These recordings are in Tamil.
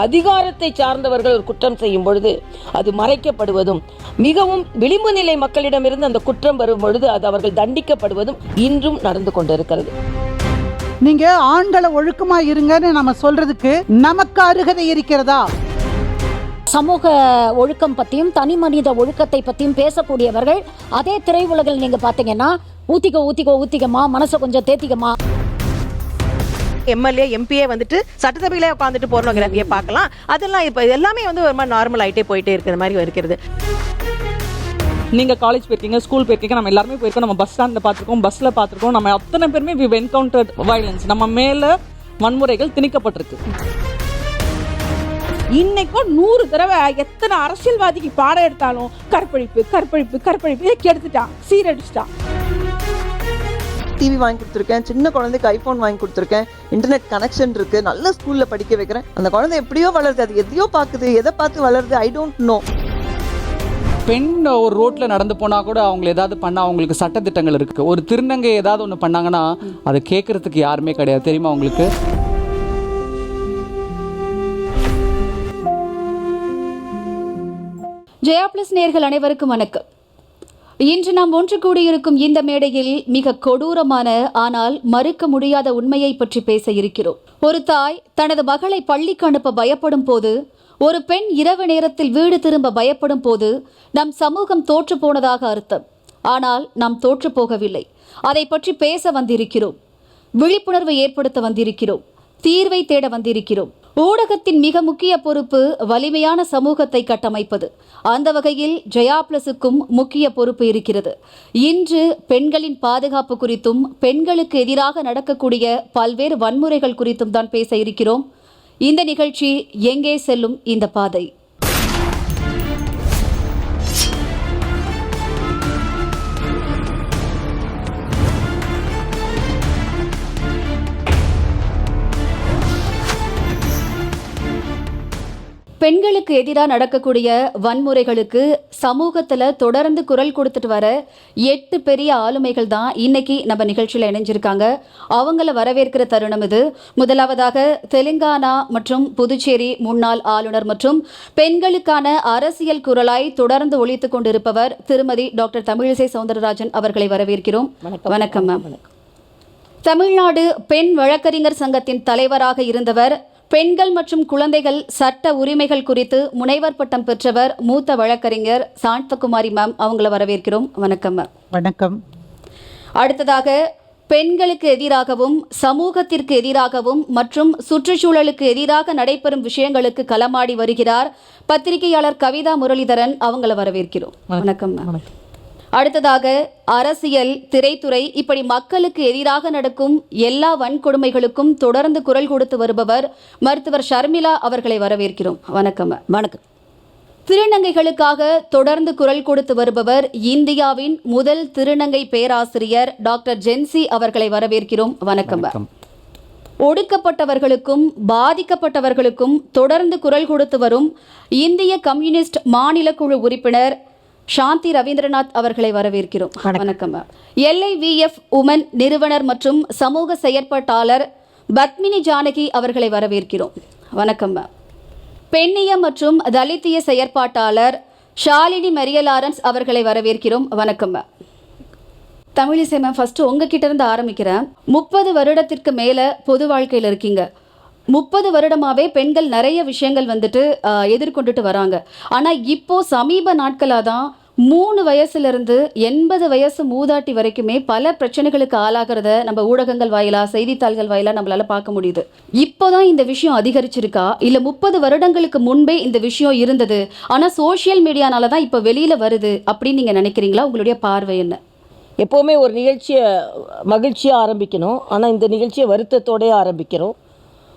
அதிகாரத்தை சார்ந்தவர்கள் ஒரு குற்றம் செய்யும் பொழுது அது மறைக்கப்படுவதும், மிகவும் விளிம்பு நிலை மக்களிடமிருந்து அந்த குற்றம் வரும் பொழுது அது அவர்கள் தண்டிக்கப்படுவதும் இன்றும் நடந்து கொண்டிருக்கிறது. நீங்க ஆண்களை ஒழுக்கமா இருங்கன்னு நம்ம சொல்றதுக்கு நமக்கு அருகதை இருக்கிறதா? சமூக ஒழுக்கம் பத்தியும் தனி மனித ஒழுக்கத்தை பத்தியும் பேசக்கூடியவர்கள் அதே திரையுலகில் நீங்க பாத்தீங்கன்னா ஊத்திக்கமா மனசை கொஞ்சம் தேத்திக்கமா. எம்எல்ஏ எம்பிஏ வந்துட்டு சட்டசபையில உட்காந்துட்டு போர்னோகிராஃபியை பார்க்கலாம். அதெல்லாம் இப்போ எல்லாமே வந்து ஒரு மாதிரி நார்மல் ஆகிட்டே போயிட்டே இருக்கிற மாதிரி இருக்கிறது. நீங்கள் காலேஜ் போயிருக்கீங்க, ஸ்கூல் போயிருக்கீங்க, நம்ம எல்லாருமே போயிருக்கோம். நம்ம பஸ் ஸ்டாண்டில் பார்த்துருக்கோம், பஸ்ஸில் பார்த்துருக்கோம். நம்ம அத்தனை பேருமே வி என்கவுண்டர்ட் வயலன்ஸ். நம்ம மேலே வன்முறைகள் திணிக்கப்பட்டிருக்கு. இன்னைக்கும் 100 தடவை எத்தனை அரசியல்வாதிக்கு பாடம் எடுத்தாலும் கற்பழிப்பு கெடுத்துட்டான், சீரடிச்சிட்டான். டிவி வாங்கி கொடுத்துருக்கேன், சின்ன குழந்தைக்கு ஐபோன் வாங்கி கொடுத்துருக்கேன், இன்டர்நெட் கனெக்ஷன் இருக்கு, நல்ல ஸ்கூல்ல படிக்க வைக்கிறேன். அந்த குழந்தை எப்படியோ வளருது, அது எதையோ பார்க்குது, எதை பார்த்து வளருது ஐ டோன்ட் நோ. பெண் ஒரு ரோட்ல நடந்து போனா கூட அவங்க ஏதாவது பண்ணா அவங்களுக்கு சட்டத்திட்டங்கள் இருக்கு. ஒரு திருநங்கை ஏதாவது ஒன்று பண்ணாங்கன்னா அதை கேட்கறதுக்கு யாருமே கிடையாது, தெரியுமா உங்களுக்கு? ஜெயா பிளஸ் நேயர்கள் அனைவருக்கும் வணக்கம். இன்று நாம் ஒன்று கூடியிருக்கும் இந்த மேடையில் மிக கொடூரமான ஆனால் மறுக்க முடியாத உண்மையை பற்றி பேச இருக்கிறோம். ஒரு தாய் தனது மகளை பள்ளிக்கு அனுப்ப பயப்படும் போது, ஒரு பெண் இரவு நேரத்தில் வீடு திரும்ப பயப்படும் போது நம் சமூகம் தோற்று போனதாக அர்த்தம். ஆனால் நாம் தோற்று போகவில்லை. அதை பற்றி பேச வந்திருக்கிறோம், விழிப்புணர்வை ஏற்படுத்த வந்திருக்கிறோம், தீர்வை தேட வந்திருக்கிறோம். ஊடகத்தின் மிக முக்கிய பொறுப்பு வலிமையான சமூகத்தை கட்டமைப்பது. அந்த வகையில் ஜெயா பிளஸுக்கும் முக்கிய பொறுப்பு இருக்கிறது. இன்று பெண்களின் பாதுகாப்பு குறித்தும் பெண்களுக்கு எதிராக நடக்கக்கூடிய பல்வேறு வன்முறைகள் குறித்தும் தான் பேச இருக்கிறோம். இந்த நிகழ்ச்சி எங்கே செல்லும் இந்த பாதை. பெண்களுக்கு எதிராக நடக்கக்கூடிய வன்முறைகளுக்கு சமூகத்தில் தொடர்ந்து குரல் கொடுத்துட்டு வர 8 பெரிய ஆளுமைகள் தான் இன்னைக்கு நம்ம நிகழ்ச்சியில் இணைஞ்சிருக்காங்க. அவங்கள வரவேற்கிற தருணம் இது. முதலாவதாக தெலுங்கானா மற்றும் புதுச்சேரி முன்னாள் ஆளுநர் மற்றும் பெண்களுக்கான அரசியல் குரலாய் தொடர்ந்து ஒலித்துக் கொண்டிருப்பவர் திருமதி டாக்டர் தமிழிசை சவுந்தரராஜன் அவர்களை வரவேற்கிறோம். வணக்கம் மேம். தமிழ்நாடு பெண் வழக்கறிஞர் சங்கத்தின் தலைவராக இருந்தவர், பெண்கள் மற்றும் குழந்தைகள் சட்ட உரிமைகள் குறித்து முனைவர் பட்டம் பெற்றவர், மூத்த வழக்கறிஞர் சாந்தகுமாரி மேம். அவங்கள வரவேற்கிறோம். வணக்கம் மேம். வணக்கம். அடுத்ததாக பெண்களுக்கு எதிராகவும் சமூகத்திற்கு எதிராகவும் மற்றும் சுற்றுச்சூழலுக்கு எதிராக நடைபெறும் விஷயங்களுக்கு களமாடி வருகிறார் பத்திரிகையாளர் கவிதா முரளிதரன். அவங்கள வரவேற்கிறோம். வணக்கம் மேம். அடுத்ததாக அரசியல், திரைத்துறை, இப்படி மக்களுக்கு எதிராக நடக்கும் எல்லா வன்கொடுமைகளுக்கும் தொடர்ந்து குரல் கொடுத்து வருபவர் மருத்துவர் ஷர்மிளா அவர்களை வரவேற்கிறோம். வணக்கம். வணக்கம். திருநங்கைகளுக்காக தொடர்ந்து குரல் கொடுத்து வருபவர் இந்தியாவின் முதல் திருநங்கை பேராசிரியர் டாக்டர் ஜென்சி அவர்களை வரவேற்கிறோம். வணக்கம். ஒடுக்கப்பட்டவர்களுக்கும் பாதிக்கப்பட்டவர்களுக்கும் தொடர்ந்து குரல் கொடுத்து வரும் இந்திய கம்யூனிஸ்ட் மாநில குழு உறுப்பினர் சாந்தி ரவீந்திரநாத் அவர்களை வரவேற்கிறோம். வணக்கம். LIVF உமன் நிறுவனர் மற்றும் சமூக செயற்பாட்டாளர் பத்மினி ஜானகி அவர்களை வரவேற்கிறோம். வணக்கம். பெண்ணியம் மற்றும் தலித்திய செயற்பாட்டாளர் ஷாலினி மெரியலாரன்ஸ் அவர்களை வரவேற்கிறோம். வணக்கம். தமிழிசை மேம், ஃபர்ஸ்ட் உங்ககிட்ட இருந்து ஆரம்பிக்கிறேன். 30 வருடத்திற்கு மேல பொது வாழ்க்கையில் இருக்கீங்க. 30 வருடமாகவே பெண்கள் நிறைய விஷயங்கள் வந்துட்டு எதிர்கொண்டுட்டு வராங்க. ஆனால் இப்போ சமீப நாட்களாக தான் 3 வயசுலேருந்து 80 வயசு மூதாட்டி வரைக்குமே பல பிரச்சனைகளுக்கு ஆளாகிறத நம்ம ஊடகங்கள் வாயிலாக, செய்தித்தாள்கள் வாயிலாக நம்மளால பார்க்க முடியுது. இப்போதான் இந்த விஷயம் அதிகரிச்சிருக்கா, இல்லை 30 வருடங்களுக்கு முன்பே இந்த விஷயம் இருந்தது, ஆனால் சோஷியல் மீடியானால தான் இப்போ வெளியில் வருது அப்படின்னு நீங்கள் நினைக்கிறீங்களா? உங்களுடைய பார்வை என்ன? எப்போவுமே ஒரு நிகழ்ச்சியை மகிழ்ச்சியாக ஆரம்பிக்கணும், ஆனால் இந்த நிகழ்ச்சியை வருத்தத்தோடய ஆரம்பிக்கிறோம்.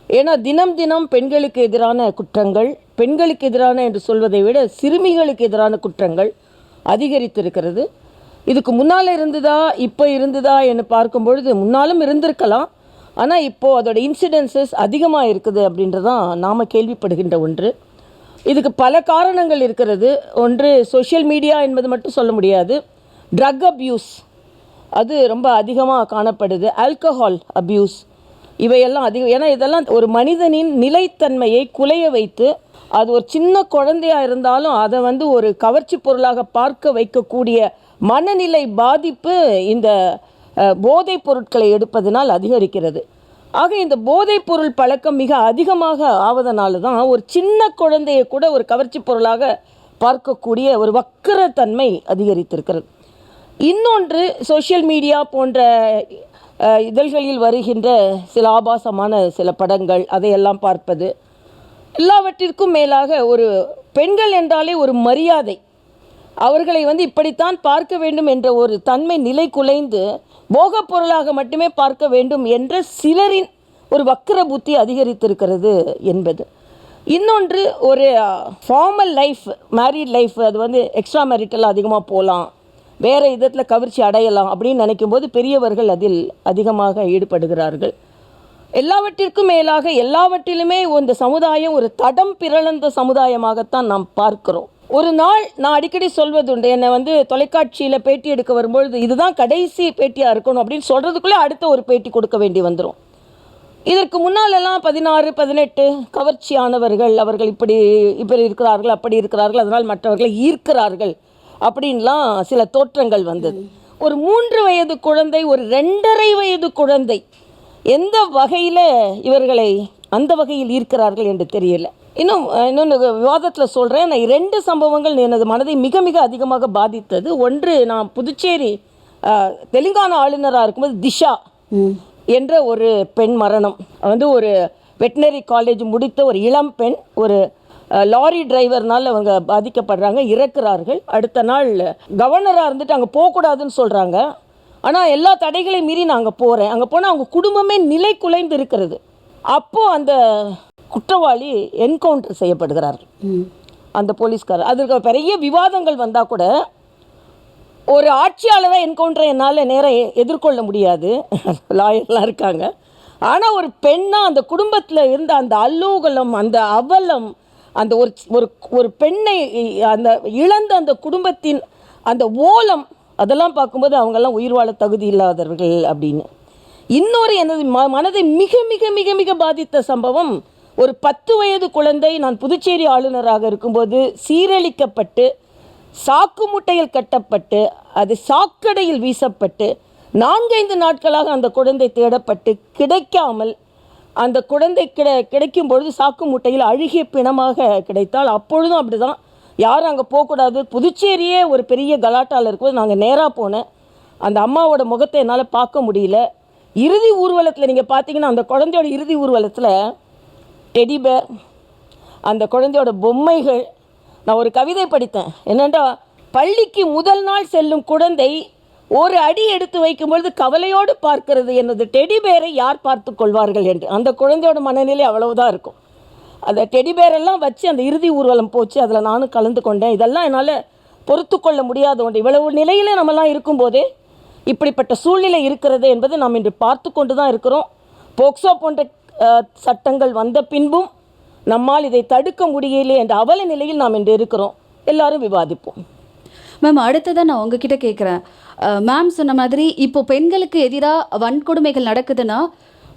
ஏன்னா தினம் தினம் பெண்களுக்கு எதிரான குற்றங்கள், பெண்களுக்கு எதிரான என்று சொல்வதை விட சிறுமிகளுக்கு எதிரான குற்றங்கள் அதிகரித்திருக்கிறது. இதுக்கு முன்னால் இருந்ததா இப்போ இருந்ததா என்று பார்க்கும் பொழுது முன்னாலும் இருந்திருக்கலாம், ஆனால் இப்போது அதோட இன்சிடென்சஸ் அதிகமாக இருக்குது அப்படின்றதான் நாம் கேள்விப்படுகின்ற ஒன்று. இதுக்கு பல காரணங்கள் இருக்கிறது. ஒன்று சோஷியல் மீடியா என்பது மட்டும் சொல்ல முடியாது. ட்ரக் அப்யூஸ் அது ரொம்ப அதிகமாக காணப்படுது. ஆல்கஹால் அப்யூஸ், இவையெல்லாம் அதிகம். ஏன்னா இதெல்லாம் ஒரு மனிதனின் நிலைத்தன்மையை குலைய வைத்து, அது ஒரு சின்ன குழந்தையா இருந்தாலும் அதை வந்து ஒரு கவர்ச்சி பொருளாக பார்க்க வைக்கக்கூடிய மனநிலை பாதிப்பு இந்த போதைப் பொருட்களை எடுப்பதனால் அதிகரிக்கிறது. ஆக இந்த போதைப் பொருள் பழக்கம் மிக அதிகமாக ஆவதனால தான் ஒரு சின்ன குழந்தையை கூட ஒரு கவர்ச்சி பொருளாக பார்க்கக்கூடிய ஒரு வக்கிரத்தன்மை அதிகரித்திருக்கிறது. இன்னொன்று, சோஷியல் மீடியா போன்ற இதழ்களில் வருகின்ற சில ஆபாசமான சில படங்கள், அதையெல்லாம் பார்ப்பது, எல்லாவற்றிற்கும் மேலாக ஒரு பெண்கள் என்றாலே ஒரு மரியாதை, அவர்களை வந்து இப்படித்தான் பார்க்க வேண்டும் என்ற ஒரு தன்மை நிலை குலைந்து போகப் பொருளாக மட்டுமே பார்க்க வேண்டும் என்ற சிலரின் ஒரு வக்கிர புத்தி அதிகரித்திருக்கிறது என்பது. இன்னொன்று, ஒரு ஃபார்மல் லைஃப், மேரிட் லைஃப், அது வந்து எக்ஸ்ட்ரா மேரிட்டல் அதிகமாக போகலாம், வேறு விதத்தில் கவர்ச்சி அடையலாம் அப்படின்னு நினைக்கும் போது பெரியவர்கள் அதில் அதிகமாக ஈடுபடுகிறார்கள். எல்லாவற்றிற்கும் மேலாக எல்லாவற்றிலுமே இந்த சமுதாயம் ஒரு தடம் பிறழ்ந்த சமுதாயமாகத்தான் நாம் பார்க்கிறோம். ஒரு நாள் நான் அடிக்கடி சொல்வதுண்டு, என்னை வந்து தொலைக்காட்சியில் பேட்டி எடுக்க வரும்பொழுது இதுதான் கடைசி பேட்டியாக இருக்கணும் அப்படின்னு சொல்கிறதுக்குள்ளே அடுத்த ஒரு பேட்டி கொடுக்க வேண்டி வந்துடும். இதற்கு முன்னாலெல்லாம் 16, 18 கவர்ச்சியானவர்கள், அவர்கள் இப்படி இருக்கிறார்கள், அப்படி இருக்கிறார்கள், அதனால் மற்றவர்களை ஈர்க்கிறார்கள் அப்படின்லாம் சில தோற்றங்கள் வந்தது. ஒரு 3 வயது குழந்தை, ஒரு 2.5 வயது குழந்தை எந்த வகையில் இவர்களை அந்த வகையில் ஈர்க்கிறார்கள் என்று தெரியல. இன்னொன்று விவாதத்தில் சொல்கிறேன். நான் 2 சம்பவங்கள் எனது மனதை மிக மிக அதிகமாக பாதித்தது. ஒன்று, நான் புதுச்சேரி தெலுங்கானா ஆளுநராக இருக்கும்போது திஷா என்ற ஒரு பெண் மரணம். வந்து ஒரு வெட்டினரி காலேஜ் முடித்த ஒரு இளம் பெண், ஒரு லாரி டிரைவர்னால் அவங்க பாதிக்கப்படுறாங்க, இறக்குறார்கள். அடுத்த நாள் கவர்னராக இருந்துட்டு அங்கே போகக்கூடாதுன்னு சொல்கிறாங்க. ஆனால் எல்லா தடைகளையும் மீறி நான் அங்கே போகிறேன். அங்கே போனால் அவங்க குடும்பமே நிலை குலைந்து இருக்கிறது. அப்போது அந்த குற்றவாளி என்கவுண்டர் செய்யப்படுகிறார்கள், அந்த போலீஸ்காரர். அதற்கு பெரிய விவாதங்கள் வந்தால் கூட ஒரு ஆட்சியாளரை என்கவுண்டரை என்னால் நேரம் எதிர்கொள்ள முடியாது, லாயர்லாம் இருக்காங்க. ஆனால் ஒரு பெண்ணாக அந்த குடும்பத்தில் இருந்த அந்த அல்லோகலம், அந்த அவலம், அந்த ஒரு பெண்ணை அந்த இழந்த அந்த குடும்பத்தின் அந்த ஓலம், அதெல்லாம் பார்க்கும்போது அவங்கெல்லாம் உயிர் வாழ தகுதி இல்லாதவர்கள் அப்படின்னு. இன்னொரு எனது மனதை மிக மிக மிக மிக பாதித்த சம்பவம், ஒரு 10 வயது குழந்தை, நான் புதுச்சேரி ஆளுநராக இருக்கும்போது சீரழிக்கப்பட்டு, சாக்கு முட்டையில் கட்டப்பட்டு, அது சாக்கடையில் வீசப்பட்டு, 4-5 நாட்களாக அந்த குழந்தை தேடப்பட்டு கிடைக்காமல், அந்த குழந்தை கிடைக்கும் பொழுது சாக்கு முட்டையில் அழுகிய பிணமாக கிடைத்தால், அப்பொழுதும் அப்படி தான், யாரும் அங்கே போகக்கூடாது. புதுச்சேரியே ஒரு பெரிய கலாட்டாவில் இருக்கும்போது நாங்கள் நேராக போனேன். அந்த அம்மாவோட முகத்தை என்னால் பார்க்க முடியல. இறுதி ஊர்வலத்தில் நீங்கள் பார்த்தீங்கன்னா, அந்த குழந்தையோட இறுதி ஊர்வலத்தில் டெடிபேர், அந்த குழந்தையோட பொம்மைகள். நான் ஒரு கவிதை படித்தேன், என்னென்னா, பள்ளிக்கு முதல் நாள் செல்லும் குழந்தை ஒரு அடி எடுத்து வைக்கும்பொழுது கவலையோடு பார்க்கிறது எனது டெடிபேரை யார் பார்த்து கொள்வார்கள் என்று. அந்த குழந்தையோட மனநிலை அவ்வளவுதான் இருக்கும். அந்த டெடிபேரெல்லாம் வச்சு அந்த இறுதி ஊர்வலம் போச்சு, அதில் நானும் கலந்து கொண்டேன். இதெல்லாம் என்னால் பொறுத்து கொள்ள முடியாத ஒன்று. இவ்வளவு நிலையில் நம்மலாம் இருக்கும்போதே இப்படிப்பட்ட சூழ்நிலை இருக்கிறது என்பது நாம் இன்று பார்த்து கொண்டு தான் இருக்கிறோம். போக்சோ போன்ற சட்டங்கள் வந்த பின்பும் நம்மால் இதை தடுக்க முடியலை என்ற அவல நிலையில் நாம் இன்று இருக்கிறோம். எல்லாரும் விவாதிப்போம். மேம், அடுத்ததான் நான் உங்ககிட்ட கேட்குறேன். மேம் சொன்ன மாதிரி இப்போ பெண்களுக்கு எதிராக வன்கொடுமைகள் நடக்குதுன்னா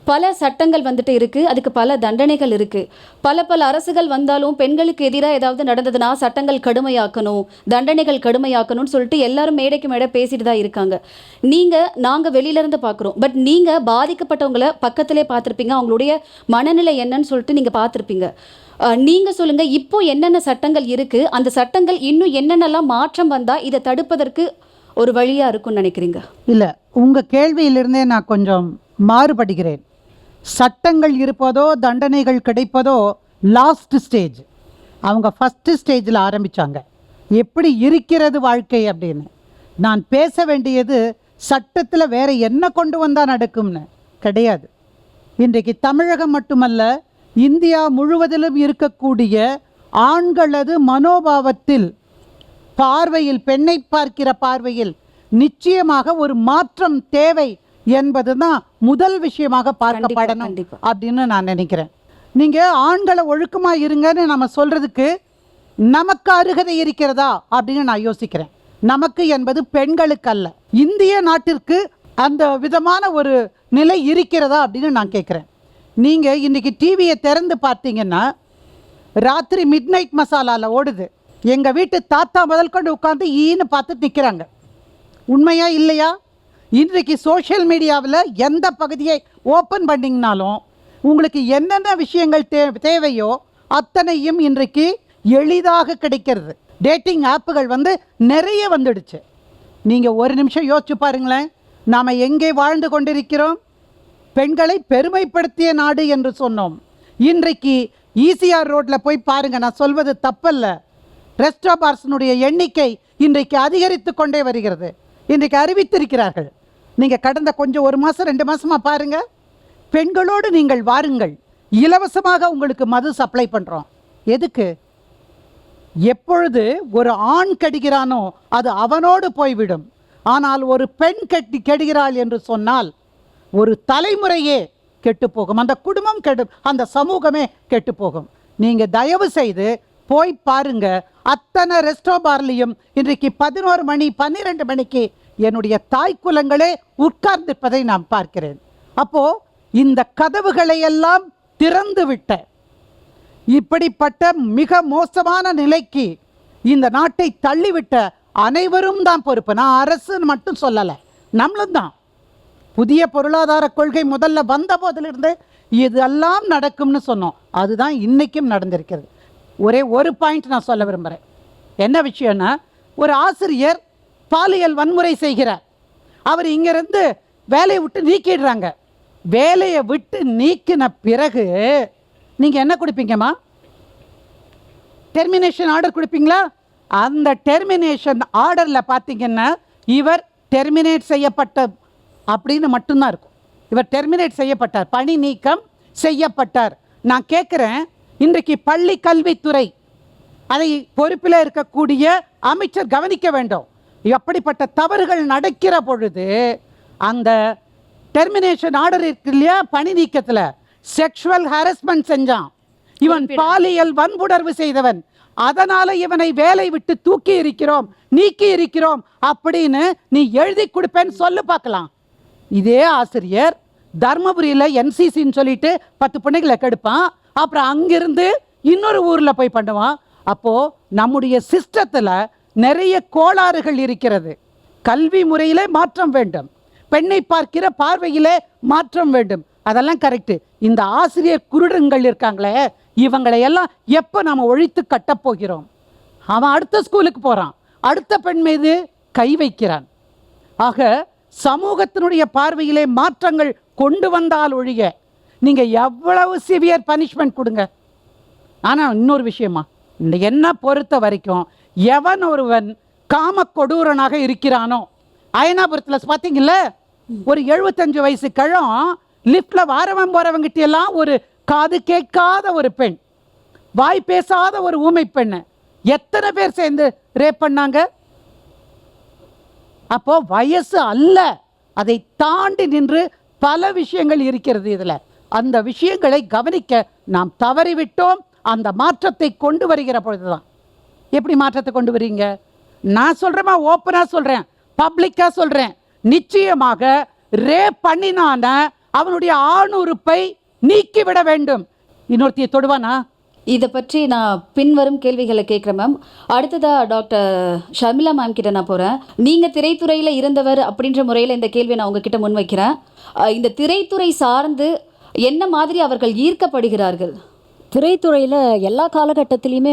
பல சட்டங்கள் வந்துட்டு இருக்குது, அதுக்கு பல தண்டனைகள் இருக்குது. பல அரசுகள் வந்தாலும் பெண்களுக்கு எதிராக ஏதாவது நடந்ததுன்னா சட்டங்கள் கடுமையாக்கணும், தண்டனைகள் கடுமையாக்கணும்னு சொல்லிட்டு எல்லாரும் மேடைக்கு மேடை பேசிட்டு தான் இருக்காங்க. நாங்கள் வெளியிலேருந்து பார்க்குறோம், பட் நீங்கள் பாதிக்கப்பட்டவங்களை பக்கத்திலே பார்த்துருப்பீங்க, அவங்களுடைய மனநிலை என்னன்னு சொல்லிட்டு நீங்கள் பார்த்துருப்பீங்க. நீங்கள் சொல்லுங்கள், இப்போ என்னென்ன சட்டங்கள் இருக்குது, அந்த சட்டங்கள் இன்னும் என்னென்னலாம் மாற்றம் வந்தால் இதை தடுப்பதற்கு ஒரு வழியாக இருக்கும்னு நினைக்கிறீங்க? இல்லை, உங்கள் கேள்வியிலிருந்தே நான் கொஞ்சம் மாறுபடுகிறேன். சட்டங்கள் இருப்பதோ தண்டனைகள் கிடைப்பதோ லாஸ்ட் ஸ்டேஜ். அவங்க ஃபஸ்ட்டு ஸ்டேஜில் ஆரம்பித்தாங்க, எப்படி இருக்கிறது வாழ்க்கை அப்படின்னு. நான் பேச வேண்டியது சட்டத்தில் வேறு என்ன கொண்டு வந்தால் நடக்கும்னு கிடையாது. இன்றைக்கு தமிழகம் மட்டுமல்ல, இந்தியா முழுவதிலும் இருக்கக்கூடிய ஆண்களது மனோபாவத்தில், பார்வையில், பெண்ணை பார்க்கிற பார்வையில் நிச்சயமாக ஒரு மாற்றம் தேவை என்பது தான் முதல் விஷயமாக பார்க்கப்படணும் அப்படின்னு நான் நினைக்கிறேன். நீங்கள் ஆண்களை ஒழுக்கமாக இருங்கன்னு நம்ம சொல்கிறதுக்கு நமக்கு அருகதை இருக்கிறதா அப்படின்னு நான் யோசிக்கிறேன். நமக்கு என்பது பெண்களுக்கு அல்ல, இந்திய நாட்டிற்கு அந்த விதமான ஒரு நிலை இருக்கிறதா அப்படின்னு நான் கேட்குறேன். நீங்கள் இன்றைக்கி டிவியை திறந்து பார்த்தீங்கன்னா ராத்திரி மிட் நைட் மசாலாவில் ஓடுது. எங்கள் வீட்டு தாத்தா முதல் கொண்டு உட்காந்து ஈன்னு பார்த்துட்டு நிற்கிறாங்க. உண்மையா இல்லையா? இன்றைக்கு சோஷியல் மீடியாவில் எந்த பகுதியை ஓப்பன் பண்ணிங்கனாலும் உங்களுக்கு என்னென்ன விஷயங்கள் தேவையோ அத்தனையும் இன்றைக்கு எளிதாக கிடைக்கிறது. டேட்டிங் ஆப்புகள் நிறைய வந்துடுச்சு. நீங்கள் ஒரு நிமிஷம் யோசிச்சு பாருங்களேன், நாம் எங்கே வாழ்ந்து கொண்டிருக்கிறோம்? பெண்களை பெருமைப்படுத்திய நாடு என்று சொன்னோம். இன்றைக்கு ஈசிஆர் ரோட்டில் போய் பாருங்கள், நான் சொல்வது தப்பல்ல. ரெஸ்டோ பார்ஸினுடைய எண்ணிக்கை இன்றைக்கு அதிகரித்து கொண்டே வருகிறது. இன்றைக்கு அறிவித்திருக்கிறார்கள். நீங்கள் கடந்த கொஞ்சம் 1 மாதம் 2 மாதமாக பாருங்கள், பெண்களோடு நீங்கள் வாருங்கள், இலவசமாக உங்களுக்கு மது சப்ளை பண்ணுறோம். எதுக்கு? எப்பொழுது ஒரு ஆண் கெடுகிறானோ அது அவனோடு போய்விடும். ஆனால் ஒரு பெண் கெடுகிறாள் என்று சொன்னால் ஒரு தலைமுறையே கெட்டுப்போகும், அந்த குடும்பம் அந்த சமூகமே கெட்டுப்போகும். நீங்கள் தயவு செய்து போய் பாருங்க. அத்தனை ரெஸ்டோ பார்லையும் இன்றைக்கு 11 மணி 12 மணிக்கு என்னுடைய தாய் குலங்களே உட்கார்ந்திருப்பதை நான் பார்க்கிறேன். அப்போ இந்த கதவுகளை எல்லாம் திறந்து விட்ட இப்படிப்பட்ட மிக மோசமான நிலைக்கு இந்த நாட்டை தள்ளிவிட்ட அனைவரும் தான் பொறுப்பு. நான் அரசுன்னு மட்டும் சொல்லலை, நம்மளும் தான். புதிய பொருளாதார கொள்கை முதல்ல வந்த போதிலிருந்து இதெல்லாம் நடக்கும்னு சொன்னோம். அதுதான் இன்றைக்கும் நடந்திருக்கிறது. ஒரே ஒரு பாயிண்ட் நான் சொல்ல விரும்புகிறேன். என்ன விஷயம்னா, ஒரு ஆசிரியர் பாலியல் வன்முறை செய்கிறார். அவர் இங்கேருந்து வேலையை விட்டு நீக்கிடுறாங்க. வேலையை விட்டு நீக்கின பிறகு நீங்கள் என்ன கொடுப்பீங்கம்மா? டெர்மினேஷன் ஆர்டர் கொடுப்பீங்களா? அந்த டெர்மினேஷன் ஆர்டரில் பார்த்தீங்கன்னா இவர் டெர்மினேட் செய்யப்பட்ட அப்படின்னு மட்டும்தான் இருக்கும். இவர் டெர்மினேட் செய்யப்பட்டார், பணி நீக்கம் செய்யப்பட்டார். நான் கேட்குறேன், இன்றைக்கு பள்ளி கல்வித்துறை அதை பொறுப்பில் இருக்கக்கூடிய அமைச்சர் கவனிக்க வேண்டும். எப்படிப்பட்ட தவறுகள் நடக்கிற பொழுது அந்த டெர்மினேஷன் ஆர்டர் இருக்கு இல்லையா, பணி நீக்கத்தில் செக்ஷுவல் ஹாரஸ்மெண்ட் செஞ்சான், இவன் பாலியல் வன்புணர்வு செய்தவன், அதனால இவனை வேலை விட்டு தூக்கி இருக்கிறோம், நீக்கி இருக்கிறோம் அப்படின்னு நீ எழுதி கொடுப்பேன்னு சொல்லு பார்க்கலாம். இதே ஆசிரியர் தர்மபுரியில் என்சிசின்னு சொல்லிட்டு 10 பிள்ளைகளை கெடுப்பான், அப்புறம் அங்கிருந்து இன்னொரு ஊரில் போய் பண்ணுவான். அப்போது நம்முடைய சிஸ்டத்தில் நிறைய கோளாறுகள் இருக்கிறது. கல்வி முறையிலே மாற்றம் வேண்டும், பெண்ணை பார்க்கிற பார்வையிலே மாற்றம் வேண்டும். அதெல்லாம் கரெக்டு. இந்த ஆசிரியர் குருடங்கள் இருக்காங்களே, இவங்களை எல்லாம் எப்போ நாம் ஒழித்து கட்டப்போகிறோம்? அவன் அடுத்த ஸ்கூலுக்கு போகிறான், அடுத்த பெண் மீது கை வைக்கிறான். ஆக சமூகத்தினுடைய பார்வையிலே மாற்றங்கள் கொண்டு வந்தால் ஒழிய நீங்கள் எவ்வளவு சிவியர் பனிஷ்மெண்ட் கொடுங்க. ஆனால் இன்னொரு விஷயமா, இந்த என்ன பொறுத்த வரைக்கும் எவன் ஒருவன் காம கொடூரனாக இருக்கிறானோ, அயனாபுரத்தில் பார்த்தீங்கல்ல, ஒரு 75 வயசு கிழம் லிஃப்டில் வாரவன் போகிறவங்கிட்ட எல்லாம் ஒரு காது கேட்காத ஒரு பெண், வாய் பேசாத ஒரு ஊமை பெண்ணை எத்தனை பேர் சேர்ந்து ரேப் பண்ணாங்க? அப்போ வயசு அல்ல, அதை தாண்டி நின்று பல விஷயங்கள் இருக்கிறது இதில். அந்த விஷயங்களை கவனிக்க நாம் தவறிவிட்டோம். அந்த மாற்றத்தை கொண்டு வருகிற பொழுதுதான். எப்படி மாற்றத்தை கொண்டு வரீங்க? நான் சொல்கிறேமா, ஓப்பனாக சொல்கிறேன், பப்ளிக்காக சொல்கிறேன், நிச்சயமாக ரேப் பண்ணினான அவனுடைய ஆணுறுப்பை நீக்கிவிட வேண்டும். இன்னொருத்தியை தொடுவானா? இதை பற்றி நான் பின்வரும் கேள்விகளை கேட்குறேன் மேம். அடுத்ததா டாக்டர் ஷர்மிளா மேம் கிட்ட நான் போகிறேன். நீங்கள் திரைத்துறையில் இருந்தவர் அப்படின்ற முறையில் இந்த கேள்வியை நான் உங்ககிட்ட முன்வைக்கிறேன். இந்த திரைத்துறை சார்ந்து என்ன மாதிரி அவர்கள் ஈர்க்கப்படுகிறார்கள்? திரைத்துறையில் எல்லா காலகட்டத்திலையுமே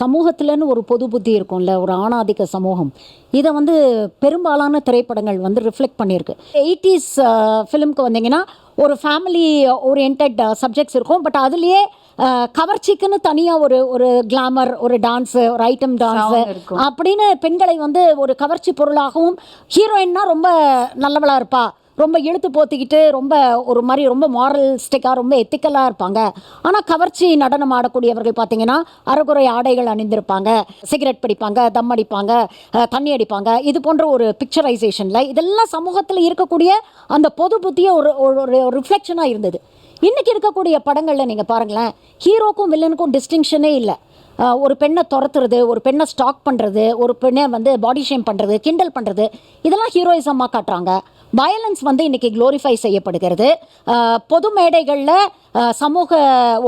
சமூகத்தில்னு ஒரு பொது புத்தி இருக்கும்ல, ஒரு ஆணாதிக்க சமூகம். இதை பெரும்பாலான திரைப்படங்கள் ரிஃப்ளெக்ட் பண்ணியிருக்கு. 80s ஃபிலிம்க்கு வந்தீங்கன்னா ஒரு ஃபேமிலி ஓரியன்ட் சப்ஜெக்ட்ஸ் இருக்கும். பட் அதுலேயே கவர்ச்சிக்குன்னு தனியாக ஒரு கிளாமர், ஒரு டான்ஸு, ஒரு ஐட்டம் டான்ஸு அப்படின்னு பெண்களை ஒரு கவர்ச்சி பொருளாகவும், ஹீரோயின்னா ரொம்ப நல்லவளாக இருப்பா, ரொம்ப இழுத்து போத்திக்கிட்டு ரொம்ப ஒரு மாதிரி ரொம்ப மாரலிஸ்டிக்காக ரொம்ப எத்திக்கலாக இருப்பாங்க. ஆனால் கவர்ச்சி நடனம் ஆடக்கூடியவர்கள் பார்த்தீங்கன்னா அரைகுறை ஆடைகள் அணிந்திருப்பாங்க, சிகரெட் பிடிப்பாங்க, தம் அடிப்பாங்க, தண்ணி அடிப்பாங்க. இது போன்ற ஒரு பிக்சரைசேஷனில் இதெல்லாம் சமூகத்தில் இருக்கக்கூடிய அந்த பொது புத்திய ஒரு ரிஃப்ளெக்ஷனாக இருந்தது. இன்றைக்கி இருக்கக்கூடிய படங்களில் நீங்கள் பாருங்களேன், ஹீரோக்கும் வில்லனுக்கும் டிஸ்டிங்ஷனே இல்லை. ஒரு பெண்ணை துரத்துறது, ஒரு பெண்ணை ஸ்டாக் பண்ணுறது, ஒரு பெண்ணை பாடி ஷேம் பண்ணுறது, கிண்டல் பண்ணுறது, இதெல்லாம் ஹீரோயிசமாக காட்டுறாங்க. வயலன்ஸ் வந்து இன்னைக்கு க்ளோரிஃபை செய்யப்படுகிறது. பொது மேடைகளில் சமூக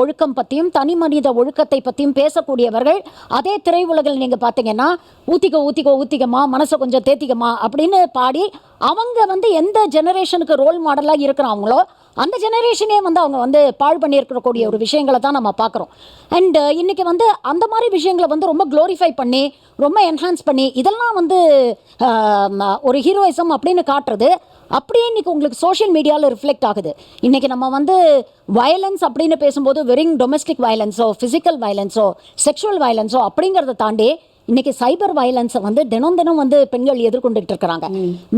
ஒழுக்கம் பற்றியும் தனி மனித ஒழுக்கத்தை பற்றியும் பேசக்கூடியவர்கள் அதே திரையுலகில் நீங்கள் பார்த்தீங்கன்னா ஊத்திக்கமா மனசை கொஞ்சம் தேத்திக்கமா அப்படின்னு பாடி அவங்க வந்து எந்த ஜெனரேஷனுக்கு ரோல் மாடலாக இருக்கிறாங்களோ அந்த ஜெனரேஷனே வந்து அவங்க வந்து பாழ் பண்ணியிருக்கக்கூடிய ஒரு விஷயங்களை தான் நம்ம பார்க்குறோம். அண்ட் இன்றைக்கி வந்து அந்த மாதிரி விஷயங்களை வந்து ரொம்ப க்ளோரிஃபை பண்ணி ரொம்ப என்ஹான்ஸ் பண்ணி இதெல்லாம் வந்து ஒரு ஹீரோயிசம் அப்படின்னு காட்டுறது அப்படியே இன்றைக்கி உங்களுக்கு சோஷியல் மீடியாவில் ரிஃப்ளெக்ட் ஆகுது. இன்றைக்கி நம்ம வந்து வயலன்ஸ் அப்படின்னு பேசும்போது வெறும் டொமெஸ்டிக் வயலன்ஸோ ஃபிசிக்கல் வயலன்ஸோ செக்ஷுவல் வயலன்ஸோ அப்படிங்கிறத தாண்டி இன்னைக்கு சைபர் வயலன்ஸை வந்து தினம் வந்து பெண்கள் எதிர்கொண்டுட்டு இருக்கிறாங்க.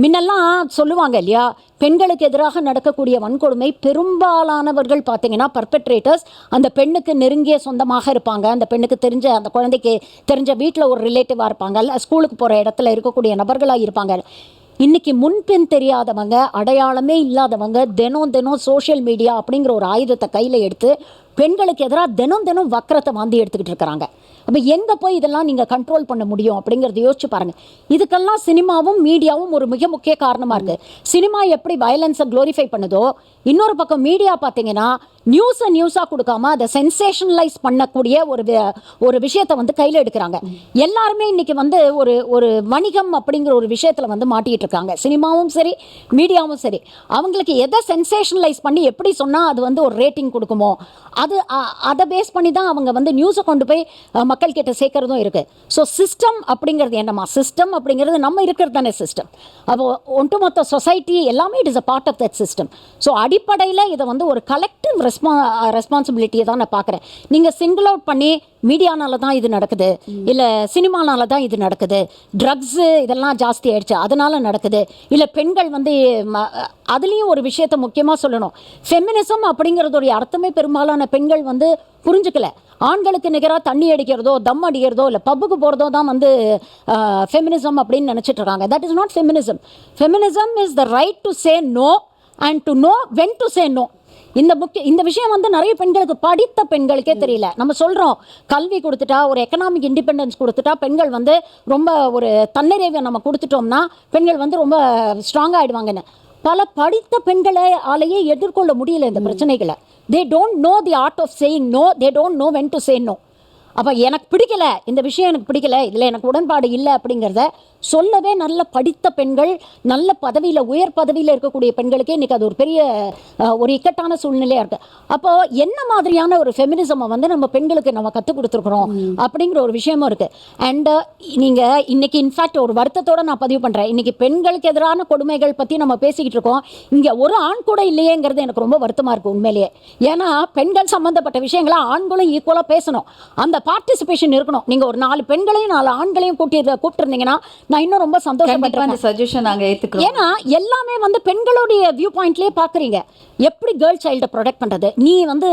முன்னெல்லாம் சொல்லுவாங்க இல்லையா, பெண்களுக்கு எதிராக நடக்கக்கூடிய வன்கொடுமை பெரும்பாலானவர்கள் பார்த்தீங்கன்னா பர்பெட்ரேட்டர்ஸ் அந்த பெண்ணுக்கு நெருங்கிய சொந்தமாக இருப்பாங்க, அந்த பெண்ணுக்கு தெரிஞ்ச அந்த குழந்தைக்கு தெரிஞ்ச வீட்டில் ஒரு ரிலேட்டிவாக இருப்பாங்க, இல்லை ஸ்கூலுக்கு போகிற இடத்துல இருக்கக்கூடிய நபர்களாக இருப்பாங்க. இன்னைக்கு முன்பின் தெரியாதவங்க, அடையாளமே இல்லாதவங்க தினம் சோஷியல் மீடியா அப்படிங்கிற ஒரு ஆயுதத்தை கையில் எடுத்து பெண்களுக்கு எதிராக தினம் வக்கரத்தை வாந்தி எடுத்துக்கிட்டு இருக்கிறாங்க. அப்போ எங்கே போய் இதெல்லாம் நீங்கள் கண்ட்ரோல் பண்ண முடியும் அப்படிங்கிறத யோசிச்சு பாருங்கள். இதுக்கெல்லாம் சினிமாவும் மீடியாவும் ஒரு மிக முக்கிய காரணமாக இருக்குது. சினிமா எப்படி வயலன்ஸை க்ளோரிஃபை பண்ணுதோ, இன்னொரு பக்கம் மீடியா பார்த்தீங்கன்னா நியூஸாக கொடுக்காம அதை சென்சேஷனலைஸ் பண்ணக்கூடிய ஒரு விஷயத்தை வந்து கையில் எடுக்கிறாங்க. எல்லாருமே இன்னைக்கு வந்து ஒரு வணிகம் அப்படிங்கிற ஒரு விஷயத்தில் வந்து மாட்டிகிட்டு இருக்காங்க. சினிமாவும் சரி மீடியாவும் சரி, அவங்களுக்கு எதை சென்சேஷனலைஸ் பண்ணி எப்படி சொன்னால் அது வந்து ஒரு ரேட்டிங் கொடுக்குமோ அதை பேஸ் பண்ணி தான் அவங்க வந்து நியூஸை கொண்டு போய் மக்கள் கிட்ட சேர்க்கறதும் இருக்குது. ஸோ சிஸ்டம் அப்படிங்கிறது என்னம்மா, சிஸ்டம் அப்படிங்கிறது நம்ம இருக்கிறது தானே சிஸ்டம். அப்போ ஒட்டுமொத்த சொசைட்டி எல்லாமே it is a part of that system. So அடிப்படையில் இதை வந்து ஒரு கலெக்டிவ் ரெஸ்பான்சிபிலிட்டியை தான் நான் பார்க்குறேன். நீங்கள் சிங்கிள் அவுட் பண்ணி மீடியானால தான் இது நடக்குது, இல்லை சினிமானால தான் இது நடக்குது, ட்ரக்ஸு இதெல்லாம் ஜாஸ்தி ஆயிடுச்சு அதனால நடக்குது, இல்லை பெண்கள் வந்து அதுலேயும் ஒரு விஷயத்தை முக்கியமாக சொல்லணும். ஃபெமினிசம் அப்படிங்கிறதுடைய அர்த்தமே பெரும்பாலான பெண்கள் வந்து புரிஞ்சுக்கல. ஆண்களுக்கு நிகராக தண்ணி அடிக்கிறதோ தம் அடிக்கிறதோ இல்லை பப்புக்கு போகிறதோ தான் வந்து ஃபெமினிசம் அப்படின்னு நினச்சிட்டு இருக்காங்க. That is not feminism. Feminism is the right to say no and to know when to say no. இந்த விஷயம் வந்து நிறைய பெண்களுக்கு, படித்த பெண்களுக்கே தெரியல. நம்ம சொல்கிறோம் கல்வி கொடுத்துட்டா, ஒரு எக்கனாமிக் இண்டிபெண்டன்ஸ் கொடுத்துட்டா பெண்கள் வந்து ரொம்ப ஒரு தன்னிறைவை நம்ம கொடுத்துட்டோம்னா பெண்கள் வந்து ரொம்ப ஸ்ட்ராங்காக ஆகிடுவாங்கன்னு. பல படித்த பெண்களாலேயே எதிர்கொள்ள முடியல இந்த பிரச்சனைகளை. They don't know the art of saying no, they don't know when to say no. அப்போ எனக்கு பிடிக்கல, இந்த விஷயம் எனக்கு பிடிக்கல, இதில் எனக்கு உடன்பாடு இல்லை அப்படிங்கிறத சொல்லவே நல்ல படித்த பெண்கள், நல்ல பதவியில் உயர் பதவியில் இருக்கக்கூடிய பெண்களுக்கே இன்றைக்கி அது ஒரு பெரிய ஒரு இக்கட்டான சூழ்நிலையாக இருக்குது. அப்போது என்ன மாதிரியான ஒரு ஃபெமினிசமை வந்து நம்ம பெண்களுக்கு நம்ம கற்றுக் கொடுத்துருக்குறோம் அப்படிங்கிற ஒரு விஷயமும் இருக்குது. அண்டு நீங்கள் இன்றைக்கி இன்ஃபேக்ட் ஒரு வருத்தத்தோடு நான் பதிவு பண்ணுறேன், இன்றைக்கி பெண்களுக்கு எதிரான கொடுமைகள் பற்றி நம்ம பேசிக்கிட்டு இருக்கோம், இங்கே ஒரு ஆண் கூட இல்லையேங்கிறது எனக்கு ரொம்ப வருத்தமாக இருக்குது உண்மையிலேயே. ஏன்னா பெண்கள் சம்மந்தப்பட்ட விஷயங்களை ஆண்களும் ஈக்குவலாக பேசணும், அந்த பார்ட்டிசிபேஷன் இருக்கணும். நீங்கள் ஒரு 4 பெண்களையும் 4 ஆண்களையும் கூப்பிட்டுருந்தீங்கன்னா நான் இன்னும் ரொம்ப சந்தோஷப்பட்டேன். ஏன்னா எல்லாமே வந்து பெண்களுடைய வியூ பாயிண்ட்லேயே பார்க்குறீங்க. எப்படி கேர்ள் சைல்டை ப்ரொடெக்ட் பண்ணுறது, நீ வந்து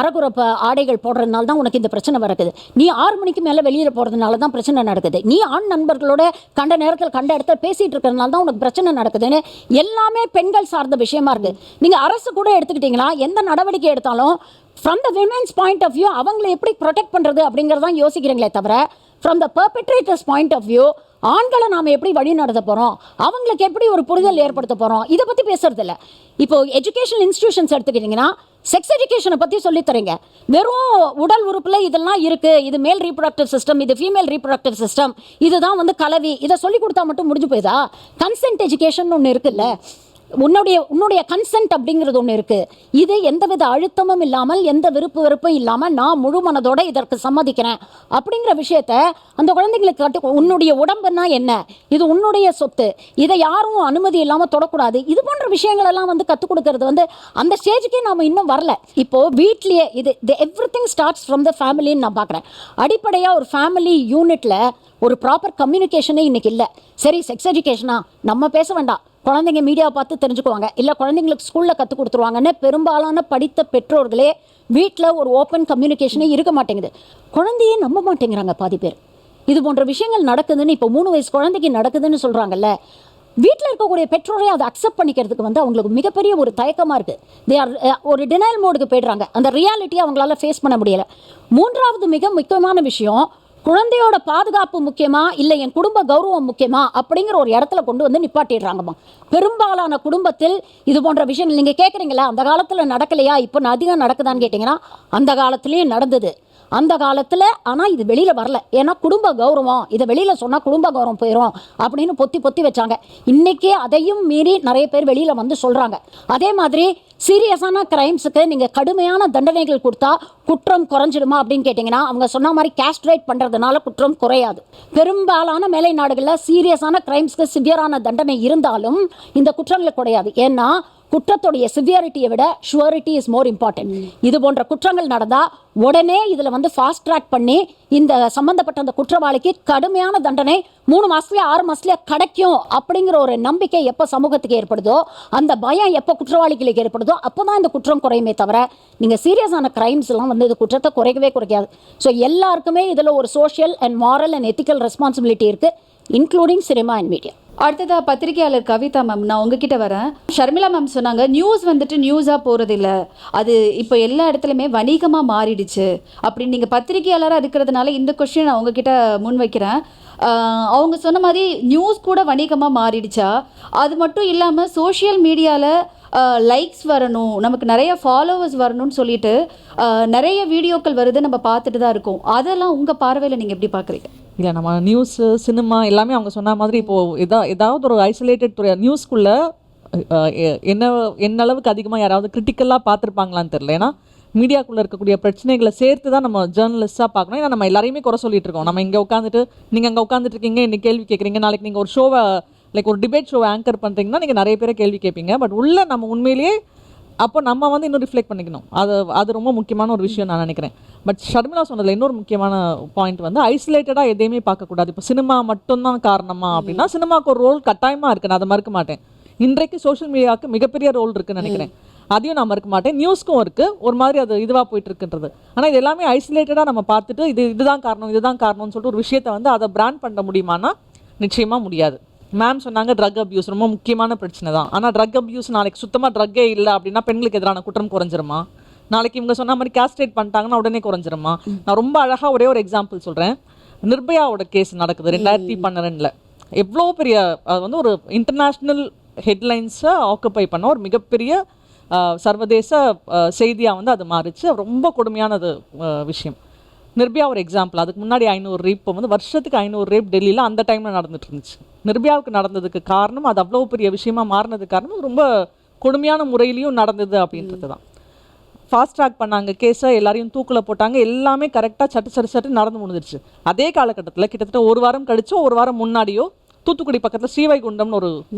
அரைகுறை ஆடைகள் போடுறதுனால தான் உனக்கு இந்த பிரச்சனை வருது, நீ 6 மணிக்கு மேலே வெளியில் போகிறதுனால தான் பிரச்சனை நடக்குது, நீ ஆண் நண்பர்களோட கண்ட நேரத்தில் கண்ட இடத்துல பேசிகிட்டு இருக்கிறதுனால தான் உனக்கு பிரச்சனை நடக்குதுன்னு எல்லாமே பெண்கள் சார்ந்த விஷயமா இருக்குது. நீங்கள் அரசு கூட எடுத்துக்கிட்டிங்களா, எந்த நடவடிக்கை எடுத்தாலும் from the women's point of view அவங்களை எப்படி ப்ரொடெக்ட் பண்ணுறது அப்படிங்கிறதான் யோசிக்கிறீங்களே தவிர from the perpetrators point of view ஆண்களை நாம் எப்படி வழி நடத்த போகிறோம், அவங்களுக்கு எப்படி ஒரு புரிதல் ஏற்படுத்த போகிறோம், இதை பற்றி பேசுறது இல்லை. இப்போ எஜுகேஷனல் இன்ஸ்டிடியூஷன்ஸ் எடுத்துக்கிட்டிங்கன்னா செக்ஸ் எஜுகேஷனை பற்றி சொல்லித்தரீங்க, வெறும் உடல் உறுப்பில் இதெல்லாம் இருக்குது, இது மேல் ரீப்ரொடக்டிவ் சிஸ்டம், இது ஃபீமேல் ரீப்ரொடக்டிவ் சிஸ்டம், இதுதான் வந்து கலவி, இதை சொல்லி கொடுத்தா மட்டும் முடிஞ்சு போயிதா? கன்சென்ட் எஜுகேஷன் ஒன்று இருக்குல்ல, உன்னுடைய கன்சென்ட் அப்படிங்கிறது ஒன்று இருக்குது. இது எந்தவித அழுத்தமும் இல்லாமல் எந்த வெறுப்பும் இல்லாமல் நான் முழு மனதோட இதற்கு சம்மதிக்கிறேன் அப்படிங்கிற விஷயத்த அந்த குழந்தைங்களுக்கு உன்னுடைய உடம்புன்னா என்ன, இது உன்னுடைய சொத்து, இதை யாரும் அனுமதி இல்லாமல் தொடக்கூடாது, இது போன்ற விஷயங்கள் எல்லாம் வந்து கற்றுக் கொடுக்கறது வந்து அந்த ஸ்டேஜுக்கே நாம் இன்னும் வரல. இப்போது வீட்லேயே இது எவ்ரி திங் ஸ்டார்ட்ஸ் ஃப்ரம் த ஃபேமிலின்னு நான் பார்க்குறேன். அடிப்படையாக ஒரு ஃபேமிலி யூனிட்டில் ஒரு ப்ராப்பர் கம்யூனிகேஷனே இன்றைக்கி இல்லை. சரி செக்ஸ் எஜுகேஷனா நம்ம பேச வேண்டாம், குழந்தைங்க மீடியாவை பார்த்து தெரிஞ்சுக்குவாங்க, இல்லை குழந்தைங்களுக்கு ஸ்கூலில் கற்றுக் கொடுத்துருவாங்கன்னு பெரும்பாலான படித்த பெற்றோர்களே வீட்டில் ஒரு ஓப்பன் கம்யூனிகேஷனே இருக்க மாட்டேங்குது. குழந்தையே நம்ப மாட்டேங்கிறாங்க பாதி பேர். இது போன்ற விஷயங்கள் நடக்குதுன்னு இப்போ 3 வயசு குழந்தைக்கு நடக்குதுன்னு சொல்கிறாங்கல்ல, வீட்டில் இருக்கக்கூடிய பெற்றோரை அதை அக்செப்ட் பண்ணிக்கிறதுக்கு வந்து அவங்களுக்கு மிகப்பெரிய ஒரு தயக்கமாக இருக்குது. தே ஆர் ஒரு டினையல் மோடுக்கு போய்டுறாங்க, அந்த ரியாலிட்டியை அவங்களால ஃபேஸ் பண்ண முடியலை. 3வது மிக முக்கியமான விஷயம், குழந்தையோட பாதுகாப்பு முக்கியமா இல்லை என் குடும்ப கௌரவம் முக்கியமா அப்படிங்கிற ஒரு இடத்துல கொண்டு வந்து நிப்பாட்டிடுறாங்கம்மா. பெரும்பாலான குடும்பத்தில் இது போன்ற விஷயங்கள் நீங்கள் கேட்குறீங்களா, அந்த காலத்தில் நடக்கலையா, இப்போ அதிகம் நடக்குதான்னு கேட்டிங்கன்னா அந்த காலத்துலேயும் நடந்தது. அந்த காலத்தில் ஆனால் இது வெளியில் வரல. ஏன்னா குடும்ப கௌரவம், இதை வெளியில் சொன்னால் குடும்ப கௌரவம் போயிடும் அப்படின்னு பொத்தி வச்சாங்க. இன்றைக்கே அதையும் மீறி நிறைய பேர் வெளியில் வந்து சொல்கிறாங்க. அதே மாதிரி சீரியஸான கிரைம்ஸுக்கு நீங்கள் கடுமையான தண்டனைகள் கொடுத்தா குற்றம் குறைஞ்சிடுமா அப்படின்னு கேட்டிங்கன்னா அவங்க சொன்ன மாதிரி கேஸ்ட்ரேட் பண்ணுறதுனால குற்றம் குறையாது. பெரும்பாலான மேலை நாடுகளில் சீரியஸான கிரைம்ஸ்க்கு சிவியரான தண்டனை இருந்தாலும் இந்த குற்றங்கள் குறையாது. ஏன்னா குற்றத்துடைய சிவியாரிட்டியை விட ஷுவரிட்டி இஸ் மோர் இம்பார்ட்டன்ட். இது போன்ற குற்றங்கள் நடந்தால் உடனே இதில் வந்து ஃபாஸ்ட் ட்ராக் பண்ணி இந்த சம்பந்தப்பட்ட அந்த குற்றவாளிக்கு கடுமையான தண்டனை 3 மாதத்துலேயே 6 மாதத்துலேயே கிடைக்கும் அப்படிங்கிற ஒரு நம்பிக்கை எப்போ சமூகத்துக்கு ஏற்படுதோ, அந்த பயம் எப்போ குற்றவாளிகளுக்கு ஏற்படுதோ அப்போ தான் இந்த குற்றம் குறையுமே தவிர நீங்கள் சீரியஸான கிரைம்ஸ் எல்லாம் வந்து இது குற்றத்தை குறைக்கவே குறைக்காது. ஸோ எல்லாருக்குமே இதில் ஒரு social and moral and ethical responsibility இருக்குது, இன்க்ளூடிங் சினிமா அண்ட் மீடியா. அடுத்ததா பத்திரிகையாளர் கவிதா மேம், நான் உங்ககிட்ட வரேன். ஷர்மிளா மேம் சொன்னாங்க நியூஸ் வந்துட்டு நியூஸாக போகிறதில்ல, அது இப்போ எல்லா இடத்துலையுமே வணிகமாக மாறிடுச்சு அப்படின்னு. நீங்கள் பத்திரிகையாளராக இருக்கிறதுனால இந்த கொஸ்டின் நான் உங்ககிட்ட முன் வைக்கிறேன். அவங்க சொன்ன மாதிரி நியூஸ் கூட வணிகமாக மாறிடுச்சா? அது மட்டும் இல்லாமல் சோஷியல் மீடியாவில் லைக்ஸ் வரணும், நமக்கு நிறைய ஃபாலோவர்ஸ் வரணும்னு சொல்லிட்டு நிறைய வீடியோக்கள் வருது, நம்ம பார்த்துட்டு தான் இருக்கோம். அதெல்லாம் உங்கள் பார்வையில் நீங்கள் எப்படி பார்க்குறீங்க? இல்லை, நம்ம நியூஸு சினிமா எல்லாமே அவங்க சொன்ன மாதிரி இப்போது ஏதாவது ஒரு ஐசோலேட்டட் துறை நியூஸ்குள்ளே என்ன அளவுக்கு அதிகமாக யாராவது கிரிட்டிக்கலாக பார்த்துருப்பாங்களான்னு தெரியல. ஏன்னா மீடியாக்குள்ளே இருக்கக்கூடிய பிரச்சனைகளை சேர்த்து தான் நம்ம ஜேர்னலிஸ்ட்டாக பார்க்கணும். ஏன்னா நம்ம எல்லாரையுமே குறை சொல்லிட்டு இருக்கோம். நம்ம இங்கே உட்காந்துட்டு நீங்கள் அங்கே உட்காந்துட்டு இருக்கீங்க, இன்னைக்கு கேள்வி கேட்குறீங்க, நாளைக்கு நீங்கள் ஒரு ஷோவை லைக் ஒரு டிபேட் ஷோவை ஆங்கர் பண்ணுறீங்கன்னா நீங்கள் நிறைய பேரை கேள்வி கேட்பீங்க. பட் உள்ள நம்ம உண்மையிலேயே அப்போ நம்ம வந்து இன்னும் ரிஃப்ளெக்ட் பண்ணிக்கணும். அது ரொம்ப முக்கியமான ஒரு விஷயம் நான் நினைக்கிறேன். பட் ஷர்மிளா சொன்னதில் இன்னொரு முக்கியமான பாயிண்ட் வந்து ஐசோலேட்டடாக எதையுமே பார்க்கக்கூடாது. இப்போ சினிமா மட்டும்தான் காரணமா அப்படின்னா சினிமாவுக்கு ஒரு ரோல் கட்டாயமாக இருக்குது, நான் அதை மறுக்க மாட்டேன். இன்றைக்கு சோஷியல் மீடியாவுக்கு மிகப்பெரிய ரோல் இருக்குன்னு நினைக்கிறேன், அதையும் நான் மறுக்க மாட்டேன். நியூஸ்க்கும் இருக்குது, ஒரு மாதிரி அது இதுவாக போயிட்டு இருக்குன்றது. ஆனால் இது எல்லாமே ஐசோலேட்டடாக நம்ம பார்த்துட்டு இதுதான் காரணம்னு சொல்லிட்டு ஒரு விஷயத்தை வந்து அதை பிராண்ட் பண்ண முடியுமானா நிச்சயமாக முடியாது. மேம் சொன்னாங்க ட்ரக் அப்யூஸ் ரொம்ப முக்கியமான பிரச்சனை தான். ஆனால் ட்ரக் அப்யூஸ் நாளைக்கு சுத்தமாக ட்ரக்கே இல்லை அப்படின்னா பெண்களுக்கு எதிரான குற்றம் குறைஞ்சிருமா? நாளைக்கு இவங்க சொன்ன மாதிரி கேஸ்ட்ரேட் பண்ணிட்டாங்கன்னா உடனே குறைஞ்சிருமா? நான் ரொம்ப அழகாக ஒரே ஒரு எக்ஸாம்பிள் சொல்கிறேன். நிர்பயாவோட கேஸ் நடக்குது 2012. எவ்வளோ பெரிய அது வந்து ஒரு இன்டர்நேஷ்னல் ஹெட்லைன்ஸை ஆக்குப்பை பண்ண ஒரு மிகப்பெரிய சர்வதேச செய்தியாக வந்து அது மாறிச்சு. ரொம்ப கொடுமையானது விஷயம். நிர்பயா ஒரு எக்ஸாம்பிள். அதுக்கு முன்னாடி 500 ரேப் வந்து வருஷத்துக்கு 500 ரேப் டெல்லியில் அந்த டைமில் நடந்துட்டு இருந்துச்சு. நிர்பயாவுக்கு நடந்ததுக்கு காரணம் அது அவ்வளோ பெரிய விஷயமா மாறினதுக்கு காரணம் ரொம்ப கொடுமையான முறையிலையும் நடந்தது அப்படின்றது தான். ஃபாஸ்ட் ட்ராக் பண்ணாங்க கேஸை, எல்லாரையும் தூக்கில் போட்டாங்க, எல்லாமே கரெக்டாக சட்டு நடந்து முடிஞ்சிருச்சு. அதே காலகட்டத்தில் கிட்டத்தட்ட ஒரு வாரம் கழிச்சோ ஒரு வாரம் முன்னாடியோ தூத்துக்குடி பக்கத்தில் ஸ்ரீவைகுண்டம்னு ஒரு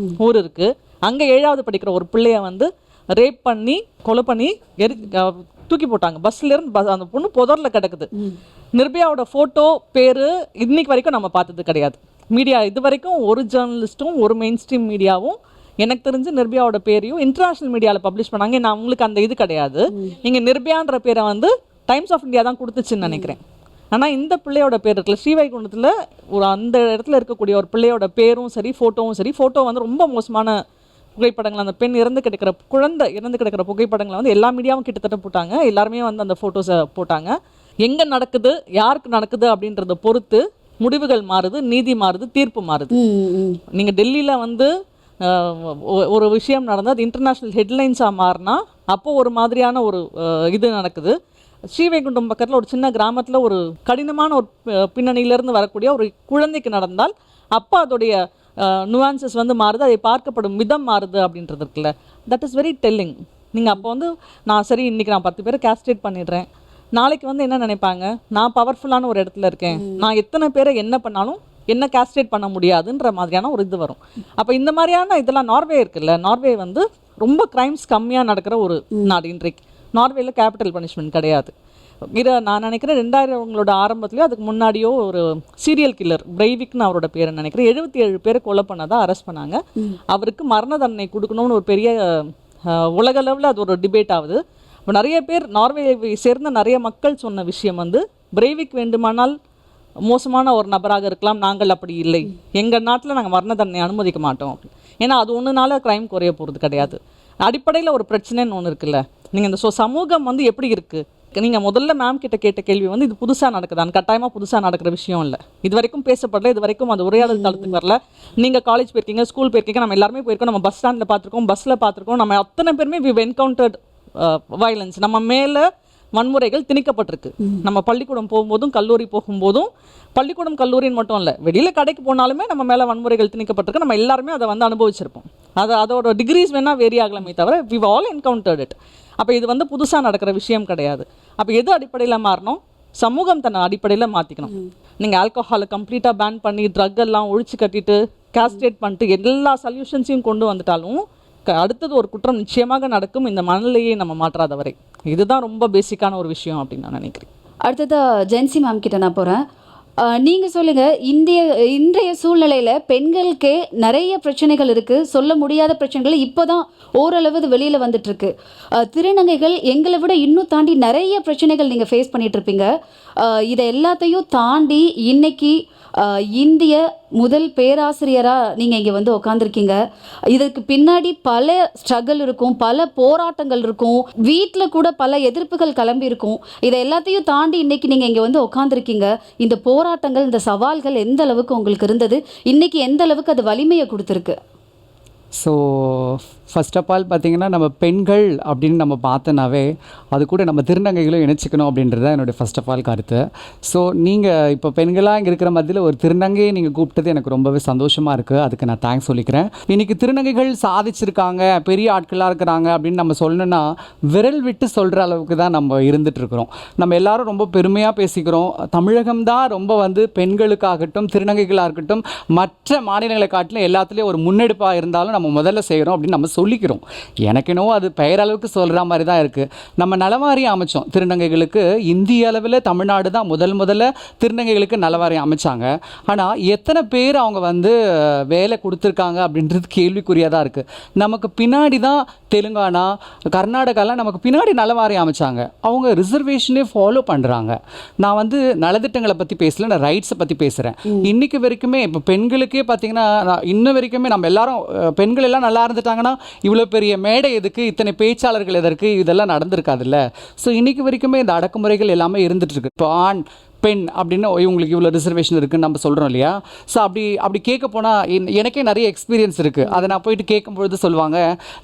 ஊர் இருக்குது. அங்கே 7வது படிக்கிற ஒரு பிள்ளைய வந்து ரேப் பண்ணி கொலை பண்ணி தூக்கி போட்டாங்க. பஸ்லேருந்து அந்த பொண்ணு புதரில் கிடக்குது. நிர்பயாவோட ஃபோட்டோ பேர் இன்னைக்கு வரைக்கும் நம்ம பார்த்தது கிடையாது. மீடியா இது வரைக்கும் ஒரு ஜேர்னலிஸ்ட்டும் ஒரு மெயின் ஸ்ட்ரீம் மீடியாவும் எனக்கு தெரிஞ்சு நிர்பயாவோட பேரையும் இன்டர்நேஷ்னல் மீடியாவில் பப்ளிஷ் பண்ணாங்க. நான் உங்களுக்கு அந்த இது கிடையாது. நீங்கள் நிர்பயான்ற பேரை வந்து டைம்ஸ் ஆஃப் இந்தியா தான் கொடுத்துச்சுன்னு நினைக்கிறேன். ஆனால் இந்த பிள்ளையோட பேர் இருக்குல்ல, ஸ்ரீவைகுண்டத்தில் ஒரு அந்த இடத்துல இருக்கக்கூடிய ஒரு பிள்ளையோட பேரும் சரி ஃபோட்டோவும் சரி, ஃபோட்டோ வந்து ரொம்ப மோசமான புகைப்படங்கள், அந்த பெண் குழந்தை இறந்து கிடக்கிற புகைப்படங்களை வந்து எல்லா மீடியாவும் கிட்டத்தட்ட போட்டாங்க. எல்லாருமே வந்து அந்த ஃபோட்டோஸை போட்டாங்க. எங்கே நடக்குது, யாருக்கு நடக்குது அப்படின்றத பொறுத்து முடிவுகள் மாறுது, நீதி மாறுது, தீர்ப்பு மாறுது. நீங்கள் டெல்லியில் வந்து ஒரு விஷயம் நடந்தால் அது இன்டர்நேஷ்னல் ஹெட்லைன்ஸாக மாறினா அப்போது ஒரு மாதிரியான ஒரு இது நடக்குது. ஸ்ரீவைகுண்டம் பக்கத்தில் ஒரு சின்ன கிராமத்தில் ஒரு கடினமான ஒரு பின்னணியிலேருந்து வரக்கூடிய ஒரு குழந்தைக்கு நடந்தால் அப்போ அதோடைய நுவான்சஸ் வந்து மாறுது, அதை பார்க்கப்படும் விதம் மாறுது அப்படின்றது இருக்குல்ல. That is very telling. நீங்கள் அப்போ வந்து நான் சரி இன்றைக்கி நான் 10 பேரை கேஸ்ட்ரேட் பண்ணிடுறேன், நாளைக்கு வந்து என்ன நினைப்பாங்க, நான் பவர்ஃபுல்லான ஒரு இடத்துல இருக்கேன், நான் எத்தனை பேரை என்ன பண்ணாலும் என்ன கேஸ்ட்ரேட் பண்ண முடியாதுன்ற மாதிரியான ஒரு இது வரும். அப்போ இந்த மாதிரியான இதெல்லாம் நார்வே இருக்குல்ல, நார்வே வந்து ரொம்ப கிரைம்ஸ் கம்மியாக நடக்கிற ஒரு நாடு. இன்றைக்கு நார்வேயில் கேபிட்டல் பனிஷ்மெண்ட் கிடையாது. இதை நான் நினைக்கிறேன் 2000 ஆரம்பத்துலேயோ அதுக்கு முன்னாடியோ ஒரு சீரியல் கில்லர் பிரைவிக்னு அவரோட பேரை நினைக்கிறேன் 77 பேரை கொலை பண்ணதான் அரெஸ்ட் பண்ணாங்க. அவருக்கு மரண தண்டனை கொடுக்கணும்னு ஒரு பெரிய உலக அளவில் அது ஒரு டிபேட் ஆகுது. இப்போ நிறைய பேர் நார்வேயை சேர்ந்த நிறைய மக்கள் சொன்ன விஷயம் வந்து பிரைவிக் வேண்டுமானால் மோசமான ஒரு நபராக இருக்கலாம், நாங்கள் அப்படி இல்லை, எங்கள் நாட்டில் நாங்கள் மரண தண்டனை அனுமதிக்க மாட்டோம். ஏன்னா அது ஒன்றுனால க்ரைம் குறைய போகிறது கிடையாது. அடிப்படையில் ஒரு பிரச்சனைன்னு ஒன்று இருக்குல்ல. நீங்கள் இந்த சமூகம் வந்து எப்படி இருக்குது, நீங்கள் முதல்ல மேம் கிட்ட கேட்ட கேள்வி வந்து இது புதுசாக நடக்குது, கட்டாயமாக புதுசாக நடக்கிற விஷயம் இல்லை. இது வரைக்கும் பேசப்படல, இது வரைக்கும் அது உரையாடல் தளத்துக்கு வரல. நீங்கள் காலேஜ் போயிருக்கீங்க, ஸ்கூல் போயிருக்கீங்க, நம்ம எல்லாருமே போயிருக்கோம், நம்ம பஸ் ஸ்டாண்டில் பார்த்துருக்கோம், பஸ்ஸில் பார்த்துருக்கோம், நம்ம அத்தனை பேருமே வி என்கவுண்டர்ட் வயலன்ஸ். நம்ம மேலே வன்முறைகள் திணிக்கப்பட்டிருக்கு. நம்ம பள்ளிக்கூடம் போகும்போதும் கல்லூரி போகும்போதும், பள்ளிக்கூடம் கல்லூரின்னு மட்டும் இல்லை, வெளியில் கடைக்கு போனாலுமே நம்ம மேலே வன்முறைகள் திணிக்கப்பட்டிருக்கு. நம்ம எல்லாருமே அதை வந்து அனுபவிச்சிருப்போம். அதோட டிகிரிஸ் வேணால் வேரி ஆகலாமே தவிர வி ஆல் என்கவுண்டர்ட் இட். அப்போ இது வந்து புதுசாக நடக்கிற விஷயம் கிடையாது. அப்போ எது அடிப்படையில் மாறணும்? சமூகம் தன்னை அடிப்படையில் மாற்றிக்கணும். நீங்கள் ஆல்கஹாலை கம்ப்ளீட்டாக பேன் பண்ணி ட்ரக் எல்லாம் ஒழிச்சு கட்டிட்டு கேஸ்ட்ரேட் பண்ணிட்டு எல்லா சொல்யூஷன்ஸையும் கொண்டு வந்துட்டாலும் அடுத்தது ஒரு குற்றம் நிச்சயமாக நடக்கும், இந்த மனநிலையை நம்ம மாற்றாத வரை. இதுதான் ரொம்ப பேசிக்கான ஒரு விஷயம் அப்படின்னு நான் நினைக்கிறேன். அடுத்ததாக ஜென்சி மேம் கிட்ட நான் போகிறேன். நீங்கள் சொல்லுங்கள், இன்றைய சூழ்நிலையில் பெண்களுக்கே நிறைய பிரச்சனைகள் இருக்குது, சொல்ல முடியாத பிரச்சனைகள் இப்போ தான் ஓரளவு வெளியில் வந்துட்டுருக்கு. திருநங்கைகள் எங்களை விட இன்னும் தாண்டி நிறைய பிரச்சனைகள் நீங்கள் ஃபேஸ் பண்ணிகிட்ருப்பீங்க. இதை எல்லாத்தையும் தாண்டி இன்னைக்கு இந்திய முதல் பேராசிரியராக நீங்கள் இங்கே வந்து உட்காந்துருக்கீங்க. இதற்கு பின்னாடி பல ஸ்ட்ரகிள் இருக்கும், பல போராட்டங்கள் இருக்கும், வீட்டில் கூட பல எதிர்ப்புகள் கிளம்பி இருக்கும். இதை எல்லாத்தையும் தாண்டி இன்னைக்கு நீங்கள் இங்கே வந்து உட்காந்துருக்கீங்க. இந்த போராட்டங்கள், இந்த சவால்கள் எந்த அளவுக்கு உங்களுக்கு இருந்தது, இன்னைக்கு எந்த அளவுக்கு அது வலிமையை கொடுத்துருக்கு? ஸோ ஃபர்ஸ்ட் ஆஃப் ஆல் பார்த்திங்கன்னா, நம்ம பெண்கள் அப்படின்னு நம்ம பார்த்தனாவே அது கூட நம்ம திருநங்கைகளும் இணைச்சிக்கணும் அப்படின்றது தான் என்னுடைய ஃபர்ஸ்ட் ஆஃப் ஆல் கருத்து. ஸோ நீங்கள் இப்போ பெண்களாக இங்கே இருக்கிற மத்தியில் ஒரு திருநங்கையை நீங்கள் கூப்பிட்டது எனக்கு ரொம்பவே சந்தோஷமாக இருக்குது. அதுக்கு நான் தேங்க்ஸ் சொல்லிக்கிறேன். இன்றைக்கி திருநங்கைகள் சாதிச்சிருக்காங்க, பெரிய ஆட்களாக இருக்கிறாங்க அப்படின்னு நம்ம சொல்லணுன்னா விரல் விட்டு சொல்கிற அளவுக்கு தான் நம்ம இருந்துகிட்ருக்குறோம். நம்ம எல்லாரும் ரொம்ப பெருமையாக பேசிக்கிறோம். தமிழகம் தான் ரொம்ப வந்து பெண்களுக்காகட்டும் திருநங்கைகளாக இருக்கட்டும் மற்ற மாநிலங்களை காட்டிலும் எல்லாத்துலேயும் ஒரு முன்னெடுப்பாக இருந்தாலும் நம்ம முதல்ல செய்கிறோம் அப்படின்னு நம்ம சொல்லிக்கிறோம். எனக்கு என்னவோ அது பெயரளவுக்கு சொல்கிற மாதிரி தான் இருக்குது. நம்ம நலவாரியம் அமைச்சோம் திருநங்கைகளுக்கு. இந்திய அளவில் தமிழ்நாடு தான் முதல்ல திருநங்கைகளுக்கு நலவாரியம் அமைச்சாங்க. ஆனால் எத்தனை பேர் அவங்க வந்து வேலை கொடுத்துருக்காங்க அப்படின்றது கேள்விக்குறியாக தான் இருக்குது. நமக்கு பின்னாடி தான் தெலுங்கானா, கர்நாடகாலாம் நமக்கு பின்னாடி நலவாரியம் அமைச்சாங்க. அவங்க ரிசர்வேஷனே ஃபாலோ பண்ணுறாங்க. நான் வந்து நலத்திட்டங்களை பற்றி பேசல, நான் ரைட்ஸை பற்றி பேசுகிறேன். இன்றைக்கு வரைக்குமே இப்போ பெண்களுக்கே பார்த்திங்கன்னா, இன்ன வரைக்குமே நம்ம எல்லாரும் பெண்கள் எல்லாம் நல்லா இருந்துட்டாங்கன்னா இவ்வளோ பெரிய மேடை எதுக்கு, இத்தனை பேச்சாளர்கள் எதற்கு, இதெல்லாம் நடந்திருக்காதுல்ல. ஸோ இன்றைக்கி வரைக்குமே இந்த அடக்குமுறைகள் எல்லாமே இருந்துகிட்ருக்கு. இப்போ ஆண் பெண் அப்படின்னு இவங்களுக்கு இவ்வளோ ரிசர்வேஷன் இருக்குதுன்னு நம்ம சொல்கிறோம் இல்லையா. ஸோ அப்படி கேட்க போனால் எனக்கே நிறைய எக்ஸ்பீரியன்ஸ் இருக்குது. அதை நான் போயிட்டு கேட்கும்பொழுது சொல்லுவாங்க,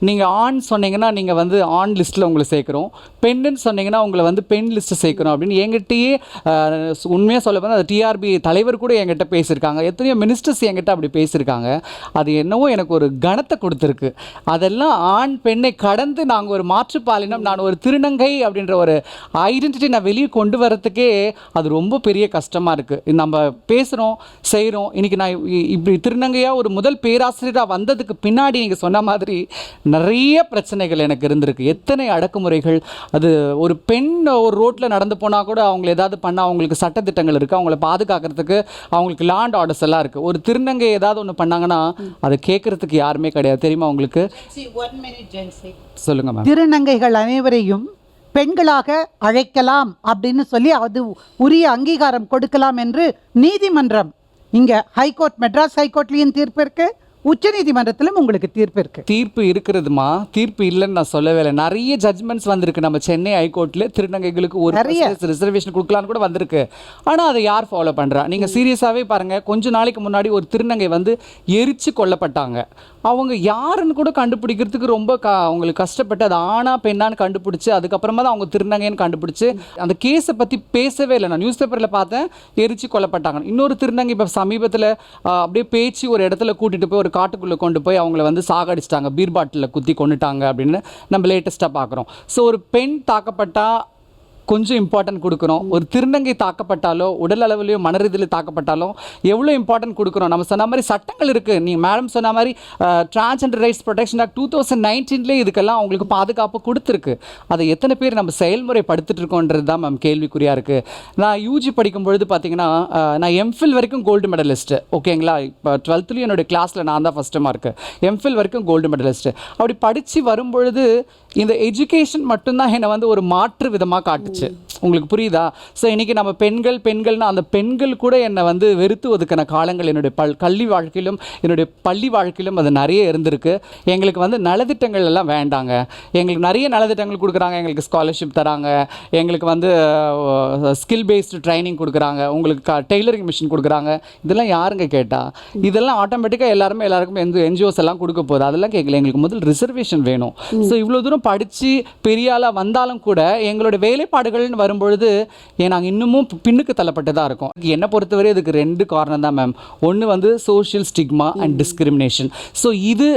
நீங்கள் ஆண் சொன்னீங்கன்னா நீங்கள் வந்து ஆண் லிஸ்ட்டில் உங்களை சேர்க்குறோம், பெண்ணுன்னு சொன்னீங்கன்னா உங்களை வந்து பெண் லிஸ்ட்டு சேர்க்கணும் அப்படின்னு என்கிட்டயே உண்மையாக சொல்ல போனால் அது டிஆர்பி தலைவர் கூட என்கிட்ட பேசியிருக்காங்க. எத்தனையோ மினிஸ்டர்ஸ் என்கிட்ட அப்படி பேசியிருக்காங்க. அது என்னவோ எனக்கு ஒரு கணத்தை கொடுத்துருக்கு. அதெல்லாம் ஆண் பெண்ணை கடந்து நாங்கள் ஒரு மாற்றுப்பாலினம், நான் ஒரு திருநங்கை அப்படின்ற ஒரு ஐடென்டிட்டி நான் வெளியே கொண்டு வரத்துக்கே அது ரொம்ப பெரிய கஷ்டமாக இருக்குது. நம்ம பேசுகிறோம் செய்கிறோம். இன்றைக்கி நான் இப்படி திருநங்கையாக ஒரு முதல் பேராசிரியராக வந்ததுக்கு பின்னாடி நீங்கள் சொன்ன மாதிரி நிறைய பிரச்சனைகள் எனக்கு இருந்திருக்கு. எத்தனை அடக்குமுறைகள். அது ஒரு பெண் ஒரு ரோட்டில் நடந்து போனால் கூட அவங்களை ஏதாவது பண்ணால் அவங்களுக்கு சட்டத்திட்டங்கள் இருக்குது, அவங்கள பாதுகாக்கிறதுக்கு அவங்களுக்கு லாண்ட் ஆர்டர்ஸ் எல்லாம் இருக்குது. ஒரு திருநங்கை ஏதாவது ஒன்று பண்ணாங்கன்னா அதை கேட்குறதுக்கு யாருமே கிடையாது. தெரியுமா உங்களுக்கு? சொல்லுங்க மேம். திருநங்கைகள் அனைவரையும் பெண்களாக அழைக்கலாம் அப்படின்னு சொல்லி அது உரிய அங்கீகாரம் கொடுக்கலாம் என்று நீதிமன்றம், இங்கே ஹைகோர்ட், மெட்ராஸ் ஹைகோர்ட்லேயும் தீர்ப்பு இருக்கு, உச்ச நீதிமன்றத்திலும் உங்களுக்கு தீர்ப்பு இருக்கு. தீர்ப்பு இருக்கிறதுமா, தீர்ப்பு இல்லைன்னு நான் சொல்லவே இல்லை. நிறைய ஜட்மெண்ட்ஸ் வந்திருக்கு. நம்ம சென்னை ஹைகோர்ட்டில் திருநங்கைகளுக்கு ஒரு ரிசர்வேஷன் கொடுக்கலான்னு கூட வந்திருக்கு. ஆனால் அதை யார் ஃபாலோ பண்ணுறா? நீங்கள் சீரியஸாகவே பாருங்கள். கொஞ்ச நாளைக்கு முன்னாடி ஒரு திருநங்கை வந்து எரிச்சு கொல்லப்பட்டாங்க. அவங்க யாருன்னு கூட கண்டுபிடிக்கிறதுக்கு ரொம்ப அவங்களுக்கு கஷ்டப்பட்டு அது ஆனா பெண்ணான்னு கண்டுபிடிச்சி அதுக்கப்புறமா தான் அவங்க திருநங்கைன்னு கண்டுபிடிச்சி அந்த கேஸை பற்றி பேசவே இல்லை. நான் நியூஸ் பேப்பரில் பார்த்தேன், எரிச்சு கொல்லப்பட்டாங்க. இன்னொரு திருநங்கை இப்போ சமீபத்தில் அப்படியே பேச்சு ஒரு இடத்துல கூட்டிகிட்டு போய் ஒரு காட்டுக்குள்ளே கொண்டு போய் அவங்கள வந்து சாகடிச்சிட்டாங்க, பீர் பாட்டிலில் குத்தி கொண்டுட்டாங்க அப்படின்னு நம்ம லேட்டஸ்ட்டாக பார்க்குறோம். ஸோ ஒரு பெண் தாக்கப்பட்டால் கொஞ்சம் இம்பார்ட்டன்ட் கொடுக்குறோம். ஒரு திருநங்கை தாக்கப்பட்டாலோ உடல் அளவுலையோ மன ரீதியில் தாக்கப்பட்டாலும் எவ்வளோ இம்பார்ட்டன்ட் கொடுக்குறோம். நம்ம சொன்ன மாதிரி சட்டங்கள் இருக்குது. நீங்கள் மேடம் சொன்ன மாதிரி டிரான்ஸ்ஜெண்டர் ரைட்ஸ் ப்ரொடெக்ஷன் ஆக்ட் 2019 இதுக்கெல்லாம் அவங்களுக்கு பாதுகாப்பு கொடுத்துருக்கு. அதை எத்தனை பேர் நம்ம செயல்முறைப்படுத்திட்டு இருக்கோன்றது தான் மேம் கேள்விக்குறியாக இருக்குது. நான் யூஜி படிக்கும்பொழுது பார்த்தீங்கன்னா நான் எம்ஃபில் வரைக்கும் கோல்டு மெடலிஸ்ட்டு. ஓகேங்களா? இப்போ 12th என்னுடைய கிளாஸில் நான் தான் ஃபஸ்ட்டு மார்க்கு. எம்ஃபில் வரைக்கும் கோல்டு மெடலிஸ்ட்டு. அப்படி படித்து வரும்பொழுது இந்த எஜுகேஷன் மட்டும்தான் என்னை வந்து ஒரு மாற்று விதமாக காட்டுச்சு. உங்களுக்கு புரியுதா? ஸோ இன்றைக்கி நம்ம பெண்கள்னா அந்த பெண்கள் கூட என்னை வந்து வெறுத்து ஒதுக்கின காலங்கள் என்னுடைய கல்வி வாழ்க்கையிலும் என்னுடைய பள்ளி வாழ்க்கையிலும் அது நிறைய இருந்திருக்கு. எங்களுக்கு வந்து நலத்திட்டங்கள் எல்லாம் வேண்டாங்க, எங்களுக்கு நிறைய நலத்திட்டங்கள் கொடுக்குறாங்க, எங்களுக்கு ஸ்காலர்ஷிப் தராங்க, எங்களுக்கு வந்து ஸ்கில் பேஸ்டு ட்ரைனிங் கொடுக்குறாங்க, உங்களுக்கு டெய்லரிங் மிஷின் கொடுக்குறாங்க. இதெல்லாம் யாருங்க கேட்டால்? இதெல்லாம் ஆட்டோமேட்டிக்காக எல்லாருக்கும் என்ஜிஓஸ் எல்லாம் கொடுக்க போகுது. அதெல்லாம் கேட்கல. எங்களுக்கு முதல் ரிசர்வேஷன் வேணும். ஸோ இவ்வளோ தூரம் படித்து பெரிய ஆளாக வந்தாலும் கூட எங்களோட வேலைப்பாடுகள்னு வரும்பொழுது நாங்கள் இன்னமும் பின்னுக்கு தள்ளப்பட்டு தான் இருக்கோம். என்னை பொறுத்தவரை இதுக்கு 2 காரணம் தான் மேம். ஒன்று வந்து social stigma and discrimination. So இது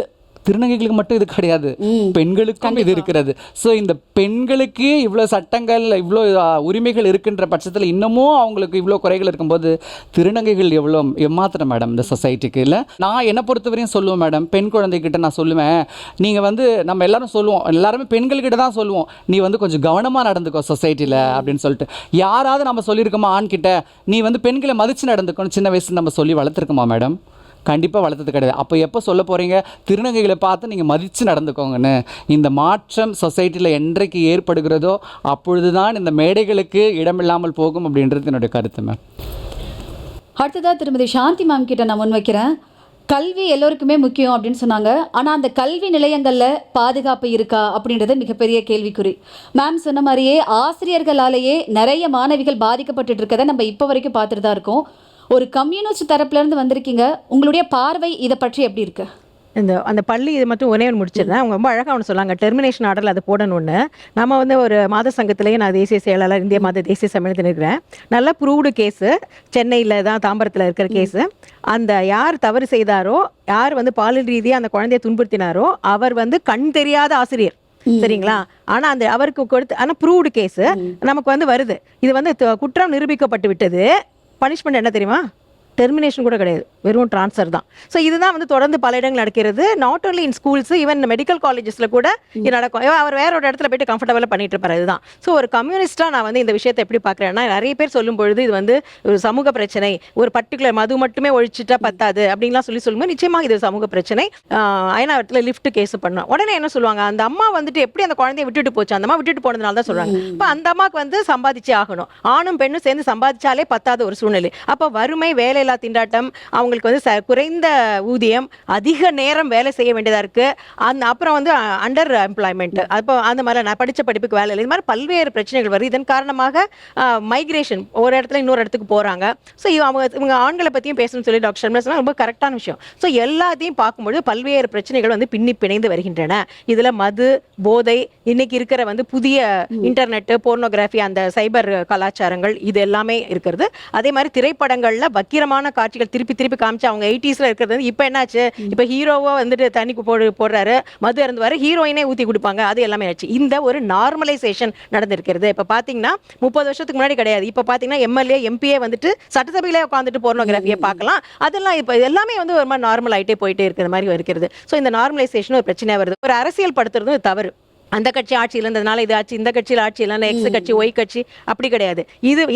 திருநங்கைகளுக்கு மட்டும் இது கிடையாது, பெண்களுக்கும் இது இருக்கிறது. ஸோ இந்த பெண்களுக்கு இவ்வளோ சட்டங்கள் இவ்வளோ உரிமைகள் இருக்கின்ற பட்சத்தில் இன்னமும் அவங்களுக்கு இவ்வளோ குறைகள் இருக்கும்போது திருநங்கைகள் எவ்வளோ ஏமாத்திரம் மேடம் இந்த சொசைட்டிக்கு. இல்லை, நான் என்னை பொறுத்தவரையும் சொல்லுவேன் மேடம், பெண் குழந்தைகிட்ட நான் சொல்லுவேன், நீங்கள் வந்து நம்ம எல்லாரும் சொல்லுவோம், எல்லாருமே பெண்கள்கிட்ட தான் சொல்லுவோம், நீ வந்து கொஞ்சம் கவனமாக நடந்துக்கோ சொசைட்டியில் அப்படின்னு சொல்லிட்டு. யாராவது நம்ம சொல்லியிருக்கோமா ஆண்கிட்ட நீ வந்து பெண்களை மதித்து நடந்துக்கணும் சின்ன வயசுல நம்ம சொல்லி வளர்த்துருக்கோமா மேடம்? கண்டிப்பாக வளர்த்தது கிடையாது. அப்போ எப்போ சொல்ல போகிறீங்க திருநங்கைகளை பார்த்து நீங்கள் மதித்து நடந்துக்கோங்கன்னு? இந்த மாற்றம் சொசைட்டியில் என்றைக்கு ஏற்படுகிறதோ அப்பொழுது தான் இந்த மேடைகளுக்கு இடமில்லாமல் போகும் அப்படின்றது என்னுடைய கருத்து மேம். அடுத்ததாக திருமதி சாந்தி மேம் கிட்ட நான் முன்வைக்கிறேன். கல்வி எல்லோருக்குமே முக்கியம் அப்படின்னு சொன்னாங்க. ஆனால் அந்த கல்வி நிலையங்களில் பாதுகாப்பு இருக்கா அப்படின்றது மிகப்பெரிய கேள்விக்குறி. மேம் சொன்ன மாதிரியே ஆசிரியர்களாலேயே நிறைய மாணவிகள் பாதிக்கப்பட்டு இருக்கதை நம்ம இப்போ வரைக்கும் பார்த்துட்டு தான் இருக்கோம். ஒரு கம்யூனிஸ்ட் தரப்புலேருந்து வந்திருக்கீங்க, உங்களுடைய பார்வை இதை பற்றி எப்படி இருக்கு? அந்த பள்ளி இது மட்டும் ஒரே ஒன்று முடிச்சிருந்தேன். அவங்க ரொம்ப அழகாக ஒன்று சொன்னாங்க, டெர்மினேஷன் ஆர்டரில் அது போடணும்னு. நம்ம வந்து ஒரு மாத சங்கத்திலேயே நான் தேசிய செயலாளர், இந்திய மாத தேசிய சம்மேளனத்தில் இருக்கிறேன். நல்ல ப்ரூவ்டு கேஸு, சென்னையில் தான் தாம்பரத்தில் இருக்கிற கேஸு. அந்த யார் தவறு செய்தாரோ, யார் வந்து பாலியல் ரீதியாக அந்த குழந்தையை துன்புறுத்தினாரோ அவர் வந்து கண் தெரியாத ஆசிரியர், சரிங்களா? ஆனால் அந்த அவருக்கு கொடுத்து ஆனால் ப்ரூவ்டு கேஸு நமக்கு வந்து வருது. இது வந்து குற்றம் நிரூபிக்கப்பட்டு விட்டது. பனிஷ்மெண்ட் என்ன தெரியுமா? டெர்மினேஷன் கூட கிடையாது, வெறும் ட்ரான்ஸ்ஃபர் தான். ஸோ இதுதான் வந்து தொடர்ந்து பல இடங்கள் நடக்கிறது. Not only in schools, even medical காலேஜஸில் கூட இது நடக்கும். அவர் வேற ஒரு இடத்துல போய்ட்டு கம்ஃபர்டபுளாக பண்ணிட்டு இருப்பார். இதுதான். ஸோ ஒரு கம்யூனிஸ்ட்டாக நான் வந்து இந்த விஷயத்தை எப்படி பார்க்குறேன்னா, நிறைய பேர் சொல்லும் பொழுது இது வந்து ஒரு சமூக பிரச்சனை, ஒரு பர்டிகுலர் மது மட்டுமே ஒழிச்சிட்டா பத்தாது அப்படின்லாம் சொல்லும்போது நிச்சயமாக இது சமூக பிரச்சனை. அயனாவரத்தில் லிஃப்ட் கேஸ் பண்ணோம். உடனே என்ன சொல்லுவாங்க, அந்த அம்மா வந்துட்டு எப்படி அந்த குழந்தைய விட்டுட்டு போச்சு, அந்த அம்மா விட்டுட்டு போனதுனால தான் சொல்கிறாங்க. இப்போ அந்த அம்மாவுக்கு வந்து சம்பாதிச்சே ஆகணும். ஆணும் பெண்ணும் சேர்ந்து சம்பாதிச்சாலே பத்தாத ஒரு சூழ்நிலை. அப்போ வறுமை, வேலை திண்டாட்டம், அவங்களுக்கு வந்து குறைந்த ஊதியம், அதிக நேரம் வேலை செய்ய வேண்டியதாக இருக்குது. அப்புறம் வந்து அண்டர் எம்ப்ளாய்மெண்ட், அப்போ அந்த மாதிரி நான் படித்த படிப்புக்கு வேலை இல்லை, இது மாதிரி பல்வேறு பிரச்சனைகள் வருது. இதன் காரணமாக மைக்ரேஷன், ஒரு இடத்துல இன்னொரு இடத்துக்கு போகிறாங்க. ஸோ இவங்க ஆண்களை பற்றியும் பேசணும்னு சொல்லி டாக்டர் ஷர்மிளா சொன்னால் ரொம்ப கரெக்டான விஷயம். ஸோ எல்லாத்தையும் பார்க்கும்பொழுது பல்வேறு பிரச்சனைகள் வந்து பிணைந்து வருகின்றன. இதில் மது, போதை, இன்னைக்கு இருக்கிற வந்து புதிய இன்டர்நெட்டு, போர்னோகிராஃபி, அந்த சைபர் கலாச்சாரங்கள், இது எல்லாமே இருக்கிறது. அதே மாதிரி திரைப்படங்களில் வக்கிரமான காட்சிகள் திருப்பி காமிச்சு அவங்க 80s இருக்கிறது. இப்போ என்னாச்சு, இப்போ ஹீரோவோ வந்துட்டு தண்ணி போடுறாரு, மது இறந்துவாரு, ஹீரோயினே ஊற்றி கொடுப்பாங்க, அது எல்லாமே ஆச்சு. இந்த ஒரு நார்மலைசேஷன் நடந்திருக்கிறது. இப்போ பார்த்தீங்கன்னா 30 வருஷத்துக்கு முன்னாடி கிடையாது. இப்போ பார்த்தீங்கன்னா எம்எல்ஏ, எம்பிஏ வந்துட்டு சட்டசபையிலே உட்காந்துட்டு போர்னோகிராஃபியை பார்க்கலாம். அதெல்லாம் இப்போ எல்லாமே வந்து ஒரு மாதிரி நார்மல் ஆகிட்டே போயிட்டே இருக்கிற மாதிரி இருக்கிறது. ஸோ இந்த நார்மலைசேஷன் ஒரு பிரச்சனையாக வருது. ஒரு அரசியல் படுத்துறது தவறு. அந்த கட்சி ஆட்சியில் இருந்ததுனால இது ஆச்சு, இந்த கட்சியில் ஆட்சி இல்லைன்னா எக்ஸ் கட்சி, ஒய் கட்சி, அப்படி கிடையாது.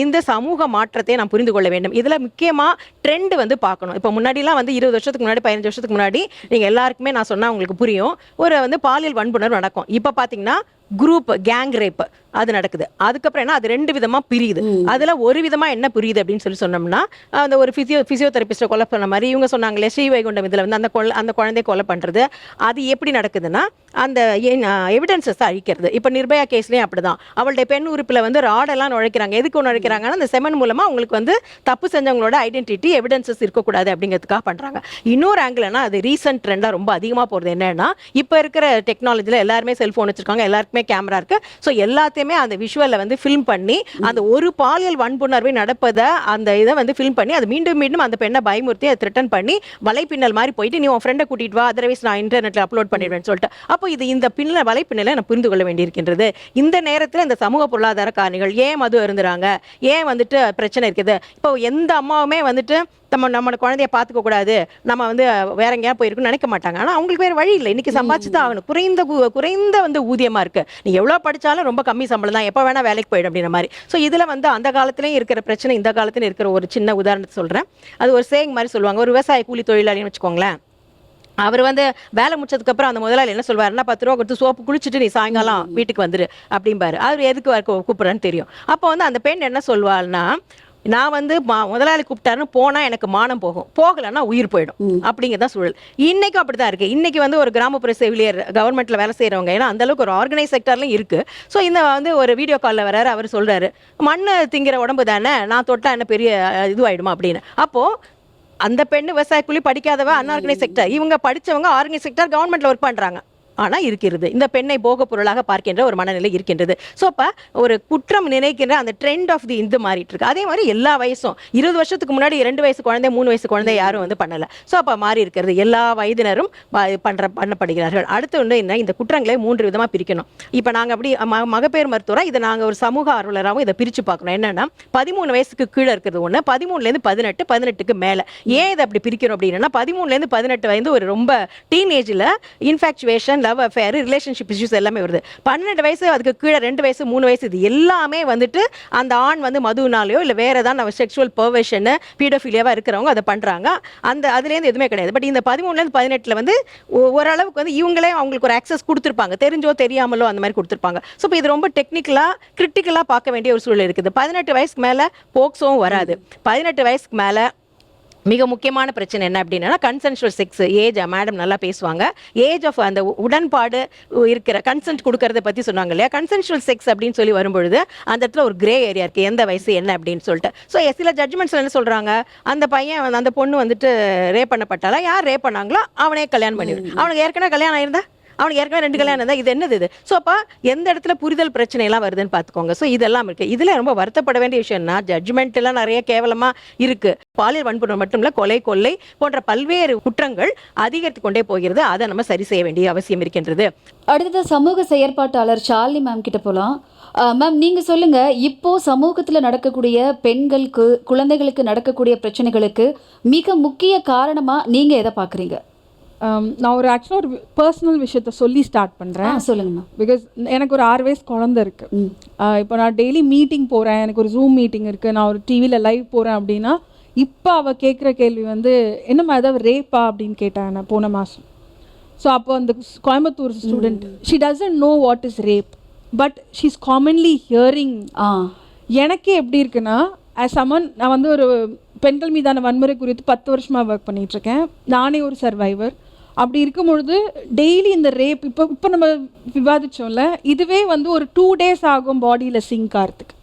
இந்த சமூக மாற்றத்தை நாம் புரிந்து கொள்ள வேண்டும். இதில் முக்கியமாக ட்ரெண்ட் வந்து பார்க்கணும். இப்போ முன்னாடிலாம் வந்து 20 வருஷத்துக்கு முன்னாடி, 15 வருஷத்துக்கு முன்னாடி நீங்கள் எல்லாருக்குமே நான் சொன்னால் உங்களுக்கு புரியும், ஒரு வந்து பாலியல் வன்புணர்வு நடக்கும். இப்போ பார்த்தீங்கன்னா குரூப் கேங் ரேப் அது நடக்குது. அதுக்கப்புறம் என்ன, அது 2 விதமாக பிரியுது. அதில் ஒரு விதமாக என்ன புரியுது அப்படின்னு சொன்னோம்னா, அந்த ஒரு ஃபிசியோதெரபிஸ்ட்டை கொலை பண்ண மாதிரி இவங்க சொன்னாங்களே, ஸ்ரீவைகுண்டம் இதில் வந்து அந்த குழந்தைய கொலை பண்ணுறது, அது எப்படி நடக்குதுன்னா அந்த எவிடன்சஸ் அழிக்கிறது. இப்போ நிர்பயா கேஸ்லேயும் அப்படி தான். அவளுடைய பெண் உறுப்பில் வந்து ராடெல்லாம் நுழைக்கிறாங்க. எதுக்கு நுழைக்கிறாங்கன்னா, அந்த செமன் மூலமாக அவங்களுக்கு வந்து தப்பு செஞ்சவங்களோட ஐடென்டிட்டி, எவிடன்சஸ் இருக்கக்கூடாது அப்படிங்கிறதுக்காக பண்ணுறாங்க. இன்னொரு ஆங்கிள்னா, அது ரீசன்ட் ட்ரெண்டாக ரொம்ப அதிகமாக போகிறது என்னன்னா, இப்போ இருக்கிற டெக்னாலஜியில் எல்லாருமே செல்ஃபோன் வச்சுருக்காங்க, எல்லாருக்குமே கேமரா இருக்குது. ஸோ எல்லாத்தையுமே அந்த விஷுவலை வந்து ஃபில்ம் பண்ணி, அந்த ஒரு பாலியல் வன்புணர்வை நடப்பதை அந்த இதை வந்து ஃபில்ம் பண்ணி, அது மீண்டும் அந்த பெண்ணை பயமுறுத்தி அதை த்ரெட்டன் பண்ணி வலைப்பின்னல் மாதிரி போயிட்டு, நீ உன் ஃப்ரெண்டை கூட்டிட்டு வா, அதர்வைஸ் நான் இன்டர்நெட்டில் அப்லோட் பண்ணிடுவேன்னு சொல்லிட்டு. அப்போ இந்த வலைப்பின்னலை நான் புரிந்து கொள்ள வேண்டியிருக்கின்றது. இந்த நேரத்தில் இந்த சமூக பொருளாதார காரணிகள், ஏன் மது அருந்துறாங்க, ஏன் வந்துட்டு பிரச்சனை இருக்குது. இப்போ எந்த அம்மாவுமே வந்துட்டு நம்ம குழந்தைய பார்த்துக்க கூடாது, நம்ம வந்து வேற எங்கேயா போயிருக்குன்னு நினைக்க மாட்டாங்க. ஆனால் அவங்களுக்கு வேறு வழி இல்லை, இன்னைக்கு சம்பாதிச்சு தான் ஆகணும். குறைந்த வந்து ஊதியமாக இருக்குது. நீ எவ்வளோ படித்தாலும் ரொம்ப கம்மி சம்பளம் தான், எப்போ வேணால் வேலைக்கு போயிடும் அப்படின்ற மாதிரி. ஸோ இதில் வந்து அந்த காலத்துலேயும் இருக்கிற பிரச்சனை, இந்த காலத்துலையும் இருக்கிற ஒரு சின்ன உதாரணத்தை சொல்கிறேன். அது ஒரு சேயிங் மாதிரி சொல்லுவாங்க. ஒரு விவசாய கூலி தொழிலாளின்னு வச்சுக்கோங்களேன், அவர் வந்து வேலை முடிச்சதுக்கப்புறம் அந்த முதலாளி என்ன சொல்வாருன்னா 10 ரூபா கொடுத்து சோப்பு குளிச்சுட்டு நீ சாயங்காலம் வீட்டுக்கு வந்துரு அப்படிம்பாரு. அவர் எதுக்கு கூப்பிட்றான்னு தெரியும். அப்போ வந்து அந்த பெண் என்ன சொல்வாள்னா, நான் வந்து முதலாளி கூப்பிட்டாருன்னு போனால் எனக்கு மானம் போகும், போகலைன்னா உயிர் போயிடும் அப்படிங்கிறதான் சூழல். இன்றைக்கும் அப்படி தான் இருக்குது. இன்றைக்கி வந்து ஒரு கிராமப்புற செவிலியர் கவர்மெண்ட்டில் வேலை செய்கிறவங்க, ஏன்னா அந்தளவுக்கு ஒரு ஆர்கனைஸ் செக்டர்லையும் இருக்குது. ஸோ இந்த வந்து ஒரு வீடியோ காலில் வராரு, அவர் சொல்கிறாரு மண் திங்கிற உடம்பு தானே, நான் தொட்டால் என்ன பெரிய இதுவாயிடுமா அப்படின்னு. அப்போது அந்த பெண் விவசாய கூலி படிக்காதவ அன்ஆர்கனைஸ் செக்டர், இவங்க படித்தவங்க ஆர்கனைஸ் செக்டர் கவர்மெண்ட்டில் ஒர்க் பண்ணுறாங்க. ஆனால் இருக்கிறது இந்த பெண்ணை போக பொருளாக பார்க்கின்ற ஒரு மனநிலை இருக்கின்றது. ஸோ அப்போ ஒரு குற்றம் நினைக்கின்ற அந்த ட்ரெண்ட் ஆஃப் தி இது மாறிட்டு இருக்கு. அதே மாதிரி எல்லா வயசும் 20 வருஷத்துக்கு முன்னாடி 2 வயசு குழந்தை 3 வயசு குழந்தை யாரும் வந்து பண்ணலை. ஸோ அப்போ மாறி இருக்கிறது, எல்லா வயதினரும் பண்ணப்படுகிறார்கள். அடுத்து வந்து என்ன, இந்த குற்றங்களை 3 விதமாக பிரிக்கணும். இப்போ நாங்கள் அப்படி மகப்பேறு மருத்துவராக இதை நாங்கள் ஒரு சமூக ஆர்வலராகவும் இதை பிரித்து பார்க்கணும். என்னென்னா 13 வயசுக்கு கீழே இருக்கிறது ஒன்று, 13லேருந்து 18, 18க்கு மேலே. ஏன் இதை அப்படி பிரிக்கணும் அப்படின்னா 13லேருந்து 18 வயது ஒரு ரொம்ப டீனேஜில் infatuation, love affair, relationship issues எல்லாமே வருது. 12 வயசு அதுக்கு கீழே 2 வயசு 3 வயசு இது எல்லாமே வந்துட்டு அந்த ஆண் வந்து மதுனாலேயோ இல்லை வேற ஏதாவது நம்ம செக்ஷுவல் பர்வர்ஷனு பீடோஃபிலியாவாக இருக்கிறவங்க அதை பண்ணுறாங்க. அதுலேருந்து எதுவுமே கிடையாது. பட் இந்த 13லேருந்து 18 வந்து ஓரளவுக்கு வந்து இவங்களே அவங்களுக்கு ஒரு ஆக்சஸ் கொடுத்துருப்பாங்க, தெரிஞ்சோ தெரியாமலோ அந்த மாதிரி கொடுத்துருப்பாங்க. ஸோ இப்போ இது ரொம்ப டெக்னிக்கலாக கிரிட்டிக்கலாக பார்க்க வேண்டிய ஒரு சூழல் இருக்குது. 18 வயசுக்கு மேலே போக்சோவும் வராது. 18 வயசுக்கு மேலே மிக முக்கியமான பிரச்சனை என்ன அப்படின்னா கன்சென்சுவல் செக்ஸ் ஏஜ். மேடம் நல்லா பேசுவாங்க. ஏஜ் ஆஃப் அந்த உடன்பாடு இருக்கிற கன்சென்ட் கொடுக்கறத பற்றி சொன்னாங்க இல்லையா. கன்சென்சுவல் செக்ஸ் அப்படின்னு சொல்லி வரும்பொழுது அந்த இடத்துல ஒரு கிரே ஏரியா இருக்குது, எந்த வயசு என்ன அப்படின்னு சொல்லிட்டு. ஸோ சில ஜட்ஜ்மெண்ட்ஸில் என்ன சொல்கிறாங்க, அந்த பையன் அந்த பொண்ணு வந்துட்டு ரேப் பண்ணப்பட்டாலா, யார் ரேப் பண்ணாங்களோ அவனே கல்யாணம் பண்ணிவிடும். அவனுக்கு ஏற்கனவே கல்யாணம் ஆயிருந்தா, அவனுக்கு ஏற்கனவே 2 கல்யாணம் தான், இது என்னது இது. ஸோ அப்போ எந்த இடத்துல புரிதல் பிரச்சனை எல்லாம் வருதுன்னு பார்த்துக்கோங்க. ஸோ இதெல்லாம் இருக்குது. இதில் ரொம்ப வருத்தப்பட வேண்டிய விஷயம்னா ஜட்ஜ்மெண்ட் எல்லாம் நிறைய கேவலமாக இருக்குது. பாலியல் வன்புணர்வு மட்டும் இல்லை, கொலை, கொள்ளை போன்ற பல்வேறு குற்றங்கள் அதிகரித்து கொண்டே போகிறது. அதை நம்ம சரி செய்ய வேண்டிய அவசியம் இருக்கின்றது. அடுத்தது சமூக செயற்பாட்டாளர் ஷாலினி மேம் கிட்ட போகலாம். மேம், நீங்கள் சொல்லுங்கள், இப்போது சமூகத்தில் நடக்கக்கூடிய பெண்களுக்கு, குழந்தைகளுக்கு நடக்கக்கூடிய பிரச்சனைகளுக்கு மிக முக்கிய காரணமாக நீங்கள் எதை பார்க்குறீங்க? நான் ஒரு ஆக்சுவலாக ஒரு பர்சனல் விஷயத்த சொல்லி ஸ்டார்ட் பண்ணுறேன். சொல்லுங்கண்ணா. பிகாஸ் எனக்கு ஒரு 6 வயசு குழந்தை இருக்குது. இப்போ நான் டெய்லி மீட்டிங் போகிறேன், எனக்கு ஒரு ஜூம் மீட்டிங் இருக்குது, நான் ஒரு டிவியில் லைவ் போகிறேன் அப்படின்னா இப்போ அவள் கேட்குற கேள்வி வந்து என்னம்மா ஏதாவது ரேப்பா அப்படின்னு கேட்டான் நான் போன மாதம். ஸோ அப்போ அந்த Coimbatore student, she doesn't know what is rape, but she is commonly hearing. எனக்கே எப்படி இருக்குன்னா, ஆஸ் சமன், நான் வந்து ஒரு பெண்கள் மீதான வன்முறை குறித்து 10 வருஷமாக ஒர்க் பண்ணிகிட்ருக்கேன். நானே ஒரு சர்வைவர். அப்படி இருக்கும்பொழுது டெய்லி இந்த ரேப் இப்போ நம்ம விவாதித்தோம்ல, இதுவே வந்து ஒரு 2 days ஆகும் பாடியில் சிங்க் ஆகிறதுக்கு.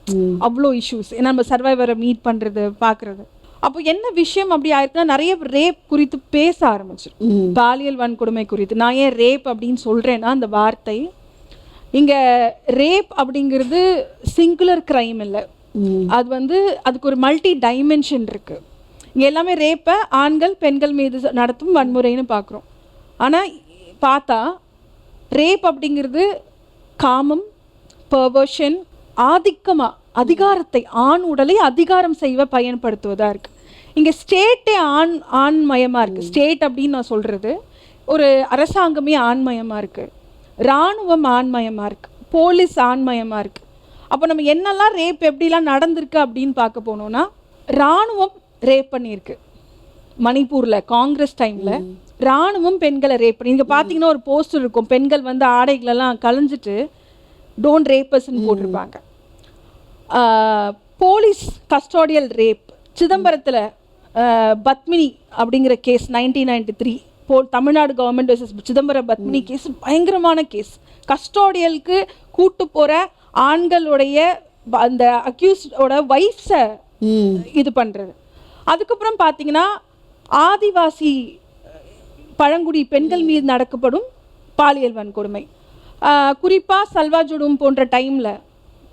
அவ்வளோ இஷ்யூஸ், ஏன்னா நம்ம சர்வைவரை மீட் பண்ணுறது, பார்க்குறது. அப்போ என்ன விஷயம் அப்படி ஆயிருக்குன்னா, நிறைய ரேப் குறித்து பேச ஆரம்பிச்சிடும், பாலியல் வன்கொடுமை குறித்து. நான் ஏன் ரேப் அப்படின்னு சொல்கிறேன்னா, அந்த வார்த்தை இங்கே ரேப் அப்படிங்கிறது சிங்குலர் க்ரைம் இல்லை. அது வந்து அதுக்கு ஒரு மல்டி டைமென்ஷன் இருக்குது. இங்கே எல்லாமே ரேப்பை ஆண்கள் பெண்கள் மீது நடத்தும் வன்முறைன்னு பார்க்குறோம். ஆனால் பார்த்தா ரேப் அப்படிங்கிறது காமம், பர்வர்ஷன், ஆதிக்கமாக அதிகாரத்தை, ஆண் உடலை அதிகாரம் செய்வ பயன்படுத்துவதாக இருக்குது. இங்கே ஸ்டேட்டே ஆண்மயமாக இருக்குது. ஸ்டேட் அப்படின்னு நான் சொல்கிறது, ஒரு அரசாங்கமே ஆண்மயமாக இருக்குது, இராணுவம் ஆண்மயமாக இருக்குது, போலீஸ் ஆண்மயமாக இருக்குது. அப்போ நம்ம என்னெல்லாம் ரேப் எப்படிலாம் நடந்திருக்கு அப்படின்னு பார்க்க போனோம்னா, இராணுவம் ரேப் பண்ணியிருக்கு. மணிப்பூரில் காங்கிரஸ் டைமில் இராணுவம் பெண்களை ரேப் பண்ணி, இங்கே பார்த்தீங்கன்னா ஒரு போஸ்டர் இருக்கும், பெண்கள் வந்து ஆடைகளெல்லாம் கலைஞ்சிட்டு டோன்ட் ரேப்பர்ஸ்ன்னு போட்டிருப்பாங்க. போலீஸ் கஸ்டோடியல் ரேப் சிதம்பரத்தில் பத்மினி அப்படிங்கிற case 1993 Tamil Nadu government versus Chidambaram Padmini case பயங்கரமான கேஸ். கஸ்டோடியலுக்கு கூட்டு போகிற ஆண்களுடைய அந்த அக்யூஸ்டோட வைஃப்ஸை இது பண்ணுறது. அதுக்கப்புறம் பார்த்தீங்கன்னா ஆதிவாசி பழங்குடி பெண்கள் மீது நடக்கப்படும் பாலியல் வன்கொடுமை, குறிப்பாக சல்வாஜுடும் போன்ற டைமில்,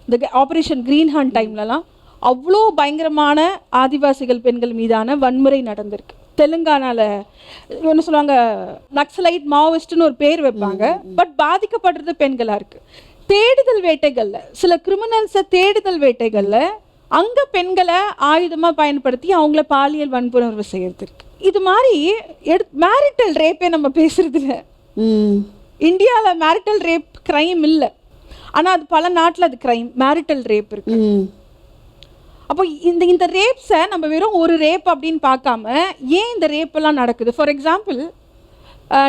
இந்த ஆப்ரேஷன் க்ரீன் ஹண்ட் டைம்லலாம் அவ்வளோ பயங்கரமான ஆதிவாசிகள் பெண்கள் மீதான வன்முறை நடந்திருக்கு. தெலுங்கானாவில் என்ன சொல்லுவாங்க, நக்சலைட் மாவோயிஸ்ட்னு ஒரு பேர் வைப்பாங்க, பட் பாதிக்கப்படுறது பெண்களாக இருக்குது. தேடுதல் வேட்டைகளில், சில கிரிமினல்ஸை தேடுதல் வேட்டைகளில் அங்கே பெண்களை ஆயுதமாக பயன்படுத்தி அவங்கள பாலியல் வன்புணர்வு செய்யறது இருக்கு. இது மாதிரி மேரிட்டல் ரேப்பே நம்ம பேசுறது இல்லை. இந்தியாவில் மேரிட்டல் ரேப் க்ரைம் இல்லை, ஆனால் அது பல நாட்டில் அது க்ரைம், மேரிட்டல் ரேப் இருக்கு. அப்போ இந்த ரேப்ஸை நம்ம வெறும் ஒரு ரேப் அப்படின்னு பார்க்காம ஏன் இந்த ரேப்பெல்லாம் நடக்குது? ஃபார் எக்ஸாம்பிள்,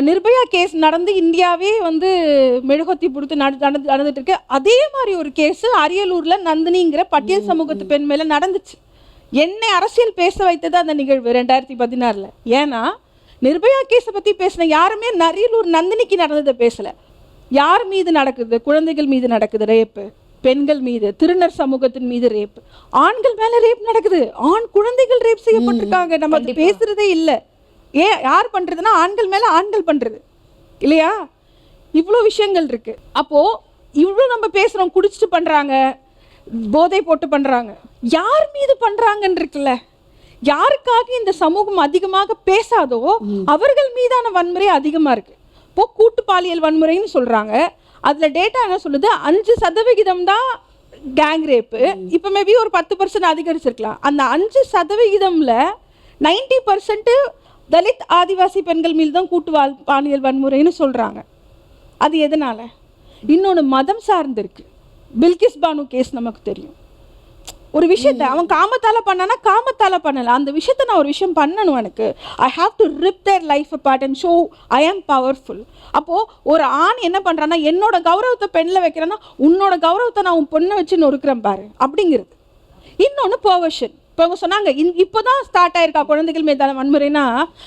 நிர்பயா கேஸ் நடந்து இந்தியாவே வந்து மெழுகுவர்த்தி பிடித்து நடந்துட்டு இருக்கு. அதே மாதிரி ஒரு கேஸ் அரியலூரில் நந்தினிங்கிற பட்டியல் சமூகத்து பெண் மேலே நடந்துச்சு. என்னை அரசியல் பேச வைத்தது அந்த நிகழ்வு 2016. ஏன்னா நிர்பயா கேஸை பற்றி பேசின யாருமே அரியலூர் நந்தினிக்கு நடந்ததை பேசலை. யார் மீது நடக்குது? குழந்தைகள் மீது நடக்குது ரேப்பு, பெண்கள் மீது, திருநர் சமூகத்தின் மீது ரேப், ஆண்கள் மேலே ரேப் நடக்குது, ஆண் குழந்தைகள் ரேப் செய்யப்பட்டிருக்காங்க. நம்ம அது பேசுறதே இல்லை. யார் பண்ணுறதுன்னா ஆண்கள் மேலே ஆண்கள் பண்ணுறது இல்லையா? இவ்வளோ விஷயங்கள் இருக்குது. அப்போது இவ்வளோ நம்ம பேசுகிறோம், குடிச்சிட்டு பண்ணுறாங்க, போதை போட்டு பண்ணுறாங்க, யார் மீது பண்ணுறாங்கன்னு இருக்குல்ல. யாருக்காக இந்த சமூகம் அதிகமாக பேசாதோ அவர்கள் மீதான வன்முறை அதிகமாக இருக்குது. இப்போது கூட்டு பாலியல் வன்முறைன்னு சொல்கிறாங்க. அதில் டேட்டா என்ன சொல்லுது? 5% தான் கேங் ரேப்பு. இப்போ மேபி ஒரு 10% அதிகரிச்சிருக்கலாம். அந்த 5%ல் 90% தலித் ஆதிவாசி பெண்கள் மீது தான் கூட்டு பாலியல் வன்முறைன்னு சொல்கிறாங்க. அது எதனால்? இன்னொன்று மதம் சார்ந்து இருக்குது. பில்கிஸ் பானு கேஸ் நமக்கு தெரியும். ஒரு விஷயத்தை அவன் காமத்தால் பண்ணானா காமத்தால் பண்ணலை. அந்த விஷயத்தை நான் ஒரு விஷயம் பண்ணணும், எனக்கு I have to rip their life apart and show I am powerful. அப்போது ஒரு ஆண் என்ன பண்ணுறான்னா, என்னோட கௌரவத்தை பெண்ணில் வைக்கிறேன்னா உன்னோட கௌரவத்தை நான் உன் பொண்ணை வச்சு நொறுக்கிறேன் பாரு அப்படிங்கிறது. இன்னொன்று பர்வர்ஷன். இப்போ அவங்க சொன்னாங்க இப்போ தான் ஸ்டார்ட் ஆயிருக்கா குழந்தைகள் மீதான வன்முறைனா,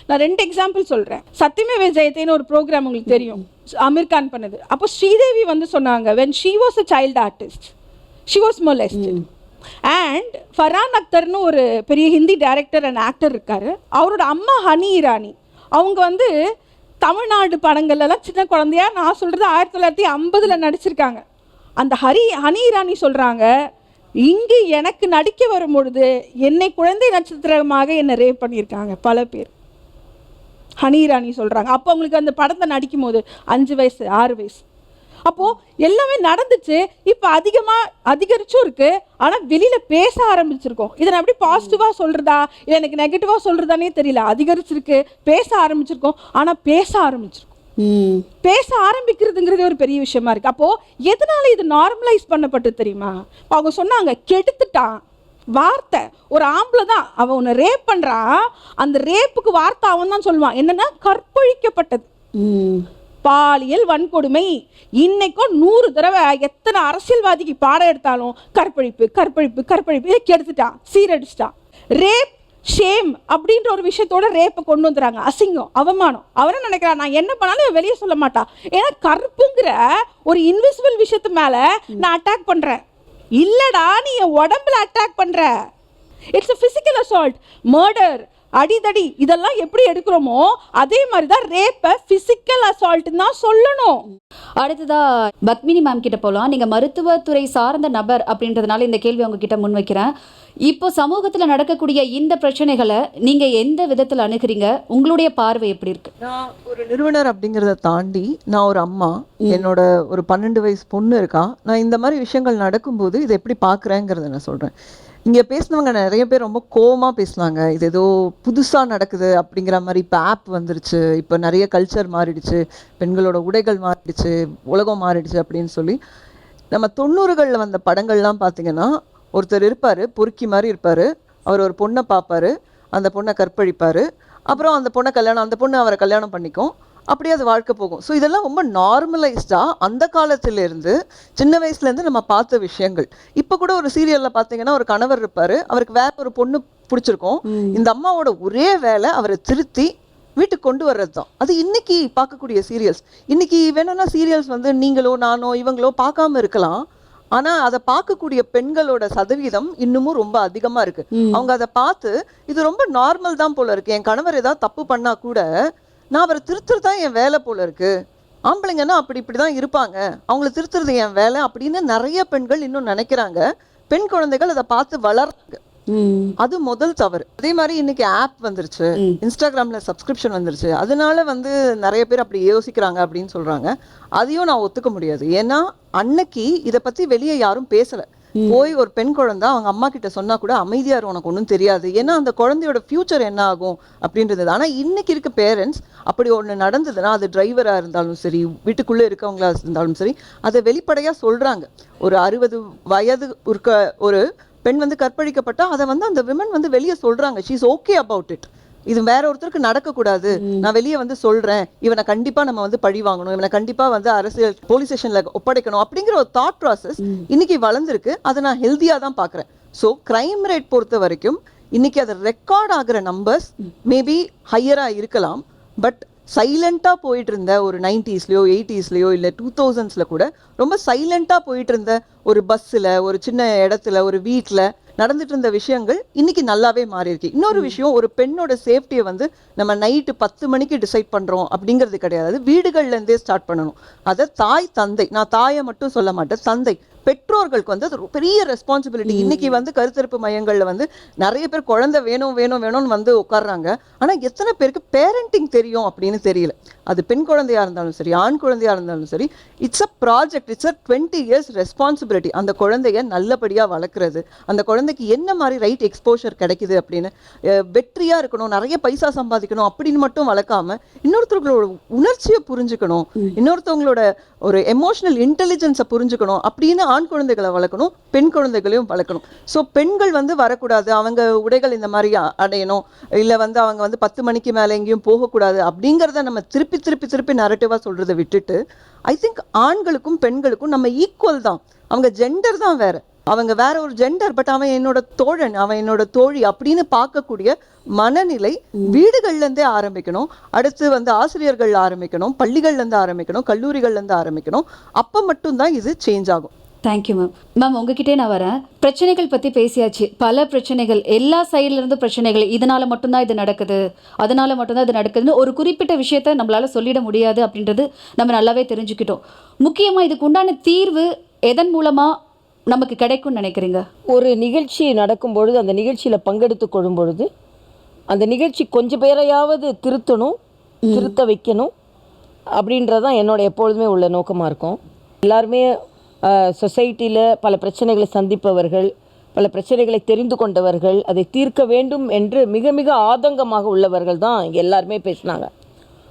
நான் 2 எக்ஸாம்பிள் சொல்கிறேன். சத்தியமே ஜெயத்தேன்னு ஒரு ப்ரோக்ராம் உங்களுக்கு தெரியும், அமீர் கான் பண்ணது. அப்போ ஸ்ரீதேவி வந்து சொன்னாங்க, when she was a child artist she was molested. And Farhan அக்தர்னு ஒரு பெரிய ஹிந்தி டைரக்டர் அண்ட் ஆக்டர் இருக்கார். அவரோட அம்மா ஹனி இரானி, அவங்க வந்து தமிழ்நாடு படங்கள்லாம் சின்ன குழந்தையா, நான் சொல்கிறது 1950 நடிச்சிருக்காங்க. அந்த ஹனி இரானி சொல்கிறாங்க, இங்கு எனக்கு நடிக்க வரும்பொழுது என்னை குழந்தை நட்சத்திரமாக என்னை ரேப் பண்ணியிருக்காங்க பல பேர். ஹனி இரானி சொல்கிறாங்க. அப்போ அவங்களுக்கு அந்த படத்தை நடிக்கும் போது 5 வயசு 6 வயசு. அப்போது எல்லாமே நடந்துச்சு. இப்போ அதிகரிச்சும் இருக்குது. ஆனால் வெளியில் பேச ஆரம்பிச்சிருக்கோம். இதை நான் எப்படி பாசிட்டிவாக சொல்கிறதா இல்லை எனக்கு நெகட்டிவாக சொல்கிறதானே தெரியல. அதிகரிச்சிருக்கு, பேச ஆரம்பிச்சிருக்கோம். ஆனால் பேச ஆரம்பிக்கிறதுங்கிறதே ஒரு பெரிய விஷயமா இருக்குது. அப்போது எதனால இது நார்மலைஸ் பண்ணப்பட்டு தெரியுமா? அவங்க சொன்னாங்க, கெடுத்துட்டான் வார்த்தை. ஒரு ஆம்பளை தான் அவன் உன்னை ரேப் பண்ணுறான், அந்த ரேப்புக்கு வார்த்தை அவன் தான் சொல்லுவான். என்னென்னா கற்பழிக்கப்பட்டது, பாலியல் வன்கொடுமை. இன்னைக்கும் 100 தடவை எத்தனை அரசியல்வாதிக்கு பாடம் எடுத்தாலும் கற்பழிப்பு கற்பழிப்பு கற்பழிப்பு கெடுத்துட்டான், சீரடிச்சிட்டான். ரேப் ஷேம் அப்படின்ற ஒரு விஷயத்தோட ரேப்பை கொண்டு வந்துடுறாங்க. அசிங்கம், அவமானம். அவரை நினைக்கிறான் நான் என்ன பண்ணாலும் வெளியே சொல்ல மாட்டான். ஏன்னா கற்புங்கிற ஒரு இன்விசிபிள் விஷயத்து மேலே நான் அட்டாக் பண்ணுறேன். இல்லடா, நீ என் உடம்புல அட்டாக் பண்ணுற. It's a physical assault, murder, அடிதடி. இதெல்லாம் எப்படி எடுக்கிறோமோ அதே மாதிரி தான் ரேப்பை ஃபிசிக்கல் அசால்ட்னு தான் சொல்லணும். அடுத்ததா பத்மினி மேம் கிட்ட போகலாம். நீங்கள் மருத்துவத்துறை சார்ந்த நபர் அப்படின்றதுனால இந்த கேள்வி உங்ககிட்ட முன்வைக்கிறேன். இப்போ சமூகத்தில் நடக்கக்கூடிய இந்த பிரச்சனைகளை நீங்கள் எந்த விதத்தில் அணுகிறீங்க? உங்களுடைய பார்வை எப்படி இருக்கு? நான் ஒரு நிறுவனர் அப்படிங்கிறத தாண்டி நான் ஒரு அம்மா, என்னோட ஒரு 12 வயசு பொண்ணு இருக்கா. நான் இந்த மாதிரி விஷயங்கள் நடக்கும்போது இதை எப்படி பார்க்குறேங்கிறத நான் சொல்கிறேன். இங்கே பேசினவங்க நிறைய பேர் ரொம்ப கோவமாக பேசினாங்க. இது ஏதோ புதுசாக நடக்குது அப்படிங்கிற மாதிரி. இப்போ ஆப் வந்துருச்சு, இப்போ நிறைய கல்ச்சர் மாறிடுச்சு, பெண்களோட உடைகள் மாறிடுச்சு, உலகம் மாறிடுச்சு அப்படின்னு சொல்லி. நம்ம 90களில் வந்த படங்கள்லாம் பார்த்தீங்கன்னா, ஒருத்தர் இருப்பார், பொறுக்கி மாதிரி இருப்பார், அவர் ஒரு பொண்ணை பார்ப்பார், அந்த பொண்ணை கற்பழிப்பார், அப்புறம் அந்த பொண்ணை அவரை கல்யாணம் பண்ணிக்கும், அப்படியே அது வாழ்க்கை போகும். ஸோ இதெல்லாம் ரொம்ப நார்மலைஸ்டாக அந்த காலத்திலேருந்து சின்ன வயசுலேருந்து நம்ம பார்த்த விஷயங்கள். இப்போ கூட ஒரு சீரியலில் பார்த்தீங்கன்னா, ஒரு கணவர் இருப்பார், அவருக்கு வேற ஒரு பொண்ணு பிடிச்சிருக்கும். இந்த அம்மாவோட ஒரே வேலை அவரை திருத்தி வீட்டுக்கு கொண்டு வர்றது தான். அது இன்னைக்கு பார்க்கக்கூடிய சீரியல்ஸ். இன்னைக்கு வேணும்னா சீரியல்ஸ் வந்து நீங்களோ நானோ இவங்களோ பார்க்காம இருக்கலாம், ஆனால் அதை பார்க்கக்கூடிய பெண்களோட சதவீதம் இன்னமும் ரொம்ப அதிகமாக இருக்குது. அவங்க அதை பார்த்து இது ரொம்ப நார்மல் தான் போல இருக்குது, என் கணவர் ஏதாவது தப்பு பண்ணால் கூட நான் அவரை திருத்துறது தான் என் வேலை போல இருக்கு, ஆம்பளைங்கன்னா இப்படி தான் இருப்பாங்க, அவங்கள திருத்துறது என் வேலை அப்படின்னு நிறைய பெண்கள் இன்னும் நினைக்கிறாங்க. பெண் குழந்தைகள் அதை பார்த்து வளர்றாங்க. அது முதல் தவறு. அதே மாதிரி இன்னைக்கு ஆப் வந்துருச்சு, இன்ஸ்டாகிராம்ல சப்ஸ்கிரிப்ஷன் வந்துருச்சு, அதனால வந்து நிறைய பேர் அப்படி யோசிக்கிறாங்க அப்படின்னு சொல்றாங்க. அதையும் நான் ஒத்துக்க முடியாது. ஏன்னா அன்னைக்கு இதை பத்தி வெளியே யாரும் பேசல. போய் ஒரு பெண் குழந்தை அவங்க அம்மா கிட்ட சொன்னா கூட அமைதியாரு, உனக்கு ஒன்றும் தெரியாது, ஏன்னா அந்த குழந்தையோட ஃபியூச்சர் என்ன ஆகும் அப்படின்றது. ஆனால் இன்னைக்கு இருக்க பேரண்ட்ஸ் அப்படி ஒன்று நடந்ததுன்னா, அது டிரைவராக இருந்தாலும் சரி, வீட்டுக்குள்ளே இருக்கவங்களா இருந்தாலும் சரி, அதை வெளிப்படையாக சொல்கிறாங்க. ஒரு 60 வயது இருக்க ஒரு பெண் வந்து கற்பழிக்கப்பட்டா அதை வந்து அந்த விமன் வந்து வெளியே சொல்கிறாங்க, she is okay about it. இது வேற ஒருத்தருக்கு நடக்கக்கூடாது, நான் வெளியே வந்து சொல்றேன், இவனை கண்டிப்பா நம்ம வந்து பழி வாங்கணும், இவனை கண்டிப்பா வந்து அரசியல் போலீஸ் ஸ்டேஷன்ல ஒப்படைக்கணும் அப்படிங்கிற ஒரு தாட் ப்ராசஸ் இன்னைக்கு வளர்ந்துருக்கு. அதை நான் ஹெல்த்தியா தான் பாக்குறேன். ஸோ கிரைம் ரேட் பொறுத்த வரைக்கும் இன்னைக்கு அது ரெக்கார்ட் ஆகிற நம்பர்ஸ் மேபி ஹையரா இருக்கலாம். பட் சைலண்டா போயிட்டு இருந்த ஒரு 90ஸ்லயோ 80ஸ்லயோ இல்ல 2000ஸ்ல கூட ரொம்ப சைலண்டா போயிட்டு இருந்த ஒரு பஸ்ல, ஒரு சின்ன இடத்துல, ஒரு வீட்ல நடந்துட்டு இருந்த விஷயங்கள் இன்னைக்கு நல்லாவே மாறி இருக்கு. இன்னொரு விஷயம், ஒரு பெண்ணோட சேஃப்டியை வந்து நம்ம நைட்டு 10 மணிக்கு டிசைட் பண்றோம் அப்படிங்கிறது கிடையாது. வீடுகள்ல இருந்தே ஸ்டார்ட் பண்ணணும். அதை தாய் தந்தை, நான் தாயை மட்டும் சொல்ல மாட்டேன், தந்தை பெற்றோர்களுக்கு வந்து அது ஒரு பெரிய ரெஸ்பான்சிபிலிட்டி. இன்னைக்கு வந்து கருத்தரிப்பு மையங்கள்ல வந்து நிறைய பேர் குழந்தை வேணும் வேணும் வேணும்னு வந்து உட்கார்றாங்க. ஆனா எத்தனை பேருக்கு பேரண்டிங் தெரியும் அப்படின்னு தெரியல. அது பெண் குழந்தையா இருந்தாலும் சரி, ஆண் குழந்தையா இருந்தாலும் சரி, it's a project, it's a 20 years responsibility. அந்த குழந்தைய நல்லபடியா வளர்க்குறது, அந்த குழந்தைக்கு என்ன மாதிரி ரைட் எக்ஸ்போஷர் கிடைக்குது அப்படின்னு, வெற்றியா இருக்கணும், நிறைய பைசா சம்பாதிக்கணும் அப்படின்னு மட்டும் வளர்க்காம இன்னொருத்தவங்களோட உணர்ச்சியை புரிஞ்சுக்கணும், இன்னொருத்தவங்களோட ஒரு எமோஷனல் இன்டெலிஜென்ஸை புரிஞ்சுக்கணும் அப்படின்னு ஆண் குழந்தைகளை வளர்க்கணும், பெண் குழந்தைகளையும் வளர்க்கணும். ஸோ பெண்கள் வந்து வரக்கூடாது, அவங்க உடைகள் இந்த மாதிரி அடையணும், இல்லை வந்து அவங்க வந்து 10 மணிக்கு மேலே எங்கேயும் போகக்கூடாது அப்படிங்கிறத நம்ம திருப்பி திருப்பி திருப்பி நரேட்டிவாக சொல்கிறத விட்டுட்டு, ஐ திங்க் ஆண்களுக்கும் பெண்களுக்கும் நம்ம ஈக்குவல் தான். அவங்க ஜெண்டர் தான் வேற, அவங்க வேற ஒரு ஜெண்டர், பட் அவன் என்னோட தோழன், அவன் என்னோட தோழி அப்படின்னு பார்க்கக்கூடிய மனநிலை வீடுகள்ல இருந்தே ஆரம்பிக்கணும். அடுத்து வந்து ஆசிரியர்கள் ஆரம்பிக்கணும், பள்ளிகள்ல இருந்து ஆரம்பிக்கணும், கல்லூரிகள்ல இருந்து ஆரம்பிக்கணும். அப்ப மட்டும்தான் இது சேஞ்ச் ஆகும். Thank you ma'am. மேம் உங்ககிட்டே நான் வரேன். பிரச்சனைகள் பற்றி பேசியாச்சு. பல பிரச்சனைகள், எல்லா சைட்ல இருந்து பிரச்சனைகள், இதனால மட்டும்தான் இது நடக்குது, அதனால மட்டும்தான் இது நடக்குதுன்னு ஒரு குறிப்பிட்ட விஷயத்த நம்மளால சொல்லிட முடியாது அப்படின்றது நம்ம நல்லாவே தெரிஞ்சுக்கிட்டோம். முக்கியமாக இதுக்கு உண்டான தீர்வு எதன் மூலமாக நமக்கு கிடைக்கும்னு நினைக்கிறீங்க? ஒரு நிகழ்ச்சி நடக்கும் பொழுது, அந்த நிகழ்ச்சியில் பங்கெடுத்து கொள்ளும் பொழுது, அந்த நிகழ்ச்சி கொஞ்சம் பேரையாவது திருத்தணும், திருத்த வைக்கணும் அப்படின்றதான் என்னோட எப்பொழுதுமே உள்ள நோக்கமாக இருக்கும். எல்லாருமே சொசைட்டியில் பல பிரச்சனைகளை சந்திப்பவர்கள், பல பிரச்சனைகளை தெரிந்து கொண்டவர்கள், அதை தீர்க்க வேண்டும் என்று மிக மிக ஆதங்கமாக உள்ளவர்கள் தான் இங்கே எல்லாருமே பேசினாங்க.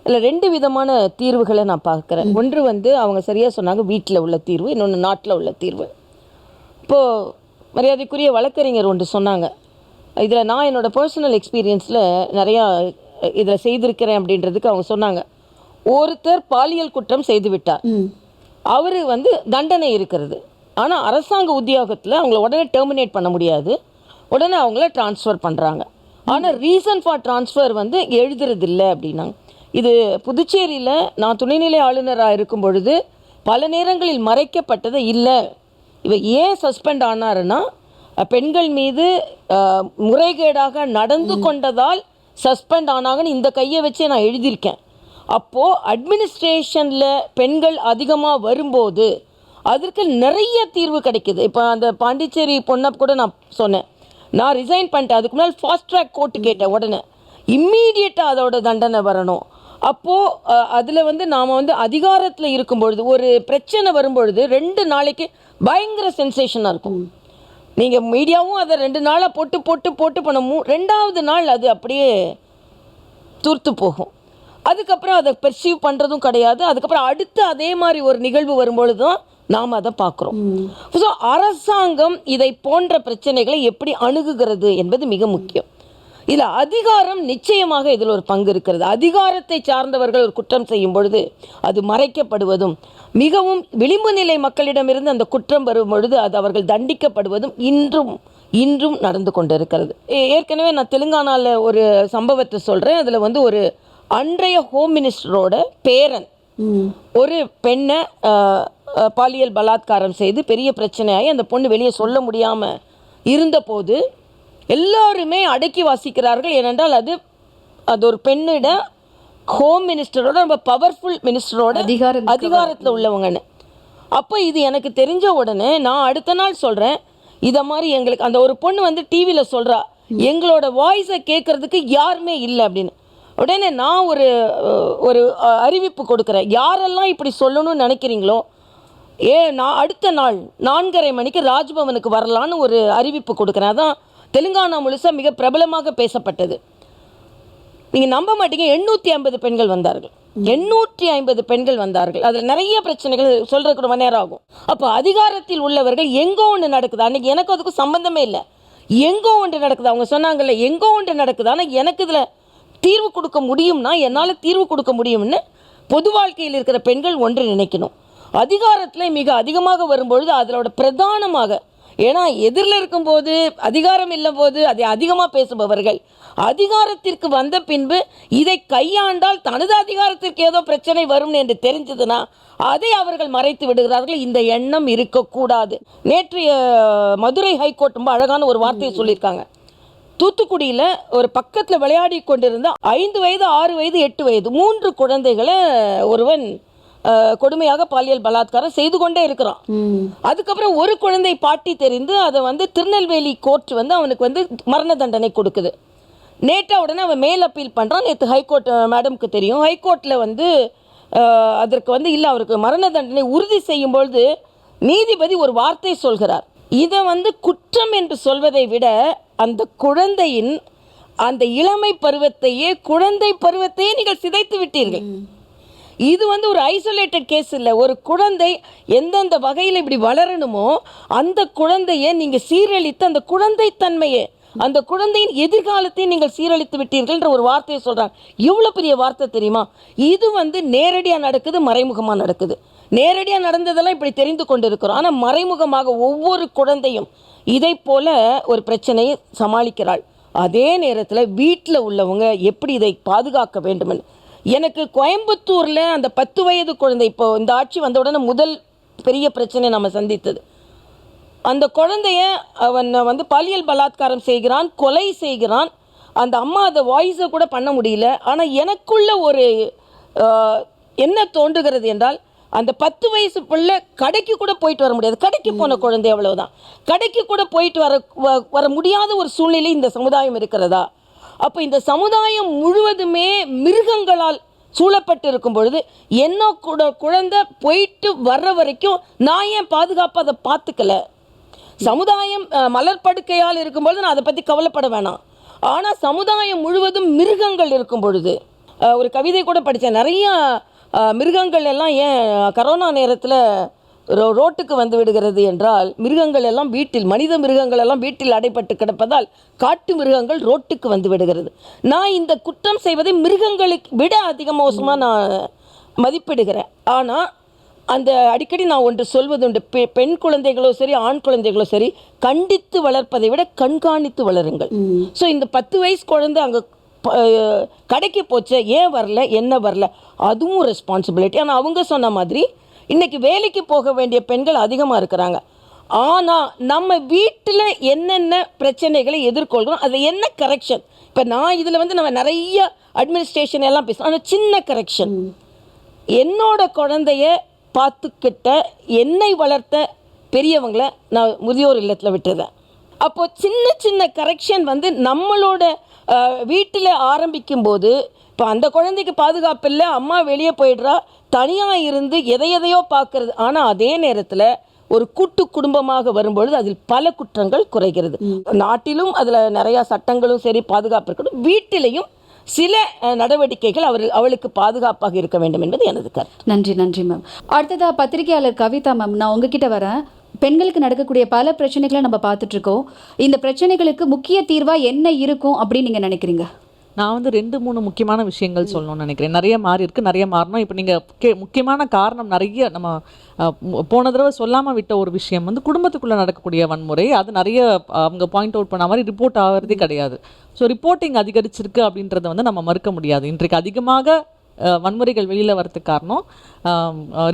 இல்லை 2 விதமான தீர்வுகளை நான் பார்க்குறேன். ஒன்று வந்து அவங்க சரியாக சொன்னாங்க, வீட்டில் உள்ள தீர்வு, இன்னொன்று நாட்டில் உள்ள தீர்வு. இப்போது மரியாதைக்குரிய வழக்கறிஞர் ஒன்று சொன்னாங்க, இதில் நான் என்னோடய பர்சனல் எக்ஸ்பீரியன்ஸில் நிறையா இதில் செய்திருக்கிறேன் அப்படின்றதுக்கு அவங்க சொன்னாங்க, ஒருத்தர் பாலியல் குற்றம் செய்து விட்டார், அவர் வந்து தண்டனை இருக்கிறது, ஆனால் அரசாங்க உத்தியோகத்தில் அவங்கள உடனே டெர்மினேட் பண்ண முடியாது, உடனே அவங்கள ட்ரான்ஸ்ஃபர் பண்ணுறாங்க. ஆனால் ரீசன் ஃபார் ட்ரான்ஸ்ஃபர் வந்து எழுதுறதில்லை அப்படின்னாங்க. இது புதுச்சேரியில் நான் துணைநிலை ஆளுநராக இருக்கும் பொழுது பல நேரங்களில் மறைக்கப்பட்டது இல்லை. இவர் ஏன் சஸ்பெண்ட் ஆனாருன்னா, பெண்கள் மீது முறைகேடாக நடந்து கொண்டதால் சஸ்பெண்ட் ஆனாங்கன்னு இந்த கையை வச்சே நான் எழுதியிருக்கேன். அப்போது அட்மினிஸ்ட்ரேஷனில் பெண்கள் அதிகமாக வரும்போது அதற்கு நிறைய தீர்வு கிடைக்கிது. இப்போ அந்த பாண்டிச்சேரி பொண்ணை கூட நான் சொன்னேன், நான் ரிசைன் பண்ணிட்டேன், அதுக்கு முன்னால் ஃபாஸ்ட் ட்ராக் கோர்ட்டு கேட்டேன், உடனே இம்மீடியட்டாக அதோட தண்டனை வரணும். அப்போது அதில் வந்து நாம் வந்து அதிகாரத்தில் இருக்கும்பொழுது ஒரு பிரச்சனை வரும்பொழுது 2 நாளைக்கு பயங்கர சென்சேஷனாக இருக்கும். நீங்கள் மீடியாவும் அதை 2 நாளாக போட்டு போட்டு போட்டு பண்ணவும் 2வது நாள் அது அப்படியே தூர்த்து போகும். அதுக்கப்புறம் அதை பெர்சீவ் பண்ணுறதும் கிடையாது. அதுக்கப்புறம் அடுத்து அதே மாதிரி ஒரு நிகழ்வு வரும்பொழுது தான் நாம் அதை பார்க்குறோம். ஸோ அரசாங்கம் இதை போன்ற பிரச்சனைகளை எப்படி அணுகுகிறது என்பது மிக முக்கியம். இதில் அதிகாரம் நிச்சயமாக இதில் ஒரு பங்கு இருக்கிறது. அதிகாரத்தை சார்ந்தவர்கள் ஒரு குற்றம் செய்யும் பொழுது அது மறைக்கப்படுவதும், மிகவும் விளிம்பு நிலை மக்களிடமிருந்து அந்த குற்றம் வரும் பொழுது அது அவர்கள் தண்டிக்கப்படுவதும் இன்றும் நடந்து கொண்டு இருக்கிறது. ஏற்கனவே நான் தெலுங்கானாவில் ஒரு சம்பவத்தை சொல்கிறேன். அதில் வந்து ஒரு அன்றைய ஹோம் மினிஸ்டரோட பேரன் ஒரு பெண்ணை பாலியல் பலாத்காரம் செய்து பெரிய பிரச்சனையாகி அந்த பொண்ணு வெளியே சொல்ல முடியாமல் இருந்தபோது எல்லாருமே அடக்கி வாசிக்கிறார்கள். ஏனென்றால் அது ஒரு பெண்ணிட ஹோம் மினிஸ்டரோட ரொம்ப பவர்ஃபுல் மினிஸ்டரோட அதிகாரத்தில் உள்ளவங்கன்னு. அப்போ இது எனக்கு தெரிஞ்ச உடனே நான் அடுத்த நாள் சொல்கிறேன், இதை மாதிரி எங்களுக்கு அந்த ஒரு பொண்ணு வந்து டிவியில் சொல்கிறா, எங்களோட வாய்ஸை கேட்குறதுக்கு யாருமே இல்லை அப்படின்னு. உடனே நான் ஒரு அறிவிப்பு கொடுக்குறேன், யாரெல்லாம் இப்படி சொல்லணும்னு நினைக்கிறீங்களோ நான் அடுத்த நாள் 4:30 மணிக்கு ராஜ்பவனுக்கு வரலான்னு ஒரு அறிவிப்பு கொடுக்குறேன். அதான் தெலுங்கானா முழுசாக மிக பிரபலமாக பேசப்பட்டது. நீங்கள் நம்ப மாட்டீங்க, 850 பெண்கள் வந்தார்கள். 850 பெண்கள் வந்தார்கள். அதில் நிறைய பிரச்சனைகள் சொல்கிறதுக்கு ரொம்ப நேரம் ஆகும். அப்போ அதிகாரத்தில் உள்ளவர்கள் எங்கோ ஒன்று நடக்குது, அன்றைக்கி எனக்கு அதுக்கும் சம்பந்தமே இல்லை, எங்கோ ஒன்று நடக்குது. அவங்க சொன்னாங்கல்ல எங்கோ ஒன்று நடக்குது, ஆனால் எனக்கு இதில் தீர்வு கொடுக்க முடியும்னா என்னால் தீர்வு கொடுக்க முடியும்னு பொது வாழ்க்கையில் இருக்கிற பெண்கள் ஒன்று நினைக்கணும். அதிகாரத்தில் மிக அதிகமாக வரும்பொழுது அதோட பிரதானமாக, ஏன்னா எதிரில் இருக்கும்போது அதிகாரம் இல்லை போது அதை அதிகமாக பேசுபவர்கள் அதிகாரத்திற்கு வந்த பின்பு இதை கையாண்டால் தனது அதிகாரத்திற்கு ஏதோ பிரச்சனை வரும் என்று தெரிஞ்சதுன்னா அதை அவர்கள் மறைத்து விடுகிறார்கள். இந்த எண்ணம் இருக்கக்கூடாது. நேற்றைய மதுரை ஹைகோர்ட் ரொம்ப அழகான ஒரு வார்த்தையை சொல்லியிருக்காங்க. தூத்துக்குடியில் ஒரு பக்கத்தில் விளையாடி கொண்டிருந்த 5 வயது 6 வயது 8 வயது 3 குழந்தைகளை ஒருவன் கொடுமையாக பாலியல் பலாத்காரம் செய்து கொண்டே இருக்கிறான். அதுக்கப்புறம் ஒரு குழந்தை பாட்டி தெரிந்து அதை திருநெல்வேலி கோர்ட் அவனுக்கு மரண தண்டனை கொடுக்குது. நேற்று உடனே அவன் மேல் அப்பீல் பண்ணுறான். நேற்று ஹைகோர்ட் மேடம்க்கு தெரியும். ஹைகோர்ட்டில் அதற்கு இல்லை, அவருக்கு மரண தண்டனை உறுதி செய்யும் பொழுது நீதிபதி ஒரு வார்த்தை சொல்கிறார். இதை குற்றம் என்று சொல்வதை விட அந்த குழந்தையின் அந்த இளமை பருவத்தையே குழந்தை பருவத்தையே நீங்கள் சிதைத்து விட்டீர்கள். இது ஒரு ஐசோலேட்டட் கேஸ் இல்லை. ஒரு குழந்தை எந்தெந்த வகையில் இப்படி வளரணுமோ அந்த குழந்தையை நீங்கள் சீரழித்து அந்த குழந்தைத்தன்மையை அந்த குழந்தையின் எதிர்காலத்தையும் நீங்கள் சீரழித்து விட்டீர்கள்ன்ற ஒரு வார்த்தையை சொல்கிறாங்க. எவ்வளோ பெரிய வார்த்தை தெரியுமா? இது நேரடியாக நடக்குது, மறைமுகமாக நடக்குது. நேரடியாக நடந்ததெல்லாம் இப்படி தெரிந்து கொண்டு இருக்கிறோம். ஆனால் மறைமுகமாக ஒவ்வொரு குழந்தையும் இதை போல ஒரு பிரச்சனையை சமாளிக்கிறாள். அதே நேரத்தில் வீட்டில் உள்ளவங்க எப்படி இதை பாதுகாக்க வேண்டுமென்னு எனக்கு கோயம்புத்தூரில் அந்த 10 வயது குழந்தை, இப்போ இந்த ஆட்சி வந்த உடனே முதல் பெரிய பிரச்சனை நம்ம சந்தித்தது. அந்த குழந்தைய அவன் பாலியல் பலாத்காரம் செய்கிறான், கொலை செய்கிறான். அந்த அம்மா அதை வாய்ஸை கூட பண்ண முடியல. ஆனால் எனக்குள்ள ஒரு என்ன தோன்றுகிறது என்றால், அந்த 10 வயசு பிள்ளை கடைக்கு கூட போயிட்டு வர முடியாது. கடைக்கு போன குழந்தை அவ்வளவுதான். கடைக்கு கூட போயிட்டு வர முடியாத ஒரு சூழ்நிலை இந்த சமுதாயம் இருக்கிறதா? அப்போ இந்த சமுதாயம் முழுவதுமே மிருகங்களால் சூழப்பட்டு இருக்கும் பொழுது என்ன கூட குழந்தை போயிட்டு வர்ற வரைக்கும் நான் ஏன் பாதுகாப்பாக அதை பார்த்துக்கல? சமுதாயம் மலர்படுக்கையால் இருக்கும்பொழுது நான் அதை பற்றி கவலைப்பட வேணாம். ஆனால் சமுதாயம் முழுவதும் மிருகங்கள் இருக்கும் பொழுது, ஒரு கவிதை கூட படித்தேன். நிறைய மிருகங்கள் எல்லாம் ஏன் கரோனா நேரத்தில் ரோட்டுக்கு வந்து விடுகிறது என்றால், மிருகங்கள் எல்லாம் மனித மிருகங்கள் எல்லாம் வீட்டில் அடைப்பட்டு கிடப்பதால் காட்டு மிருகங்கள் ரோட்டுக்கு வந்து விடுகிறது. நான் இந்த குற்றம் செய்வதை மிருகங்களுக்கு விட அதிக மோசமாக நான் மதிப்பிடுகிறேன். ஆனால் அந்த அடிக்கடி நான் ஒன்று சொல்வது உண்டு, பெண் குழந்தைகளோ சரி ஆண் குழந்தைகளோ சரி, கண்டித்து வளர்ப்பதை விட கண்காணித்து வளருங்கள். ஸோ இந்த 10 வயசு குழந்தை அங்கே கடைக்கு போச்சு, ஏன் வரல, என்ன வரல, அதுவும் ரெஸ்பான்சிபிலிட்டி. ஆனால் அவங்க சொன்ன மாதிரி இன்றைக்கி வேலைக்கு போக வேண்டிய பெண்கள் அதிகமாக இருக்கிறாங்க. ஆனால் நம்ம வீட்டில் என்னென்ன பிரச்சனைகளை எதிர்கொள்கிறோம், அது என்ன கரெக்ஷன். இப்போ நான் இதில் நம்ம நிறைய அட்மினிஸ்ட்ரேஷன் எல்லாம் பேசுகிறோம். ஆனால் சின்ன கரெக்ஷன், என்னோட குழந்தைய பார்த்துக்கிட்ட என்னை வளர்த்த பெரியவங்களை நான் முதியோர் இல்லத்தில் விட்டுறேன். அப்போது சின்ன சின்ன கரெக்ஷன் நம்மளோட வீட்டில் ஆரம்பிக்கும் போது, இப்போ அந்த குழந்தைக்கு பாதுகாப்பு இல்லை, அம்மா வெளியே போயிடுறா, தனியாக இருந்து எதையோ பார்க்கறது. ஆனால் அதே நேரத்தில் ஒரு கூட்டு குடும்பமாக வரும்பொழுது அதில் பல குற்றங்கள் குறைகிறது. நாட்டிலும் அதில் நிறையா சட்டங்களும் சரி பாதுகாப்பு இருக்கணும், வீட்டிலையும் சில நடவடிக்கைகள் அவளுக்கு பாதுகாப்பாக இருக்க வேண்டும் என்பது எனது கருத்து. நன்றி நன்றி மேம். அடுத்ததாக பத்திரிகையாளர் கவிதா மேம், நான் உங்ககிட்ட வரேன். பெண்களுக்கு நடக்கக்கூடிய பல பிரச்சனைகளை நம்ம பார்த்துட்டு இருக்கோம். இந்த பிரச்சனைகளுக்கு முக்கிய தீர்வாக என்ன இருக்கும் அப்படின்னு நீங்கள் நினைக்கிறீங்க? நான் 2-3 முக்கியமான விஷயங்கள் சொல்லணும்னு நினைக்கிறேன். நிறைய மாறி இருக்குது, நிறைய மாறணும். இப்போ நீங்கள் முக்கியமான காரணம் நிறைய நம்ம போன தடவை சொல்லாமல் விட்ட ஒரு விஷயம் குடும்பத்துக்குள்ளே நடக்கக்கூடிய வன்முறை. அது நிறைய அவங்க பாயிண்ட் அவுட் பண்ண மாதிரி ரிப்போர்ட் ஆகிறதே கிடையாது. ஸோ ரிப்போர்ட்டிங் அதிகரிச்சிருக்கு அப்படின்றத நம்ம மறுக்க முடியாது. இன்றைக்கு அதிகமாக வன்முறைகள் வெளியில் வரதுக்கு காரணம்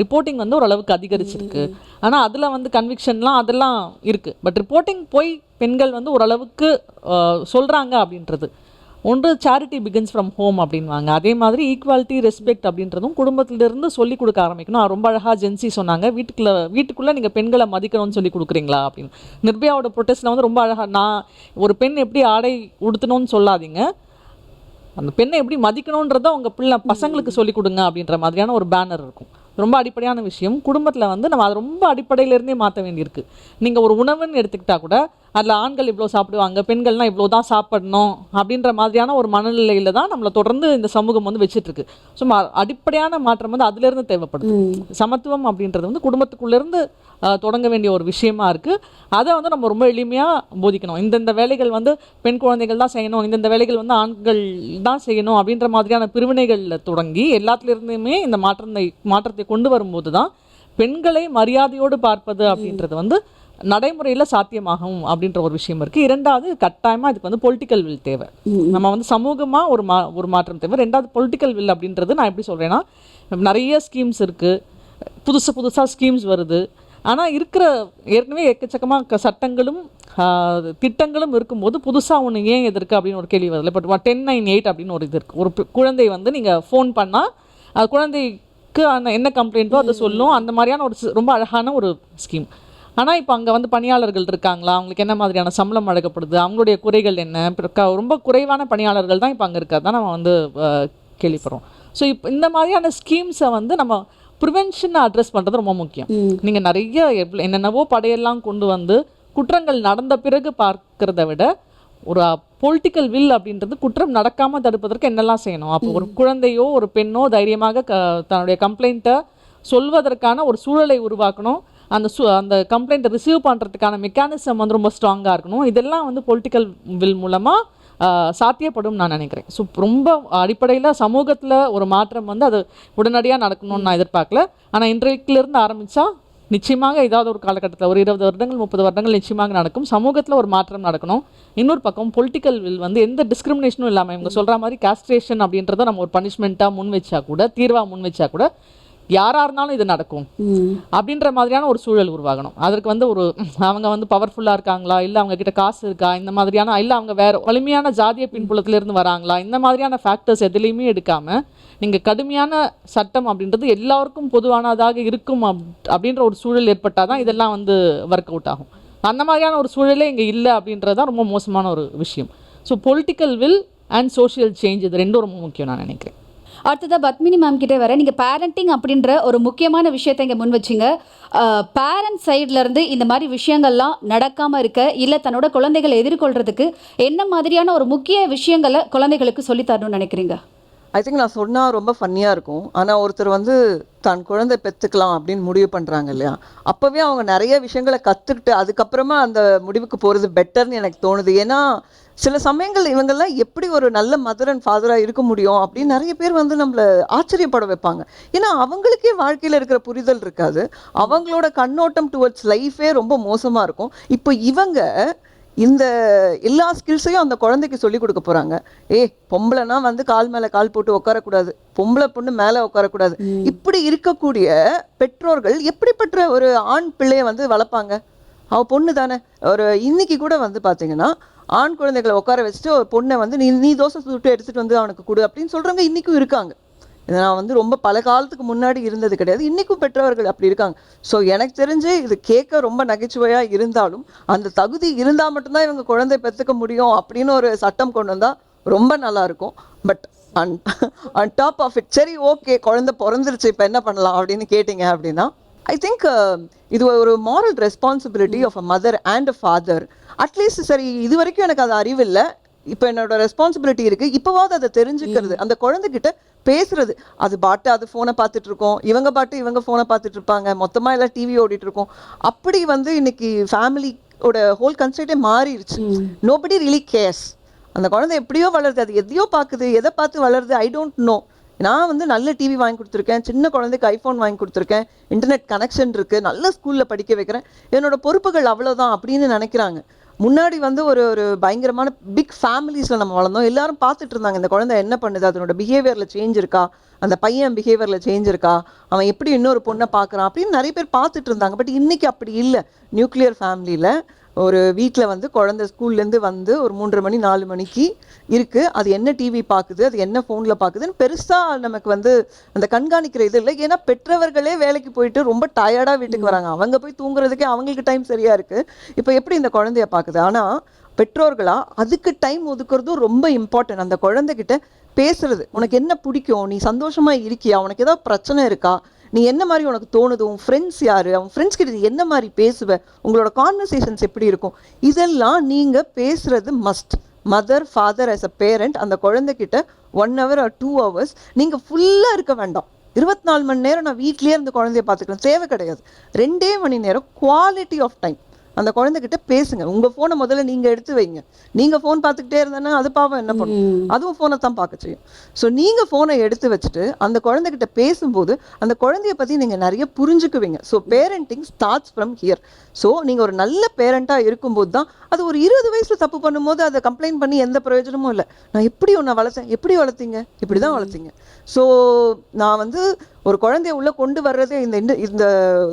ரிப்போர்ட்டிங் ஓரளவுக்கு அதிகரிச்சிருக்கு. ஆனால் அதில் கன்விக்ஷன்லாம் அதெல்லாம் இருக்குது. பட் ரிப்போர்ட்டிங் போய் பெண்கள் ஓரளவுக்கு சொல்கிறாங்க அப்படின்றது ஒன்று. சேரிட்டி பிகின்ஸ் ஃப்ரம் ஹோம் அப்படின்வாங்க. அதே மாதிரி ஈக்குவாலிட்டி ரெஸ்பெக்ட் அப்படின்றதும் குடும்பத்திலிருந்து சொல்லி கொடுக்க ஆரம்பிக்கணும். ரொம்ப அழகாக ஜென்சி சொன்னாங்க, வீட்டுக்குள்ளே நீங்கள் பெண்களை மதிக்கணும்னு சொல்லி கொடுக்குறீங்களா அப்படின்னு. நிர்பயாவோட ப்ரொட்டஸ்ட்டில் ரொம்ப அழகாக, நான் ஒரு பெண் எப்படி ஆடை உடுத்தணும்னு சொல்லாதீங்க, அந்த பெண்ணை எப்படி மதிக்கணுன்றதை உங்கள் பசங்களுக்கு சொல்லிக் கொடுங்க அப்படின்ற மாதிரியான ஒரு பேனர் இருக்கும். ரொம்ப அடிப்படையான விஷயம். குடும்பத்தில் நம்ம அதை ரொம்ப அடிப்படையிலேருந்தே மாற்ற வேண்டியிருக்கு. நீங்கள் ஒரு உணவுன்னு எடுத்துக்கிட்டால் கூட அதில் ஆண்கள் இவ்வளோ சாப்பிடுவாங்க, பெண்கள்லாம் இவ்வளோ தான் சாப்பிடணும் அப்படின்ற மாதிரியான ஒரு மனநிலையில தான் நம்மளை தொடர்ந்து இந்த சமூகம் வந்து வச்சிட்ருக்கு. ஸோ அடிப்படையான மாற்றம் வந்து அதுலேருந்து தேவைப்படுது. சமத்துவம் அப்படின்றது வந்து குடும்பத்துக்குள்ளேருந்து தொடங்க வேண்டிய ஒரு விஷயமா இருக்குது. அதை வந்து நம்ம ரொம்ப எளிமையாக போதிக்கணும். இந்தந்த வேலைகள் வந்து பெண் குழந்தைகள் தான் செய்யணும், இந்தந்த வேலைகள் வந்து ஆண்கள் தான் செய்யணும் அப்படின்ற மாதிரியான பிரிவினைகளில் தொடங்கி எல்லாத்துலேருந்துமே இந்த மாற்றத்தை கொண்டு வரும்போது தான் பெண்களை மரியாதையோடு பார்ப்பது அப்படின்றது வந்து நடைமுறையில் சாத்தியமாகும் அப்படின்ற ஒரு விஷயம் இருக்குது. இரண்டாவது, கட்டாயமாக இதுக்கு வந்து பொலிட்டிக்கல் வில் தேவை. நம்ம வந்து சமூகமாக ஒரு மாற்றம் தேவை. ரெண்டாவது, பொலிட்டிக்கல் வில் அப்படின்றது நான் எப்படி சொல்கிறேன்னா, நிறைய ஸ்கீம்ஸ் இருக்குது, புதுசாக ஸ்கீம்ஸ் வருது. ஆனால் இருக்கிற ஏற்கனவே எக்கச்சக்கமாக சட்டங்களும் திட்டங்களும் இருக்கும்போது புதுசாக ஒன்று ஏன் எதிர்க்கு அப்படின்னு ஒரு கேள்வி வருது. பட் 1098 அப்படின்னு ஒரு இது இருக்குது. ஒரு குழந்தை வந்து நீங்கள் ஃபோன் பண்ணால் அது குழந்தைக்கு என்ன கம்ப்ளைண்ட்டோ அதை சொல்லும். அந்த மாதிரியான ஒரு ரொம்ப அழகான ஒரு ஸ்கீம். ஆனால் இப்போ அங்கே வந்து பணியாளர்கள் இருக்காங்களா, அவங்களுக்கு என்ன மாதிரியான சம்பளம் வழங்கப்படுது, அவங்களுடைய குறைகள் என்ன, ரொம்ப குறைவான பணியாளர்கள் தான் இப்போ அங்கே இருக்கிறது தான் நம்ம வந்து கேள்விப்படுறோம். ஸோ இப்போ இந்த மாதிரியான ஸ்கீம்ஸை வந்து நம்ம ப்ரிவென்ஷனை அட்ரஸ் பண்ணுறது ரொம்ப முக்கியம். நீங்கள் நிறைய என்னென்னவோ படையெல்லாம் கொண்டு வந்து குற்றங்கள் நடந்த பிறகு பார்க்கறத விட ஒரு பொலிட்டிக்கல் வில் அப்படின்றது குற்றம் நடக்காமல் தடுப்பதற்கு என்னெல்லாம் செய்யணும். அப்போ ஒரு குழந்தையோ ஒரு பெண்ணோ தைரியமாக தன்னுடைய கம்ப்ளைண்ட்டை சொல்வதற்கான ஒரு சூழலை உருவாக்கணும். அந்த கம்ப்ளைண்ட்டை ரிசீவ் பண்ணுறதுக்கான மெக்கானிசம் வந்து ரொம்ப ஸ்ட்ராங்காக இருக்கணும். இதெல்லாம் வந்து பொலிட்டிக்கல் வில் மூலமாக சாத்தியப்படும் நான் நினைக்கிறேன். ஸோ ரொம்ப அடிப்படையில் சமூகத்தில் ஒரு மாற்றம் வந்து அது உடனடியாக நடக்கணும்னு நான் எதிர்பார்க்கல. ஆனால் இன்றைக்கிலிருந்து ஆரம்பித்தா நிச்சயமாக ஏதாவது ஒரு காலகட்டத்தில் ஒரு 20 வருடங்கள் 30 வருடங்கள் நிச்சயமாக நடக்கும். சமூகத்தில் ஒரு மாற்றம் நடக்கணும். இன்னொரு பக்கம் பொலிட்டிக்கல் வில் வந்து எந்த டிஸ்கிரிமினேஷனும் இல்லாமல் இவங்க சொல்கிற மாதிரி காஸ்ட்ரேஷன் அப்படின்றத நம்ம ஒரு பனிஷ்மெண்ட்டாக முன் வச்சா கூட, தீர்வாக முன் வச்சா கூட யாராக இருந்தாலும் இது நடக்கும் அப்படின்ற மாதிரியான ஒரு சூழல் உருவாகணும். அதற்கு வந்து அவங்க வந்து பவர்ஃபுல்லாக இருக்காங்களா, இல்லை அவங்க கிட்ட காசு இருக்கா, இந்த மாதிரியான, இல்லை அவங்க வேறு வலிமையான ஜாதிய பின்புலத்திலேருந்து வராங்களா, இந்த மாதிரியான ஃபேக்டர்ஸ் எதுலேயுமே எடுக்காமல் நீங்கள் கடுமையான சட்டம் அப்படின்றது எல்லாருக்கும் பொதுவானதாக இருக்கும் அப்படின்ற ஒரு சூழல் ஏற்பட்டால் தான் இதெல்லாம் வந்து ஒர்க் அவுட் ஆகும். அந்த மாதிரியான ஒரு சூழலே இங்கே இல்லை அப்படின்றது தான் ரொம்ப மோசமான ஒரு விஷயம். So political will and social change இது ரெண்டும் ரொம்ப முக்கியம் நான் நினைக்கிறேன். அடுத்ததாக பத்மினி மேம் கிட்டே வர, நீங்கள் பேரண்டிங் அப்படின்ற ஒரு முக்கியமான விஷயத்தை இங்கே முன் வச்சிங்க. பேரண்ட் சைட்லேருந்து இந்த மாதிரி விஷயங்கள்லாம் நடக்காமல் இருக்க, இல்லை தன்னோட குழந்தைகளை எதிர்கொள்கிறதுக்கு என்ன மாதிரியான ஒரு முக்கிய விஷயங்களை குழந்தைகளுக்கு சொல்லித்தரணும்னு நினைக்கிறீங்க? ஐ திங்க் நான் சொன்னால் ரொம்ப ஃபன்னியாக இருக்கும். ஆனால் ஒருத்தர் வந்து தான் குழந்தை பெற்றுக்கலாம் அப்படின்னு முடிவு பண்ணுறாங்க இல்லையா, அப்போவே அவங்க நிறைய விஷயங்களை கற்றுக்கிட்டு அதுக்கப்புறமா அந்த முடிவுக்கு போகிறது பெட்டர்னு எனக்கு தோணுது. ஏன்னா சில சமயங்கள் இவங்கெல்லாம் எப்படி ஒரு நல்ல மதர் அண்ட் ஃபாதராக இருக்க முடியும் அப்படின்னு நிறைய பேர் வந்து நம்மளை ஆச்சரியப்பட வைப்பாங்க. ஏன்னா அவங்களுக்கே வாழ்க்கையில் இருக்கிற புரிதல் இருக்காது, அவங்களோட கண்ணோட்டம் டுவர்ட்ஸ் லைஃபே ரொம்ப மோசமாக இருக்கும். இப்போ இவங்க இந்த எல்லா ஸ்கில்ஸையும் அந்த குழந்தைக்கு சொல்லி கொடுக்க போகிறாங்க. பொம்பளைனா வந்து கால் மேலே கால் போட்டு உட்காரக்கூடாது, பொம்பளை பொண்ணு மேலே உட்காரக்கூடாது. இப்படி இருக்கக்கூடிய பெற்றோர்கள் எப்படிப்பட்ட ஒரு ஆண் பிள்ளையை வந்து வளர்ப்பாங்க? அவள் பொண்ணு தானே. இன்னைக்கு கூட வந்து பார்த்தீங்கன்னா ஆண் குழந்தைகளை உட்கார வச்சுட்டு ஒரு பொண்ணை வந்து நீ தோசை சுட்டு எடுத்துகிட்டு வந்து அவனுக்கு கொடு அப்படின்னு சொல்கிறவங்க இன்றைக்கும் இருக்காங்க. இதை நான் வந்து ரொம்ப பல காலத்துக்கு முன்னாடி இருந்தது கிடையாது, இன்றைக்கும் பெற்றவர்கள் அப்படி இருக்காங்க. ஸோ எனக்கு தெரிஞ்சு இது கேட்க ரொம்ப நகைச்சுவையாக இருந்தாலும் அந்த தகுதி இருந்தால் மட்டும்தான் இவங்க குழந்தை பெற்றுக்க முடியும் அப்படின்னு ஒரு சட்டம் கொண்டு வந்தால் ரொம்ப நல்லாயிருக்கும். But on top of it, சரி ஓகே குழந்தை பிறந்துருச்சு இப்போ என்ன பண்ணலாம் அப்படின்னு கேட்டிங்க அப்படின்னா, ஐ திங்க் இது ஒரு moral responsibility of a mother and a father. At least சரி இது வரைக்கும் எனக்கு அது அறிவு இல்லை, இப்போ என்னோட ரெஸ்பான்சிபிலிட்டி இருக்குது, இப்போவாவது அதை தெரிஞ்சுக்கிறது, அந்த குழந்தைகிட்ட பேசுறது. அது பாட்டு அது ஃபோனை பார்த்துட்டு இருக்கோம், இவங்க பாட்டு இவங்க ஃபோனை பார்த்துட்டு இருப்பாங்க, மொத்தமாக எல்லாம் டிவி ஓடிட்டு இருக்கோம். அப்படி வந்து இன்னைக்கு ஃபேமிலியோட ஹோல் கன்செப்டே மாறிடுச்சு. Nobody really CARES. அந்த குழந்தை எப்படியோ வளருது, அது எதையோ பார்க்குது, எதை பார்த்து வளருது ஐ டோன்ட் நோ. நான் வந்து நல்ல டிவி வாங்கி கொடுத்துருக்கேன், சின்ன குழந்தைக்கு ஐஃபோன் வாங்கி கொடுத்துருக்கேன், இன்டர்நெட் கனெக்ஷன் இருக்குது, நல்ல ஸ்கூலில் படிக்க வைக்கிறேன், என்னோட பொறுப்புகள் அவ்வளோதான் அப்படின்னு நினைக்கிறாங்க. முன்னாடி வந்து ஒரு பயங்கரமான பிக் ஃபேமிலிஸில் நம்ம வளர்ந்தோம், எல்லாரும் பார்த்துட்டு இருந்தாங்க இந்த குழந்தை என்ன பண்ணுது, அதனோட பிஹேவியரில் சேஞ்ச் இருக்கா, அந்த பையன் பிஹேவியரில் சேஞ்ச் இருக்கா, அவன் எப்படி இன்னொரு பொண்ணை பார்க்குறான் அப்படின்னு நிறைய பேர் பார்த்துட்டு இருந்தாங்க. பட் இன்றைக்கி அப்படி இல்லை. நியூக்ளியர் ஃபேமிலியில் ஒரு வீட்டில் வந்து குழந்தை ஸ்கூல்லேருந்து வந்து ஒரு 3:30 மணி 4 மணிக்கு இருக்குது, அது என்ன டிவி பார்க்குது, அது என்ன ஃபோனில் பார்க்குதுன்னு பெருசாக நமக்கு வந்து அந்த கண்காணிக்கிற இது இல்லை. ஏன்னா பெற்றவர்களே வேலைக்கு போயிட்டு ரொம்ப டயர்டாக வீட்டுக்கு வராங்க, அவங்க போய் தூங்குறதுக்கே அவங்களுக்கு டைம் சரியாக இருக்குது. இப்போ எப்படி இந்த குழந்தைய பார்க்குது? ஆனால் பெற்றோர்களா அதுக்கு டைம் ஒதுக்குறதும் ரொம்ப இம்பார்ட்டன்ட். அந்த குழந்தைகிட்ட பேசுறது, உனக்கு என்ன பிடிக்கும், நீ சந்தோஷமாக இருக்கியா, உனக்கு ஏதாவது பிரச்சனை இருக்கா, நீ என்ன மாதிரி உனக்கு தோணுது, உன் ஃப்ரெண்ட்ஸ் யாரு, அவன் ஃப்ரெண்ட்ஸ் கிட்ட நீ என்ன மாதிரி பேசுவ, உங்களோட கான்வர்சேஷன்ஸ் எப்படி இருக்கும், இதெல்லாம் நீங்கள் பேசுறது must. Mother father as a parent அந்த குழந்தைகிட்ட 1 hour or 2 hours நீங்கள் ஃபுல்லாக இருக்க வேண்டாம். 24 மணி நேரம் நான் வீட்லேயே இருந்து குழந்தைய பார்த்துக்கலாம் தேவை கிடையாது. 2 மணி நேரம் குவாலிட்டி ஆஃப் டைம் அந்த குழந்தைகிட்ட பேசுங்க. உங்கள் ஃபோனை முதல்ல நீங்கள் எடுத்து வைங்க. நீங்கள் ஃபோன் பார்த்துக்கிட்டே இருந்தேன்னா அது பாவம் என்ன பண்ணும், அதுவும் ஃபோனை தான் பார்க்க செய்யும். ஸோ நீங்கள் ஃபோனை எடுத்து வச்சுட்டு அந்த குழந்தைகிட்ட பேசும்போது அந்த குழந்தைய பற்றி நீங்கள் நிறைய புரிஞ்சுக்குவீங்க. So parenting starts from here. So நீங்கள் ஒரு நல்ல பேரண்ட்டாக இருக்கும்போது தான் அது ஒரு 20 வயசில் தப்பு பண்ணும்போது அதை கம்ப்ளைண்ட் பண்ணி எந்த பிரயோஜனமும் இல்லை. நான் எப்படி உன்னை வளர்த்தேன், எப்படி வளர்த்தீங்க, இப்படி தான் வளர்த்தீங்க. ஸோ நான் வந்து ஒரு குழந்தைய உள்ளே கொண்டு வர்றதே இந்த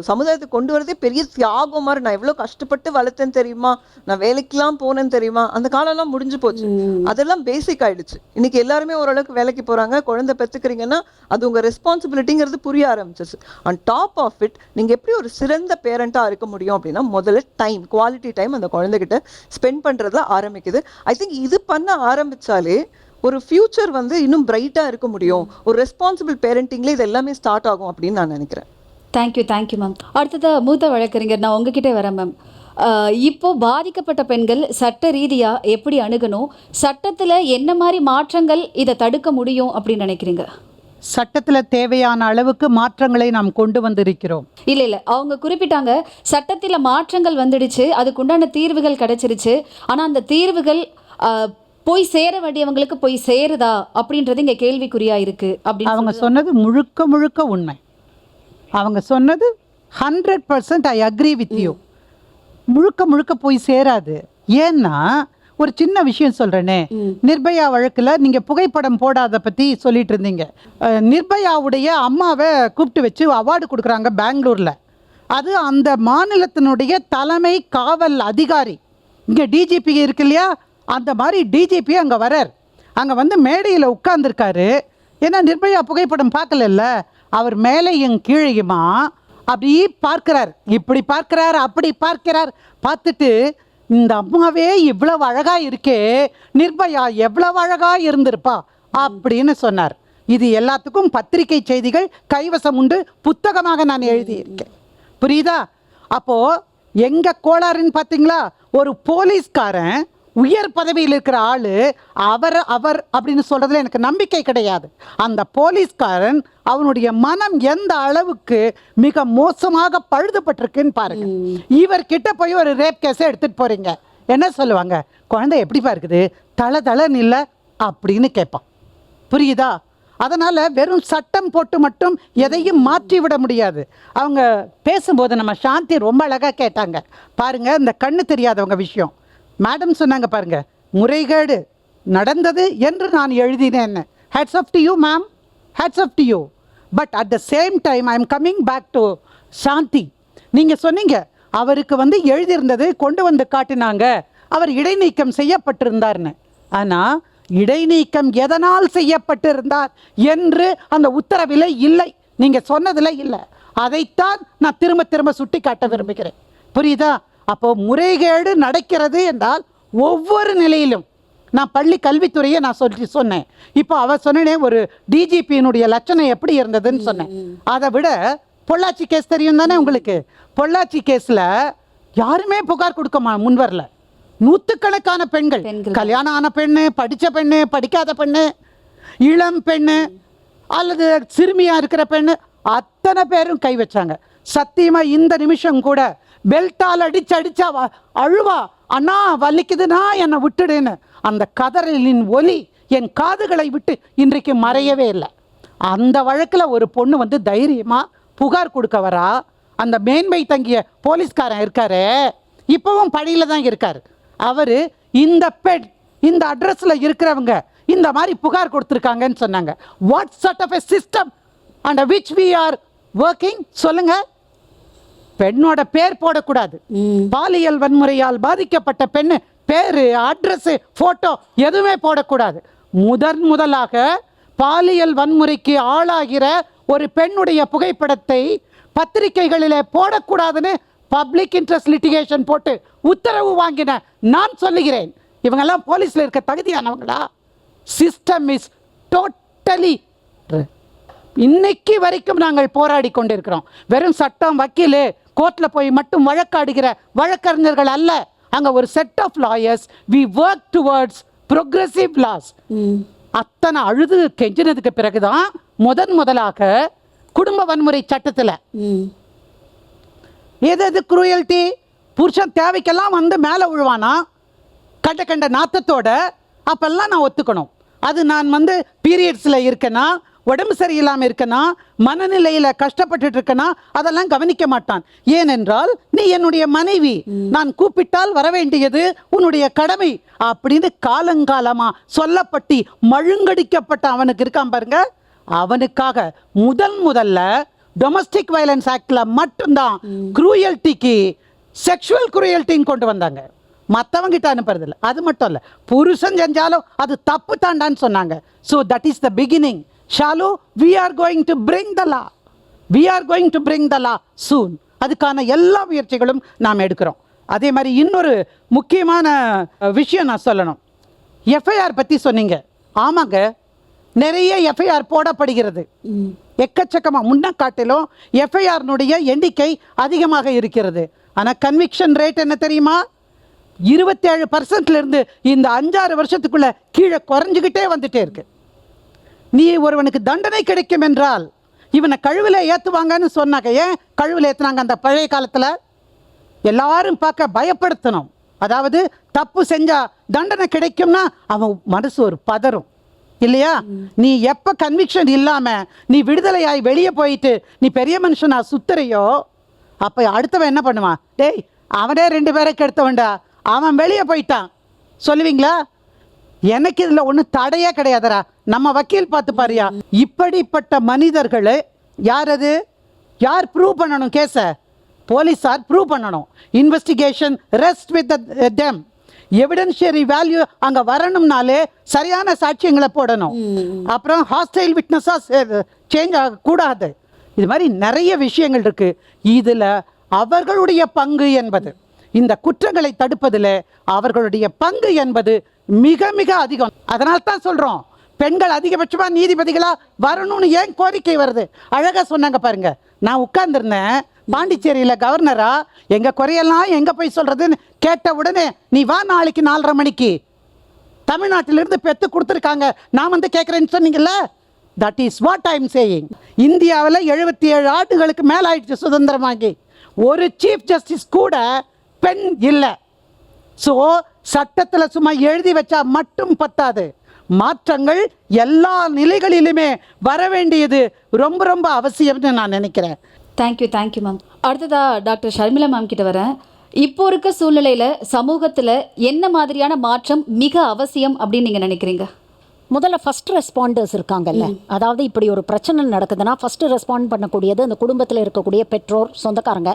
சமுதாயத்துக்கு கொண்டு வரதே பெரிய தியாகம் மாதிரி. நான் எவ்வளோ கஷ்டப்பட்டு வளர்த்தேன்னு தெரியுமா, நான் வேலைக்கெல்லாம் போனேன்னு தெரியுமா, அந்த காலம்லாம் முடிஞ்சு போச்சு. அதெல்லாம் பேசிக் ஆயிடுச்சு. இன்னைக்கு எல்லாருமே ஓரளவுக்கு வேலைக்கு போகிறாங்க, குழந்தை பெற்றுக்கிறீங்கன்னா அது உங்கள் ரெஸ்பான்சிபிலிட்டிங்கிறது புரிய ஆரம்பிச்சிச்சு. ஆன் டாப் ஆஃப் இட் நீங்கள் எப்படி ஒரு சிறந்த பேரண்ட்டாக இருக்க முடியும் அப்படின்னா முதல்ல டைம், குவாலிட்டி டைம் அந்த குழந்தைகிட்ட ஸ்பெண்ட் பண்ணுறதுல ஆரம்பிக்குது. ஐ திங்க் இது பண்ண ஆரம்பித்தாலே ஒரு ஃபியூச்சர் வந்து இன்னும் பிரைட்டாக இருக்க முடியும். ஒரு ரெஸ்பான்சிபிள் பேரண்டிங்ல இது எல்லாமே ஸ்டார்ட் ஆகும் அப்படின்னு நான் நினைக்கிறேன். Thank you ma'am. அடுத்ததாக மூத்த வழக்கறிஞர் நான் உங்ககிட்ட வரேன் மேம். இப்போ பாதிக்கப்பட்ட பெண்கள் சட்ட ரீதியாக எப்படி அணுகணும், சட்டத்தில் என்ன மாதிரி மாற்றங்கள் இதை தடுக்க முடியும் அப்படின்னு நினைக்கிறீங்க? சட்டத்தில் தேவையான அளவுக்கு மாற்றங்களை நாம் கொண்டு வந்திருக்கிறோம். இல்லை அவங்க குறிப்பிட்டாங்க சட்டத்தில் மாற்றங்கள் வந்துடுச்சு, அதுக்குண்டான தீர்வுகள் கிடைச்சிருச்சு, ஆனால் அந்த தீர்வுகள் போய் சேர வேண்டியவங்களுக்கு போய் சேருதா அப்படின்றது இங்கே கேள்விக்குறியா இருக்கு அப்படின்னு அவங்க சொன்னது முழுக்க முழுக்க உண்மை. அவங்க சொன்னது 100% ஐ அக்ரி வித் யூ. முழுக்க முழுக்க போய் சேராது. ஏன்னா ஒரு சின்ன விஷயம் சொல்கிறேனே, நிர்பயா வழக்கில் நீங்கள் புகைப்படம் போடாத பற்றி சொல்லிட்டு இருந்தீங்க. நிர்பயாவுடைய அம்மாவை கூப்பிட்டு வச்சு அவார்டு கொடுக்குறாங்க பெங்களூரில். அது அந்த மாநிலத்தினுடைய தலைமை காவல் அதிகாரி, இங்கே டிஜிபி இருக்கு இல்லையா, அந்த மாதிரி டிஜிபி அங்கே வரார். அங்கே வந்து மேடையில் உட்கார்ந்துருக்காரு. ஏன்னா நிர்பயா புகைப்படம் பார்க்கல, அவர் மேலேயும் கீழேயுமா அப்படி பார்க்கிறார், இப்படி பார்க்கிறார், அப்படி பார்க்கிறார். பார்த்துட்டு இந்த அம்மாவே இவ்வளவு அழகா இருக்கே, நிர்பயா எவ்வளவு அழகா இருந்திருப்பா அப்படின்னு சொன்னார். இது எல்லாத்துக்கும் பத்திரிகை செய்திகள் கைவசம் உண்டு, புத்தகமாக நான் எழுதியிருக்கேன். புரியுதா? அப்போ எங்க கோளாறுன்னு பார்த்தீங்களா, ஒரு போலீஸ்காரன் உயர் பதவியில் இருக்கிற ஆளு அவர் அப்படின்னு சொல்றதுல எனக்கு நம்பிக்கை கிடையாது. அந்த போலீஸ்காரன் அவனுடைய மனம் எந்த அளவுக்கு மிக மோசமாக பழுதுபட்டிருக்குன்னு பாருங்க. இவர்கிட்ட போய் ஒரு ரேப் கேஸை எடுத்துட்டு போறீங்க, என்ன சொல்லுவாங்க, குழந்தை எப்படி இருக்குது, தளன்னு இல்லை அப்படின்னு கேட்பான். புரியுதா? அதனால் வெறும் சட்டம் போட்டு மட்டும் எதையும் மாற்றி விட முடியாது. அவங்க பேசும்போது நம்ம சாந்தி ரொம்ப அழகாக கேட்டாங்க பாருங்க, இந்த கண்ணு தெரியாதவங்க விஷயம். மேடம் சொன்னாங்க பாருங்க, முறைகேடு நடந்தது என்று நான் எழுதினேன். Hats off to you ma'am, hats off to you. But at the same time I am coming back to Shanti. நீங்கள் சொன்னீங்க அவருக்கு வந்து எழுதியிருந்தது கொண்டு வந்து காட்டினாங்க, அவர் இடைநீக்கம் செய்யப்பட்டிருந்தார்னு. ஆனால் இடைநீக்கம் எதனால் செய்யப்பட்டிருந்தார் என்று அந்த உத்தரவில் இல்லை, நீங்கள் சொன்னதில் இல்லை. அதைத்தான் நான் திரும்ப திரும்ப சுட்டி காட்ட விரும்புகிறேன். புரியுதா? அப்போ முறைகேடு நடக்கிறது என்றால் ஒவ்வொரு நிலையிலும், நான் பள்ளி கல்வித்துறையை நான் சொன்னேன். இப்போ அவர் சொன்னேன் ஒரு டிஜிபியினுடைய லட்சணம் எப்படி இருந்ததுன்னு சொன்னேன். அதை விட பொள்ளாச்சி கேஸ் தெரியும் தானே உங்களுக்கு. பொள்ளாச்சி கேஸில் யாருமே புகார் கொடுக்க முன்வரல. நூற்றுக்கணக்கான பெண்கள், கல்யாணம் ஆன பெண்ணு, படித்த பெண்ணு, படிக்காத பெண்ணு, இளம் பெண்ணு அல்லது சிறுமியாக இருக்கிற பெண்ணு, அத்தனை பேரும் கை வச்சாங்க. சத்தியமாக இந்த நிமிஷம் கூட பெல்ட்டால் அடிச்சா அழுவா, அண்ணா வலிக்குதுன்னா என்னை விட்டுடுன்னு. அந்த கதறலின் ஒலி என் காதுகளை விட்டு இன்றைக்கு மறையவே இல்லை. அந்த வழக்கில் ஒரு பொண்ணு வந்து தைரியமாக புகார் கொடுக்க வரா. அந்த மேன்மை தங்கிய போலீஸ்காரன் இருக்காரு, இப்போவும் பணியில் தான் இருக்கார். அவர் இந்த பெண் இந்த அட்ரஸில் இருக்கிறவங்க இந்த மாதிரி புகார் கொடுத்துருக்காங்கன்னு சொன்னாங்க. What sort of a system and which we are working சொல்லுங்க. பெண்ணோட பேர் போடக்கூடாது. பாலியல் வன்முறையால் பாதிக்கப்பட்ட பெண்ணு பேரு, அட்ரஸ், போட்டோ எதுவுமே போடக்கூடாது. முதலாக பாலியல் வன்முறைக்கு ஆளாகிற ஒரு பெண்ணுடைய புகைப்படத்தை பத்திரிகைகளிலே போடக்கூடாதுன்னு பப்ளிக் இன்ட்ரெஸ்ட் லிட்டிகேஷன் போட்டு உத்தரவு வாங்கின நான் சொல்லுகிறேன். இவங்கெல்லாம் போலீஸில் இருக்க தகுதியானவங்களா? சிஸ்டம் இஸ் டோட்டலி இன்னைக்கு வரைக்கும் நாங்கள் போராடி கொண்டிருக்கிறோம். வெறும் சட்டம், வக்கீல், கோர்ட்டில் போய் மட்டும் வழக்காடுகிற வழக்கறிஞர்கள் அல்ல. அங்கே ஒரு set of lawyers, we work towards progressive laws. அத்தனை அழுது கெஞ்சினதுக்கு பிறகுதான் முதலாக குடும்ப வன்முறை சட்டத்தில் எது குரூயல்ட்டி, புருஷன் தேவைக்கெல்லாம் வந்து மேலே விழுவானா கண்ட நாத்தத்தோட, அப்பெல்லாம் நான் ஒத்துக்கணும். அது நான் வந்து பீரியட்ஸில் இருக்கேன்னா, உடம்பு சரியில்லாமல் இருக்கேனா, மனநிலையில் கஷ்டப்பட்டுட்டு இருக்கேனா, அதெல்லாம் கவனிக்க மாட்டான். ஏனென்றால் நீ என்னுடைய மனைவி, நான் கூப்பிட்டால் வர வேண்டியது உன்னுடைய கடமை அப்படின்னு காலங்காலமாக சொல்லப்பட்டு மழுங்கடிக்கப்பட்ட அவனுக்கு இருக்கான் பாருங்க. அவனுக்காக முதல்ல டொமஸ்டிக் வயலன்ஸ் ஆக்டில் மட்டும்தான் குரூயல்ட்டிக்கு செக்ஷுவல் குரூயல்ட்டின்னு கொண்டு வந்தாங்க. மற்றவங்கிட்ட அனுப்புறதில்ல. அது மட்டும் இல்லை, புருஷன் செஞ்சாலும் அது தப்பு தாண்டான்னு சொன்னாங்க. So that is the beginning. Shalu, we are going to bring the law. We are going to bring the law soon. அதுக்கான எல்லா முயற்சிகளும் நாம் எடுக்கிறோம். அதே மாதிரி இன்னொரு முக்கியமான விஷயம் நான் சொல்லணும். எஃப்ஐஆர் பற்றி சொன்னீங்க. ஆமாங்க, நிறைய எஃப்ஐஆர் போடப்படுகிறது. எக்கச்சக்கமாக முன்ன காட்டிலும் எஃப்ஐஆர்னுடைய எண்ணிக்கை அதிகமாக இருக்கிறது. ஆனால் கன்விக்ஷன் ரேட் என்ன தெரியுமா? 27% இந்த 5-6 வருஷத்துக்குள்ள கீழே குறைஞ்சிக்கிட்டே வந்துட்டே இருக்கு. நீ ஒருவனுக்கு தண்டனை கிடைக்கும் என்றால் இவனை கழுவில் ஏற்றுவாங்கன்னு சொன்னாங்க. ஏன் கழுவில் ஏற்றுனாங்க? அந்த பழைய காலத்தில் எல்லாரும் பார்க்க பயப்படுத்தணும். அதாவது தப்பு செஞ்சா தண்டனை கிடைக்கும்னா அவன் மனசு ஒரு பதறும் இல்லையா? நீ எப்போ கன்விக்ஷன் இல்லாமல் நீ விடுதலையாய் வெளியே போயிட்டு நீ பெரிய மனுஷனா சுத்துறையோ, அப்போ அடுத்தவன் என்ன பண்ணுவான்? டேய், அவனே 2 பேரை கெடுத்தவன்டா, அவன் வெளியே போயிட்டான் சொல்லுவீங்களா? எனக்கு இதில் ஒன்றும் தடையே கிடையாதுரா, நம்ம வக்கீல் பார்த்து பாரியா. இப்படிப்பட்ட மனிதர்களை யார் ப்ரூவ் பண்ணணும்? கேஸை போலீஸார் ப்ரூவ் பண்ணணும். Investigation rest with them. Evidentiary value அங்கே வரணும்னாலே சரியான சாட்சியங்களை போடணும். அப்புறம் ஹாஸ்டைல் விட்னஸாக சேஞ்ச் ஆகக்கூடாது. இது மாதிரி நிறைய விஷயங்கள் இருக்குது. இதில் அவர்களுடைய பங்கு என்பது, இந்த குற்றங்களை தடுப்பதில் அவர்களுடைய பங்கு என்பது மிக மிக அதிகம். அதனால தான் சொல்கிறோம், பெண்கள் அதிகபட்சமாக நீதிபதிகளாக வரணும்னு ஏன் கோரிக்கை வருது? அழகாக சொன்னாங்க பாருங்க. நான் உட்கார்ந்துருந்தேன் பாண்டிச்சேரியில் கவர்னரா, எங்கள் குறையெல்லாம் எங்கே போய் சொல்கிறதுன்னு கேட்ட உடனே, நீ வா நாளைக்கு 4:30 மணிக்கு, தமிழ்நாட்டிலிருந்து பெற்று கொடுத்துருக்காங்க, நான் வந்து கேட்குறேன்னு சொன்னீங்கல்ல. That is what I am saying. இந்தியாவில் 77 ஆண்டுகளுக்கு மேலே ஆயிடுச்சு சுதந்திரமாகி, ஒரு சீஃப் ஜஸ்டிஸ் கூட பெண் இல்லை. ஸோ சட்டத்தில் சும்மா எழுதி வச்சா மட்டும் பத்தாது. மாற்றங்கள் எல்லா நிலைகளிலுமே வர வேண்டியது ரொம்ப ரொம்ப அவசியம்னு நான் நினைக்கிறேன். Thank you ma'am. அடுத்ததா டாக்டர் ஷர்மிளா மேம் கிட்ட வரேன். இப்போ இருக்க சூழ்நிலையில் சமூகத்தில் என்ன மாதிரியான மாற்றம் மிக அவசியம் அப்படின்னு நீங்கள் நினைக்கிறீங்க? முதல்ல ஃபர்ஸ்ட் ரெஸ்பாண்டர்ஸ் இருக்காங்கல்ல, அதாவது இப்படி ஒரு பிரச்சனை நடக்குதுன்னா ஃபர்ஸ்ட் ரெஸ்பாண்ட் பண்ணக்கூடியது அந்த குடும்பத்தில் இருக்கக்கூடிய பெற்றோர், சொந்தக்காரங்க.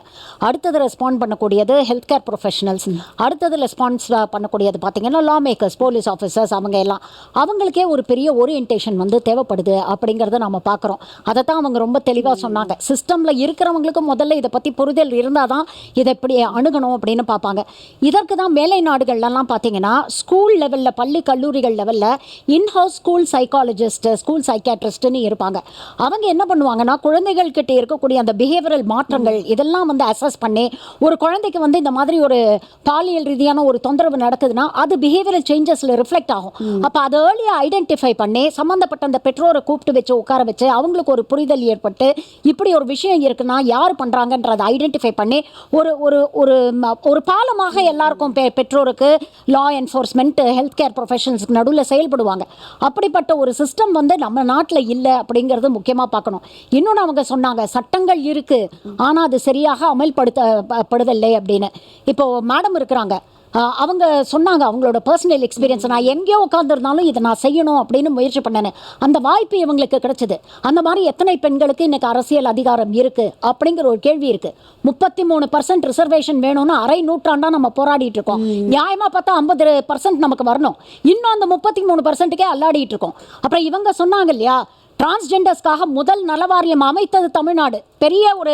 அடுத்தது ரெஸ்பாண்ட் பண்ணக்கூடியது ஹெல்த் கேர் ப்ரொஃபஷனல்ஸ். அடுத்தது ரெஸ்பான்ஸ் பண்ணக்கூடியது பார்த்தீங்கன்னா லா மேக்கர்ஸ், போலீஸ் ஆஃபீஸர்ஸ். அவங்க எல்லாம் அவங்களுக்கே ஒரு பெரிய ஓரியன்டேஷன் வந்து தேவைப்படுது அப்படிங்கிறத நம்ம பார்க்குறோம். அதை தான் அவங்க ரொம்ப தெளிவாக சொன்னாங்க. சிஸ்டமில் இருக்கிறவங்களுக்கு முதல்ல இதை பற்றி புரிதல் இருந்தால் தான் இதை எப்படி அணுகணும் அப்படின்னு பார்ப்பாங்க. இதற்கு தான் மேலை நாடுகள்லாம் பார்த்தீங்கன்னா ஸ்கூல் லெவலில், பள்ளி கல்லூரிகள் லெவலில் இன்ஹவுஸ் ஸ்கூல் சைக்காலஜிஸ்ட், ஸ்கூல் சைக்காட்ரிஸ்ட்னு இருப்பாங்க. அவங்க என்ன பண்ணுவாங்கன்னா குழந்தைகள் கிட்ட இருக்கக்கூடிய அந்த பிஹேவியரல் மாற்றங்கள் இதெல்லாம் வந்து அசஸ் பண்ணி, ஒரு குழந்தைக்கு வந்து இந்த மாதிரி ஒரு பாலியல் ரீதியான ஒரு தொந்தரவு நடக்குதுன்னா அது பிஹேவியரல் சேஞ்சஸில் ரிஃப்ளெக்ட் ஆகும். அப்போ அதை ஏர்லியாக ஐடென்டிஃபை பண்ணி சம்மந்தப்பட்ட அந்த பெற்றோரை கூப்பிட்டு வச்சு உட்கார வச்சு அவங்களுக்கு ஒரு புரிதல் ஏற்பட்டு இப்படி ஒரு விஷயம் இருக்குன்னா யார் பண்ணுறாங்கன்றதை ஐடென்டிஃபை பண்ணி ஒரு ஒரு ஒரு ஒரு பாலமாக எல்லாருக்கும் பெற்றோருக்கு, லா என்ஃபோர்ஸ்மெண்ட், ஹெல்த் கேர் ப்ரொஃபஷனல்ஸ்க்கு நடுவில் செயல்படுவாங்க. அப்படிப்பட்ட ஒரு சிஸ்டம் வந்து நம்ம நாட்டில் இல்லை அப்படிங்கிறது முக்கியமாக பார்க்கணும். இன்னொன்று அவங்க சொன்னாங்க, சட்டங்கள் இருக்குது ஆனால் அது சரியாக அமல்படுத்தப்படவில்லை அப்படின்னு. இப்போ மேடம் இருக்கிறாங்க, அவங்க சொன்னாங்க அவங்களோட பர்சனல் எக்ஸ்பீரியன்ஸ். நான் எங்கேயோ உட்காந்துருந்தாலும் இதை நான் செய்யணும் அப்படின்னு முயற்சி பண்ணேன், அந்த வாய்ப்பு இவங்களுக்கு கிடைச்சது. அந்த மாதிரி எத்தனை பெண்களுக்கு இன்னைக்கு அரசியல் அதிகாரம் இருக்குது அப்படிங்கிற ஒரு கேள்வி இருக்குது. 33% ரிசர்வேஷன் வேணும்னு அரை நூற்றாண்டாக நம்ம போராடிட்டு இருக்கோம். நியாயமாக பார்த்தா 50% நமக்கு வரணும். இன்னும் அந்த 33%க்கே அல்லாடிட்டு இருக்கோம். அப்புறம் இவங்க சொன்னாங்க இல்லையா, டிரான்ஸ்ஜெண்டர்ஸ்க்காக முதல் நலவாரியம் அமைத்தது தமிழ்நாடு. பெரிய ஒரு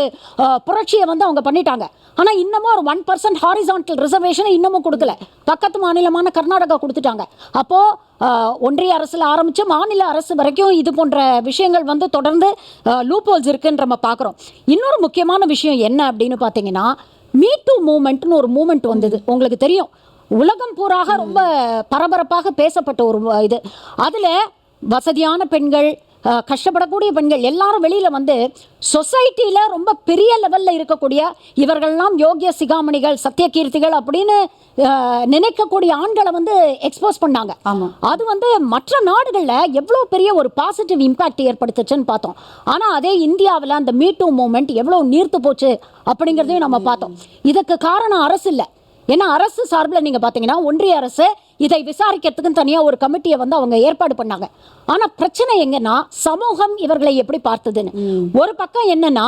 புரட்சியை வந்து அவங்க பண்ணிட்டாங்க. ஆனால் இன்னமும் ஒரு 1% ஹாரிசான்டல் ரிசர்வேஷனை இன்னமும் கொடுக்கல. பக்கத்து மாநிலமான கர்நாடகா கொடுத்துட்டாங்க. அப்போது ஒன்றிய அரசில் ஆரம்பித்து மாநில அரசு வரைக்கும் இது போன்ற விஷயங்கள் வந்து தொடர்ந்து லூப்ஹோல்ஸ் இருக்குன்னு நம்ம பார்க்குறோம். இன்னொரு முக்கியமான விஷயம் என்ன அப்படின்னு பார்த்தீங்கன்னா, மீ டூ மூமெண்ட்னு ஒரு மூமெண்ட் வந்தது. உங்களுக்கு தெரியும், உலகம் பூராக ரொம்ப பரபரப்பாக பேசப்பட்ட ஒரு இது. அதில் வசதியான பெண்கள், கஷ்டப்படக்கூடிய பெண்கள் எல்லாரும் வெளியில் வந்து சொசைட்டியில் ரொம்ப பெரிய லெவலில் இருக்கக்கூடிய இவர்கள்லாம் யோகிய சிகாமணிகள், சத்தியகீர்த்திகள் அப்படின்னு நினைக்கக்கூடிய ஆண்களை வந்து எக்ஸ்போஸ் பண்ணாங்க. அது வந்து மற்ற நாடுகளில் எவ்வளோ பெரிய ஒரு பாசிட்டிவ் இம்பேக்ட் ஏற்படுத்துச்சுன்னு பார்த்தோம். ஆனால் அதே இந்தியாவில் அந்த மீ டூ மூமெண்ட் எவ்வளோ நீர்த்து போச்சு அப்படிங்கிறதையும் நம்ம பார்த்தோம். இதுக்கு காரணம் அரசு இல்லை. ஏன்னா அரசு சார்பில் நீங்கள் பார்த்தீங்கன்னா ஒன்றிய அரசு இதை விசாரிக்கிறதுக்குன்னு தனியாக ஒரு கமிட்டியை வந்து அவங்க ஏற்பாடு பண்ணாங்க. ஆனால் பிரச்சனை எங்கன்னா சமூகம் இவர்களை எப்படி பார்த்ததுன்னு. ஒரு பக்கம் என்னன்னா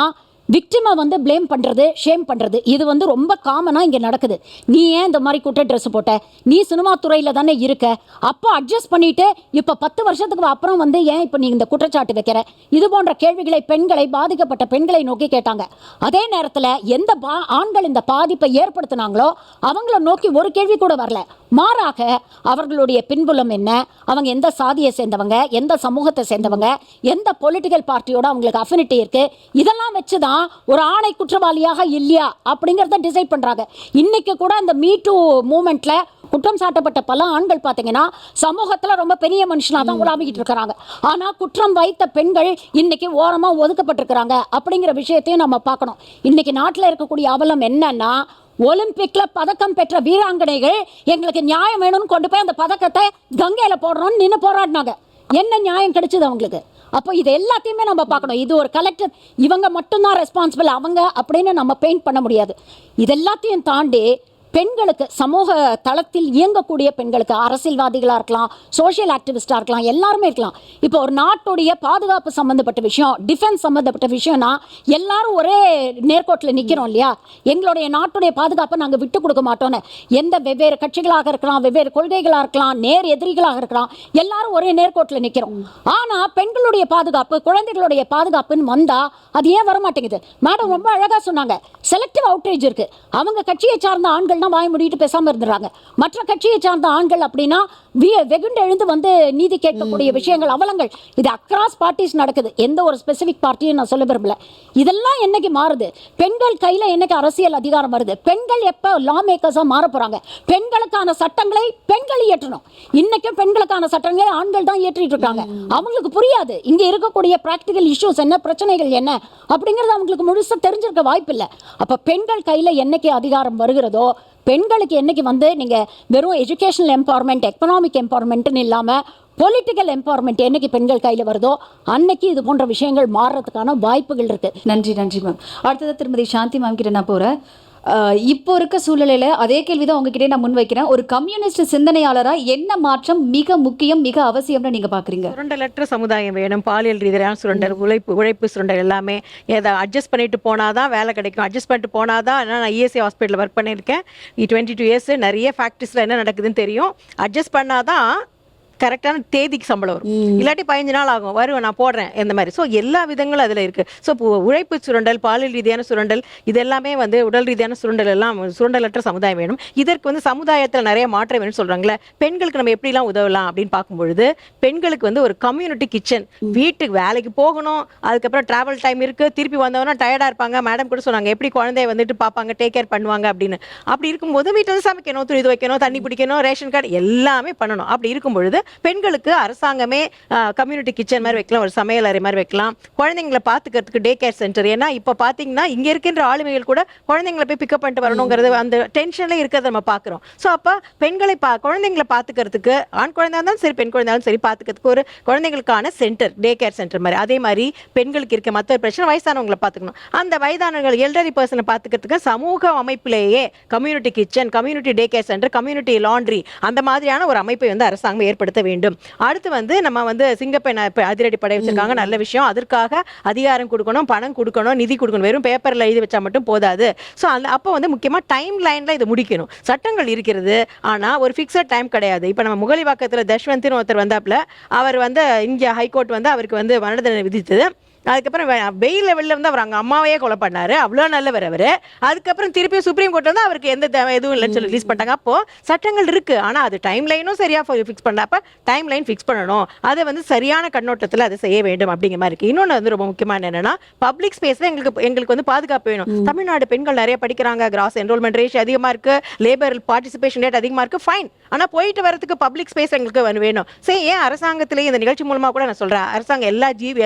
விக்டிமை வந்து ப்ளேம் பண்ணுறது, ஷேம் பண்ணுறது, இது வந்து ரொம்ப காமனாக இங்கே நடக்குது. நீ ஏன் இந்த மாதிரி குட்டை ட்ரெஸ் போட்ட, நீ சினிமா துறையில் தானே இருக்க, அப்போ அட்ஜஸ்ட் பண்ணிவிட்டு இப்போ 10 வருஷத்துக்கு அப்புறம் வந்து ஏன் இப்போ நீ இந்த குற்றச்சாட்டு வைக்கிற, இது போன்ற கேள்விகளை பெண்களை, பாதிக்கப்பட்ட பெண்களை நோக்கி கேட்டாங்க. அதே நேரத்தில் எந்த ஆண்கள் இந்த பாதிப்பை ஏற்படுத்தினாங்களோ அவங்கள நோக்கி ஒரு கேள்வி கூட வரல. மாறாக அவர்களுடைய பின்புலம் என்ன, அவங்க எந்த சாதியை சேர்ந்தவங்க, எந்த சமூகத்தை சேர்ந்தவங்க, எந்த பொலிட்டிக்கல் பார்ட்டியோட அவங்களுக்கு அஃபினிட்டி இருக்குது, இதெல்லாம் வச்சு தான் ஒரு ஆணை குற்றவாளியாக இல்லையா அப்படிங்கிறத டிசைட் பண்ணுறாங்க. இன்னைக்கு கூட இந்த மீ டூ மூமெண்ட்ல குற்றம் சாட்டப்பட்ட பல ஆண்கள் பார்த்தீங்கன்னா சமூகத்தில் ரொம்ப பெரிய மனுஷனாக தான் உலாவிக்கிட்டு இருக்கிறாங்க. ஆனால் குற்றம் வைத்த பெண்கள் இன்னைக்கு ஓரமாக ஒதுக்கப்பட்டிருக்கிறாங்க அப்படிங்கிற விஷயத்தையும் நம்ம பார்க்கணும். இன்னைக்கு நாட்டில் இருக்கக்கூடிய அவலம் என்னன்னா, ஒலிம்பிக்ல பதக்கம் பெற்ற வீராங்கனைகள் எங்களுக்கு நியாயம் வேணும்னு கொண்டு போய் அந்த பதக்கத்தை கங்கையில் போடுறோம்னு நின்று போராடினாங்க. என்ன நியாயம் கிடைச்சது அவங்களுக்கு? அப்போ இது எல்லாத்தையுமே நம்ம பார்க்கணும். இது ஒரு கலெக்டிவ், இவங்க மட்டும்தான் ரெஸ்பான்சிபிள் அவங்க அப்படின்னு நம்ம பெயிண்ட் பண்ண முடியாது. இது எல்லாத்தையும் தாண்டி பெண்களுக்கு, சமூக தளத்தில் இயங்கக்கூடிய பெண்களுக்கு, அரசியல்வாதிகளாக இருக்கலாம், சோஷியல் ஆக்டிவிஸ்டாக இருக்கலாம், எல்லாருமே இருக்கலாம். இப்போ ஒரு நாட்டுடைய பாதுகாப்பு சம்மந்தப்பட்ட விஷயம், டிஃபென்ஸ் சம்மந்தப்பட்ட விஷயம்னா எல்லாரும் ஒரே நேர்கோட்டில் நிற்கிறோம் இல்லையா? எங்களுடைய நாட்டுடைய பாதுகாப்பை நாங்கள் விட்டு கொடுக்க மாட்டோன்னு எந்த வெவ்வேறு கட்சிகளாக இருக்கலாம், வெவ்வேறு கொள்கைகளாக இருக்கலாம், நேர் எதிரிகளாக இருக்கலாம், எல்லாரும் ஒரே நேர்கோட்டில் நிற்கிறோம். ஆனால் பெண்களுடைய பாதுகாப்பு, குழந்தைகளுடைய பாதுகாப்புன்னு வந்தால் அது ஏன் வரமாட்டேங்குது? மேடம் ரொம்ப அழகாக சொன்னாங்க, செலக்டிவ் அவுட்ரேஜ் இருக்குது. அவங்க கட்சியை சார்ந்த ஆண்கள் வாய் முடிட்டு பேசாம இருந்துறாங்க. மற்ற கட்சியை சார்ந்த ஆண்கள் அப்படின்னா வெகுண்டு எழுந்து வந்து நீதி கேட்கக்கூடிய விஷயங்கள், அவலங்கள், இது அக்ராஸ் பார்ட்டிஸ் நடக்குது. எந்த ஒரு ஸ்பெசிபிக் பார்ட்டியும் நான் சொல்ல விரும்பல. இதெல்லாம் என்னைக்கு மாறுது? பெண்கள் கையில என்னைக்கு அரசியல் அதிகாரம் வருது? பெண்கள் எப்ப லா மேக்கர்ஸா மாற போறாங்க? பெண்களுக்கான சட்டங்களை பெண்கள் இயற்றணும். இன்னைக்கும் பெண்களுக்கான சட்டங்களை ஆண்கள் தான் இயற்றிட்டு இருக்காங்க. அவங்களுக்கு புரியாது இங்க இருக்கக்கூடிய பிராக்டிகல் இஷ்யூஸ் என்ன, பிரச்சனைகள் என்ன அப்படிங்கிறது அவங்களுக்கு முழுசா தெரிஞ்சிருக்க வாய்ப்பு இல்லை. அப்ப பெண்கள் கையில என்னைக்கு அதிகாரம் வருகிறதோ, பெண்களுக்கு என்னைக்கு வந்து நீங்கள் வெறும் எஜுகேஷனல் எம்பவர்மெண்ட், எக்கனாமிக் எம்பவர்மெண்ட்னு இல்லாமல் பொலிட்டிக்கல் எம்பவர்மெண்ட் என்னைக்கு பெண்கள் கையில் வருதோ அன்னைக்கு இது போன்ற விஷயங்கள் மாறுறதுக்கான வாய்ப்புகள் இருக்குது. நன்றி மேம். அடுத்தது திருமதி சாந்தி மேம் கிட்ட நான் போகிறேன். இப்போ இருக்க சூழ்நிலையில் அதே கேள்வி தான் உங்ககிட்டே நான் முன்வைக்கிறேன். ஒரு கம்யூனிஸ்ட் சிந்தனையாளராக என்ன மாற்றம் மிக முக்கியம், மிக அவசியம்னு நீங்கள் பார்க்குறீங்க? சுரண்டலற்ற சமுதாயம் வேணும். பாலியல் ரீதியான சுரண்டல், உழைப்பு சுரண்டல் எல்லாமே எதை அட்ஜஸ்ட் பண்ணிட்டு போனாதான் வேலை கிடைக்கும். அட்ஜஸ்ட் பண்ணிட்டு போனாதான். நான் இஎஸ்ஐ ஹாஸ்பிட்டலில் ஒர்க் பண்ணியிருக்கேன் 22 இயர்ஸ். நிறைய ஃபேக்ட்ரிஸில் என்ன நடக்குதுன்னு தெரியும். அட்ஜஸ்ட் பண்ணாதான் கரெக்டான தேதிக்கு சம்பளம் வரும். இல்லாட்டி 15 நாள் ஆகும், வருவேன் நான் போடுறேன் இந்த மாதிரி. ஸோ எல்லா விதங்களும் அதில் இருக்குது. ஸோ உழைப்பு சுரண்டல், பாலியல் ரீதியான சுரண்டல், இது எல்லாமே வந்து உடல் ரீதியான சுரண்டல் எல்லாம் சுரண்டலற்ற சமுதாயம் வேணும். இதற்கு வந்து சமுதாயத்தில் நிறைய மாற்றம் வேணும்னு சொல்கிறாங்களே. பெண்களுக்கு நம்ம எப்படிலாம் உதவலாம் அப்படின்னு பார்க்கும்பொழுது, பெண்களுக்கு வந்து ஒரு கம்யூனிட்டி கிச்சன், வீட்டுக்கு வேலைக்கு போகணும், அதுக்கப்புறம் ட்ராவல் டைம் இருக்குது, திருப்பி வந்தவொன்னா டயர்டாக இருப்பாங்க. மேடம் கூட சொன்னாங்க எப்படி குழந்தைய வந்துட்டு பார்ப்பாங்க, டேக் கேர் பண்ணுவாங்க அப்படின்னு. அப்படி இருக்கும்போது வீட்டில் வந்து சமைக்கணும், துணி துவைக்கணும், தண்ணி பிடிக்கணும், ரேஷன் கார்டு எல்லாமே பண்ணணும். அப்படி இருக்கும் பொழுது பெண்களுக்கு அரசாங்கமே கம்யூனிட்டி கிச்சன் மாதிரி வைக்கலாம், ஒரு சமையல் அறை மாதிரி வைக்கலாம், குழந்தைங்களை பார்த்துக்கிறதுக்கு டே கேர் சென்டர். ஏன்னா இப்போ பார்த்தீங்கன்னா இங்கே இருக்கின்ற ஆளுமைகள் கூட குழந்தைங்களை போய் பிக்கப் பண்ணிட்டு வரணுங்கிறது அந்த டென்ஷன்ல இருக்கிறத நம்ம பார்க்குறோம். ஸோ அப்போ பெண்களை குழந்தைங்களை பார்த்துக்கிறதுக்கு, ஆண் குழந்தையா இருந்தாலும் சரி பெண் குழந்தையாலும் சரி, பார்த்துக்கிறதுக்கு ஒரு குழந்தைங்களுக்கான சென்டர், டே கேர் சென்டர் மாதிரி. அதே மாதிரி பெண்களுக்கு இருக்க மற்ற பிரச்சனை, வயசானவங்களை பார்த்துக்கணும். அந்த வயதானவர்கள், எல்டரி பர்சனை பார்த்துக்கிறதுக்கு சமூக அமைப்பிலேயே community kitchen, community day care centre, community laundry, அந்த மாதிரியான ஒரு அமைப்பை வந்து அரசாங்கம் ஏற்படுத்த வேண்டும். அடுத்து வந்து நம்ம வந்து சிங்கப்பெண் அதிரடி படை வச்சிருக்காங்க, நல்ல விஷயம். அதற்காக அதிகாரம் கொடுக்கணும், பணம் கொடுக்கணும், நிதி கொடுக்கணும். வெறும் பேப்பரில் எழுதி வச்சா மட்டும் போதாது. ஸோ அப்போ வந்து முக்கியமாக டைம் லைனில் இது முடிக்கணும். சட்டங்கள் இருக்கிறது, ஆனால் ஒரு ஃபிக்ஸட் டைம் கிடையாது. இப்போ நம்ம முகலிவாக்கத்தில் தஷ்வந்தின்னு ஒருத்தர் வந்தாப்புல, அவர் வந்து இந்தியா ஹைகோர்ட் வந்து அவருக்கு வந்து மரண தண்டனை விதித்தது. அதுக்கப்புறம் வெயில் லெவலில் வந்து அவர் அங்கே அம்மாவையே கொலை பண்ணார், அவ்வளோ நல்லவர் அவர். அதுக்கப்புறம் திருப்பி சுப்ரீம் கோர்ட் வந்து அவருக்கு எந்த எதுவும் இல்லைன்னு சொல்லி ரிலீஸ் பண்ணிட்டாங்க. அப்போது சட்டங்கள் இருக்குது, ஆனால் அது டைம் லைனும் சரியாக ஃபிக்ஸ் பண்ணப்போ டைம் லைன் ஃபிக்ஸ் பண்ணணும், அதை வந்து சரியான கண்ணோட்டத்தில் அதை செய்ய வேண்டும் அப்படிங்கிற மாதிரி இருக்குது. இன்னொன்று வந்து ரொம்ப முக்கியமான என்னென்னா பப்ளிக் ஸ்பேஸில் எங்களுக்கு வந்து பாதுகாப்பு வேணும். தமிழ்நாடு பெண்கள் நிறைய படிக்கிறாங்க, கிராஸ் என்ரோல்மெண்ட் ரேஷ் அதிகமாக இருக்குது, லேபர் பார்ட்டிசிபேஷன் ரேட் அதிகமாக இருக்குது, ஃபைன். ஆனால் போயிட்டு வரதுக்கு பப்ளிக் ஸ்பேஸ் எங்களுக்கு வேணும். சரி, ஏன் அரசாங்கத்திலேயே இந்த நிகழ்ச்சி மூலமாக கூட நான் சொல்கிறேன், அரசாங்கம்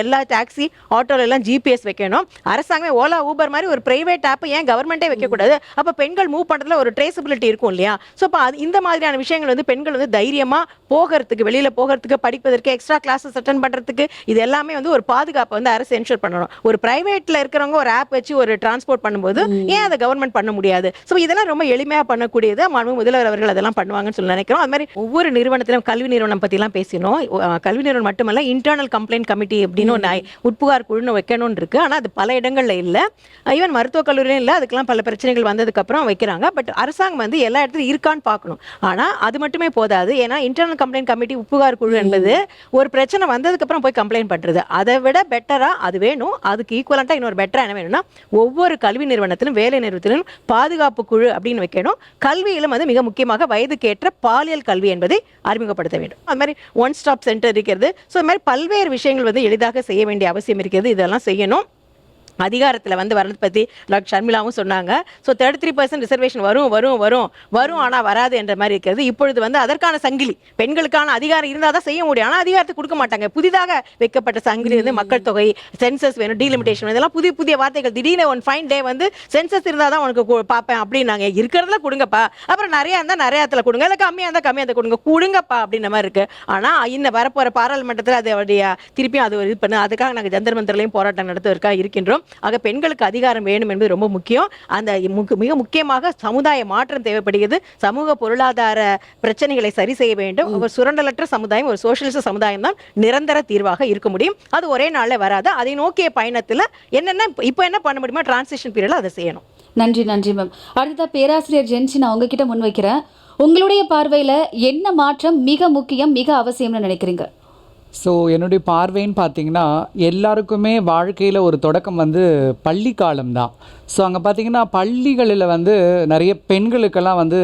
எல்லா டாக்ஸி ஆட்டோல எல்லாம் ஜிபிஎஸ் வைக்கணும். அரசாங்கமே ஓலா ஊபர் மாதிரி ஒரு பிரைவேட் ஆப் ஏன் கவர்மெண்ட்டே வைக்கக்கூடாது? அப்போ பெண்கள் மூவ் பண்ணுறதுல ஒரு ட்ரேசபிலிட்டி இருக்கும் இல்லையா? ஸோ அப்போ இந்த மாதிரியான விஷயங்கள் வந்து பெண்கள் வந்து தைரியமாக போகிறதுக்கு, வெளியில் போகிறதுக்கு, படிப்பதற்கு, எக்ஸ்ட்ரா கிளாஸஸ் அட்டன் பண்ணுறதுக்கு, இது எல்லாமே வந்து ஒரு பாதுகாப்பை வந்து அரசு என்ஷூர் பண்ணணும். ஒரு பிரைவேட்டில் இருக்கிறவங்க ஒரு ஆப் வச்சு ஒரு டிரான்ஸ்போர்ட் பண்ணும்போது ஏன் அதை கவர்மெண்ட் பண்ண முடியாது? ஸோ இதெல்லாம் ரொம்ப எளிமையாக பண்ணக்கூடியது. மாண்பு முதல்வர் அவர்கள் அதெல்லாம் பண்ணுவாங்கன்னு சொல்லி நினைக்கிறோம். அது மாதிரி ஒவ்வொரு நிறுவனத்திலும் கல்வி நிறுவனம் பற்றிலாம் பேசினோம். கல்வி நிறுவனம் மட்டுமல்ல, இன்டர்னல் கம்ப்ளைண்ட் கமிட்டி அப்படின்னு ஒன்று உட்புகார் குழுன்னு வைக்கணும்னு இருக்கு. ஆனால் அது பல இடங்களில் இல்லை, ஈவன் மருத்துவக் கல்லூரியிலும் இல்லை. அதுக்கெல்லாம் பல பிரச்சனைகள் வந்ததுக்கப்புறம் வைக்கிறாங்க. பட் அரசாங்கம் வந்து எல்லா இடத்துலையும் இருக்கான்னு பார்க்கணும். ஆனால் அது மட்டுமே போதாது. ஏன்னா இன்டர்னல் கம்ப்ளைண்ட் கமிட்டி உட்புகார் குழு என்பது ஒரு பிரச்சனை வந்ததுக்கப்புறம் போய் கம்ப்ளைண்ட் பண்ணுறது, அதை விட பெட்டராக அது வேணும். அதுக்கு ஈக்குவலண்ட்டாக இன்னொரு பெட்டராக என்ன வேணும்னா, ஒவ்வொரு கல்வி நிறுவனத்திலும் வேலை நிறுவனத்திலும் பாதுகாப்பு குழு அப்படின்னு வைக்கணும். கல்வியிலும் வந்து மிக முக்கியமாக வயதுக்கேற்ற பாலியல் கல்வி என்பதை அறிமுகப்படுத்த வேண்டும். அது மாதிரி ஒன் ஸ்டாப் சென்டர் இருக்கிறது. ஸோ இது மாதிரி பல்வேறு விஷயங்கள் வந்து எளிதாக செய்ய வேண்டிய அவசியம் இருக்கிறது. இதெல்லாம் செய்யணும். அதிகாரத்தில் வந்து வரது பற்றி டாக்டர் ஷர்மிளாவும் சொன்னாங்க. ஸோ 33% ரிசர்வேஷன் வரும் ஆனால் வராது என்ற மாதிரி இருக்கிறது. இப்பொழுது வந்து அதற்கான சங்கிலி, பெண்களுக்கான அதிகாரம் இருந்தால் தான் செய்ய முடியும், ஆனால் அதிகாரத்தை கொடுக்க மாட்டாங்க. புதிதாக வைக்கப்பட்ட சங்கிலி வந்து மக்கள் தொகை, சென்சஸ் வேணும், டீலிமிட்டேஷன், இதெல்லாம் புதிய வார்த்தைகள். திடீர்னு ஒன் ஃபைன் டே வந்து சென்சஸ் இருந்தால் தான் உனக்கு பார்ப்பேன் அப்படின்னாங்க. இருக்கிறதுல கொடுங்கப்பா, அப்புறம் நிறையா இருந்தால் நிறையாத்துல கொடுங்க, இல்லை கம்மியாக இருந்தால் கம்மியாக கொடுங்கப்பா அப்படின்ற மாதிரி இருக்குது. ஆனால் இந்த வரப்போகிற பாராளுமன்றத்தில் அதோடைய திருப்பியும் அது இது பண்ணு, அதுக்காக நாங்கள் ஜந்தர் மந்தர்லையும் போராட்டம் நடத்துவதற்காக இருக்கின்றோம். ஆக பெண்களுக்கு அதிகாரம் வேணும் என்பது ரொம்ப முக்கியம். அந்த மிக முக்கியமாக சமுதாய மாற்றம் தேவைப்படுகிறது. சமூக பொருளாதார பிரச்சனைகளை சரி செய்ய வேண்டும். ஒரு சுரண்டலற்ற சமுதாயம், ஒரு சோசியலிச சமுதாயம் தான் நிரந்தர தீர்வாக இருக்க முடியும். அது ஒரே நாளில் வராது. அதை நோக்கிய பயணத்தில் இப்போ என்ன பண்ண முடியுமோ டிரான்சிஷன் பீரியட்ல அதை செய்யணும். நன்றி மேம். அடுத்த பேராசிரியர் ஜென்சி, நான் உங்ககிட்ட முன் வைக்கிறேன். உங்களுடைய பார்வையில் என்ன மாற்றம் மிக முக்கியம், மிக அவசியம்னு நினைக்கிறீங்க? ஸோ என்னுடைய பார்வைன்னு பார்த்தீங்கன்னா, எல்லாருக்குமே வாழ்க்கையில் ஒரு தொடக்கம் வந்து பள்ளி காலம்தான். ஸோ அங்கே பார்த்தீங்கன்னா பள்ளிகளில் வந்து நிறைய பெண்களுக்கெல்லாம் வந்து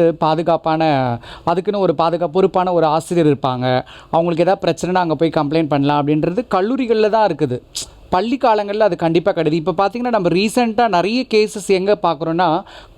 அதுக்குன்னு ஒரு பொறுப்பான ஒரு ஆசிரியர் இருப்பாங்க. அவங்களுக்கு எதாவது பிரச்சனைனா அங்கே போய் கம்ப்ளைண்ட் பண்ணலாம் அப்படின்றது கல்லூரிகளில் தான் இருக்குது. பள்ளி காலங்களில் அது கண்டிப்பாக கிடையாது. இப்போ பார்த்திங்கன்னா நம்ம ரீசெண்டாக நிறைய கேசஸ் எங்கே பார்க்குறோன்னா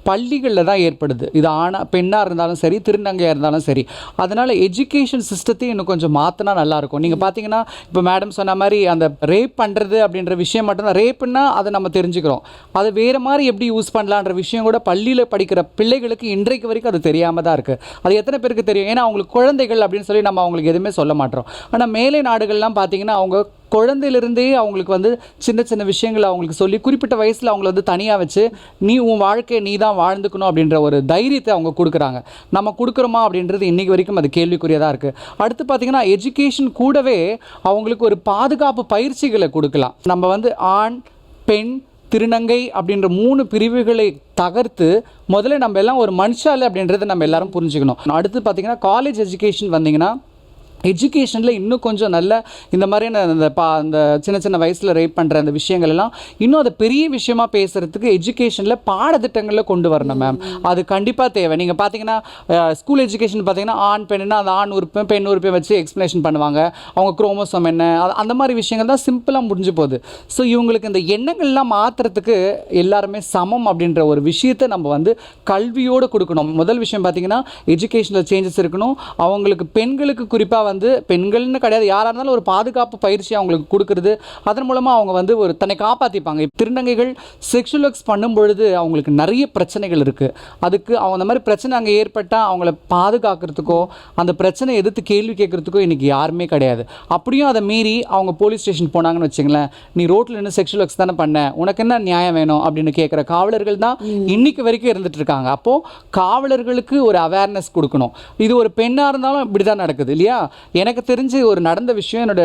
பள்ளிகளில் தான் ஏற்படுது. இது பெண்ணாக இருந்தாலும் சரி, திருநங்கையாக இருந்தாலும் சரி. அதனால் எஜுகேஷன் சிஸ்டத்தையும் இன்னும் கொஞ்சம் மாற்றினா நல்லாயிருக்கும். நீங்கள் பார்த்தீங்கன்னா இப்போ மேடம் சொன்ன மாதிரி அந்த ரேப் பண்ணுறது அப்படின்ற விஷயம் மட்டும்தான். ரேப்புன்னா அதை நம்ம தெரிஞ்சுக்கிறோம், அது வேறு மாதிரி எப்படி யூஸ் பண்ணலான்ற விஷயம் கூட பள்ளியில் படிக்கிற பிள்ளைகளுக்கு இன்றைக்கு வரைக்கும் அது தெரியாமல் தான் இருக்குது. அது எத்தனை பேருக்கு தெரியும்? ஏன்னா அவங்களுக்கு குழந்தைகள் அப்படின்னு சொல்லி நம்ம அவங்களுக்கு எதுவுமே சொல்ல மாட்டோம். ஆனால் மேலை நாடுகள்லாம் பார்த்திங்கன்னா அவங்க குழந்தையிலிருந்தே அவங்களுக்கு வந்து சின்ன சின்ன விஷயங்களை அவங்களுக்கு சொல்லி குறிப்பிட்ட வயசில் அவங்கள வந்து தனியாக வச்சு நீ உன் வாழ்க்கையை நீ தான் வாழ்ந்துக்கணும் அப்படின்ற ஒரு தைரியத்தை அவங்க கொடுக்குறாங்க. நம்ம கொடுக்குறோமா அப்படின்றது இன்றைக்கி வரைக்கும் அது கேள்விக்குரியதாக இருக்குது. அடுத்து பார்த்திங்கன்னா எஜுகேஷன் கூடவே அவங்களுக்கு ஒரு பாதுகாப்பு பயிற்சிகளை கொடுக்கலாம். நம்ம வந்து ஆண், பெண், திருநங்கை அப்படின்ற 3 பிரிவுகளை தகர்த்து முதல்ல நம்ம எல்லாம் ஒரு மனுஷால் அப்படின்றத நம்ம எல்லாரும் புரிஞ்சுக்கணும். அடுத்து பார்த்திங்கன்னா காலேஜ் எஜுகேஷன் வந்தீங்கன்னா எஜுகேஷனில் இன்னும் கொஞ்சம் நல்ல இந்த மாதிரியான அந்த சின்ன சின்ன வயசில் ரேப் பண்ணுற அந்த விஷயங்கள் எல்லாம் இன்னும் அதை பெரிய விஷயமா பேசுகிறதுக்கு எஜுகேஷனில் பாடத்திட்டங்களில் கொண்டு வரணும் மேம். அது கண்டிப்பாக தேவை. நீங்கள் பார்த்தீங்கன்னா ஸ்கூல் எஜுகேஷன் பார்த்தீங்கன்னா ஆண் பெண்ணுன்னா அந்த ஆண் உறுப்பையும் பெண் உறுப்பையும் வச்சு எக்ஸ்ப்ளனேஷன் பண்ணுவாங்க. அவங்க குரோமோசோம் என்ன, அந்த மாதிரி விஷயங்கள் தான் சிம்பிளாக முடிஞ்சு போகுது. ஸோ இவங்களுக்கு இந்த எண்ணங்கள்லாம் மாற்றுறதுக்கு எல்லாருமே சமம் அப்படின்ற ஒரு விஷயத்தை நம்ம வந்து கல்வியோடு கொடுக்கணும். முதல் விஷயம் பார்த்தீங்கன்னா எஜுகேஷனில் சேஞ்சஸ் இருக்கணும். அவங்களுக்கு பெண்களுக்கு குறிப்பாக வந்து பெண்கள்னு கிடையாது, யாராக இருந்தாலும் ஒரு பாதுகாப்பு பயிற்சி அவங்களுக்கு கொடுக்குறது. அதன் மூலமாக அவங்க வந்து ஒரு தன்னை காப்பாற்றிப்பாங்க. திருநங்கைகள் செக்ஷுவல் ஒர்க்ஸ் பண்ணும் பொழுது அவங்களுக்கு நிறைய பிரச்சனைகள் இருக்குது. அதுக்கு அவங்க அந்த மாதிரி பிரச்சனை அங்கே ஏற்பட்டால் அவங்கள பாதுகாக்கிறதுக்கோ அந்த பிரச்சனை எதிர்த்து கேள்வி கேட்குறதுக்கோ இன்றைக்கி யாருமே கிடையாது. அப்படியும் அதை மீறி அவங்க போலீஸ் ஸ்டேஷன் போனாங்கன்னு வச்சுங்களேன், நீ ரோட்டில் நின்று செக்ஷுவல் ஒர்க்ஸ் தானே பண்ண, உனக்கு என்ன நியாயம் வேணும் அப்படின்னு கேட்குற காவலர்கள் தான் இன்னைக்கு வரைக்கும் இருந்துட்டு இருக்காங்க. அப்போது காவலர்களுக்கு ஒரு அவேர்னஸ் கொடுக்கணும். இது ஒரு பெண்ணாக இருந்தாலும் இப்படி தான் நடக்குது இல்லையா? எனக்கு தெரிஞ்சு ஒரு நடந்த விஷயம், என்னோட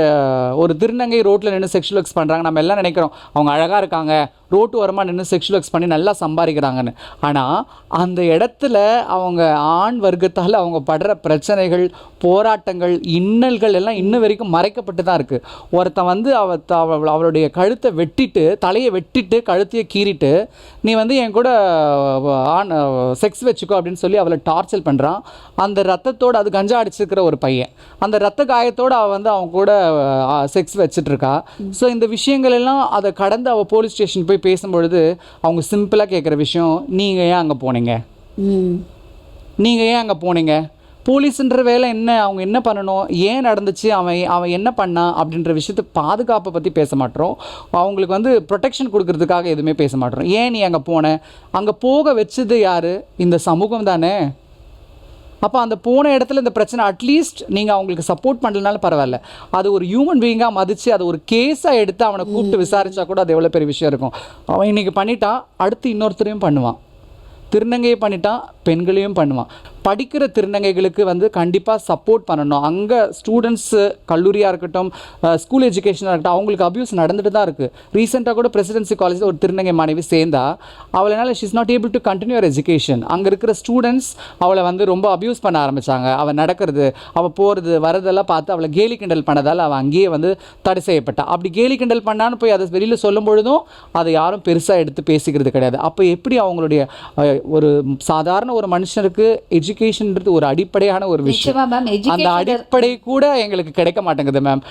ஒரு திருநங்கை ரோட்டில் நின்று செக்ஷுவல் ஒர்க்ஸ் பண்ணுறாங்க. நம்ம எல்லாம் நினைக்கிறோம் அவங்க அழகாக இருக்காங்க, ரோட்டு ஓரமாக நின்று செக்ஷுவல் ஒர்க்ஸ் பண்ணி நல்லா சம்பாதிக்கிறாங்கன்னு. ஆனால் அந்த இடத்துல அவங்க ஆண் வர்க்கத்தால் அவங்க படுற பிரச்சனைகள், போராட்டங்கள், இன்னல்கள் எல்லாம் இன்ன வரைக்கும் மறைக்கப்பட்டு தான் இருக்குது. ஒருத்தன் வந்து அவளுடைய கழுத்தை வெட்டிட்டு, தலையை வெட்டிட்டு, கழுத்தையை கீறிட்டு, நீ வந்து என் கூட செக்ஸ் வச்சுக்கோ அப்படின்னு சொல்லி அவளை டார்ச்சர் பண்ணுறான். அந்த ரத்தத்தோடு, அது கஞ்சா அடிச்சிருக்கிற ஒரு பையன், அந்த ரத்த காயத்தோடு அவள் வந்து அவங்க கூட செக்ஸ் வச்சிட்ருக்கா. ஸோ இந்த விஷயங்கள் எல்லாம் அதை கடந்து அவள் போலீஸ் ஸ்டேஷன் போய் பேசும்பொழுது அவங்க சிம்பிளாக கேட்குற விஷயம், நீங்கள் ஏன் அங்கே போனீங்க, நீங்கள் ஏன் அங்கே போனீங்க, போலீஸுன்ற வேலை என்ன, அவங்க என்ன பண்ணணும், ஏன் நடந்துச்சு, அவன் என்ன பண்ணான் அப்படின்ற விஷயத்தை பாதுகாப்பை பற்றி பேச மாட்டோம். அவங்களுக்கு வந்து ப்ரொடெக்ஷன் கொடுக்கறதுக்காக எதுவுமே பேச மாட்டோம். ஏன் நீ அங்கே போன, அங்கே போக வச்சது யார், இந்த சமூகம் தானே. அப்போ அந்த போன இடத்துல இந்த பிரச்சனை அட்லீஸ்ட் நீங்கள் அவங்களுக்கு சப்போர்ட் பண்ணலனாலும் பரவாயில்ல, அது ஒரு ஹியூமன் பீயிங்காக மதித்து அதை ஒரு கேஸாக எடுத்து அவனை கூப்பிட்டு விசாரித்தா கூட அது எவ்வளோ பெரிய விஷயம் இருக்கும். அவன் இன்றைக்கி பண்ணிட்டான், அடுத்து இன்னொருத்தரையும் பண்ணுவான். திருநங்கையை பண்ணிட்டான், பெண்களையும் பண்ணுவான். படிக்கிற திருநங்கைகளுக்கு வந்து கண்டிப்பாக சப்போர்ட் பண்ணணும். அங்கே ஸ்டூடெண்ட்ஸு, கல்லூரியாக இருக்கட்டும், ஸ்கூல் எஜுகேஷனாக இருக்கட்டும், அவங்களுக்கு அப்யூஸ் நடந்துட்டு தான் இருக்குது. ரீசெண்டாக கூட பிரசிடென்சி காலேஜில் ஒரு திருநங்கை மாணவி சேர்ந்தா, அவளால் she is not able to continue her education. அங்கே இருக்கிற ஸ்டூடெண்ட்ஸ் அவளை வந்து ரொம்ப அப்யூஸ் பண்ண ஆரம்பித்தாங்க. அவள் நடக்கிறது, அவள் போகிறது வரதெல்லாம் பார்த்து அவளை கேலி கிண்டல் பண்ணதால் அவள் அங்கேயே வந்து தடை செய்யப்பட்டாள். அப்படி கேலி கிண்டல் பண்ணான்னு போய் அதை வெளியில் சொல்லும் பொழுதும் அதை யாரும் பெருசாக எடுத்து பேசிக்கிறது கிடையாது. அப்போ எப்படி அவங்களுடைய ஒரு சாதாரண ஒரு மனுஷனுக்கு எஜுகேஷன்ன்றது ஒரு அடிப்படையான ஒரு விஷயம், அந்த அடிப்படை கூட எங்களுக்கு கிடைக்க மாட்டேங்குது மேம்.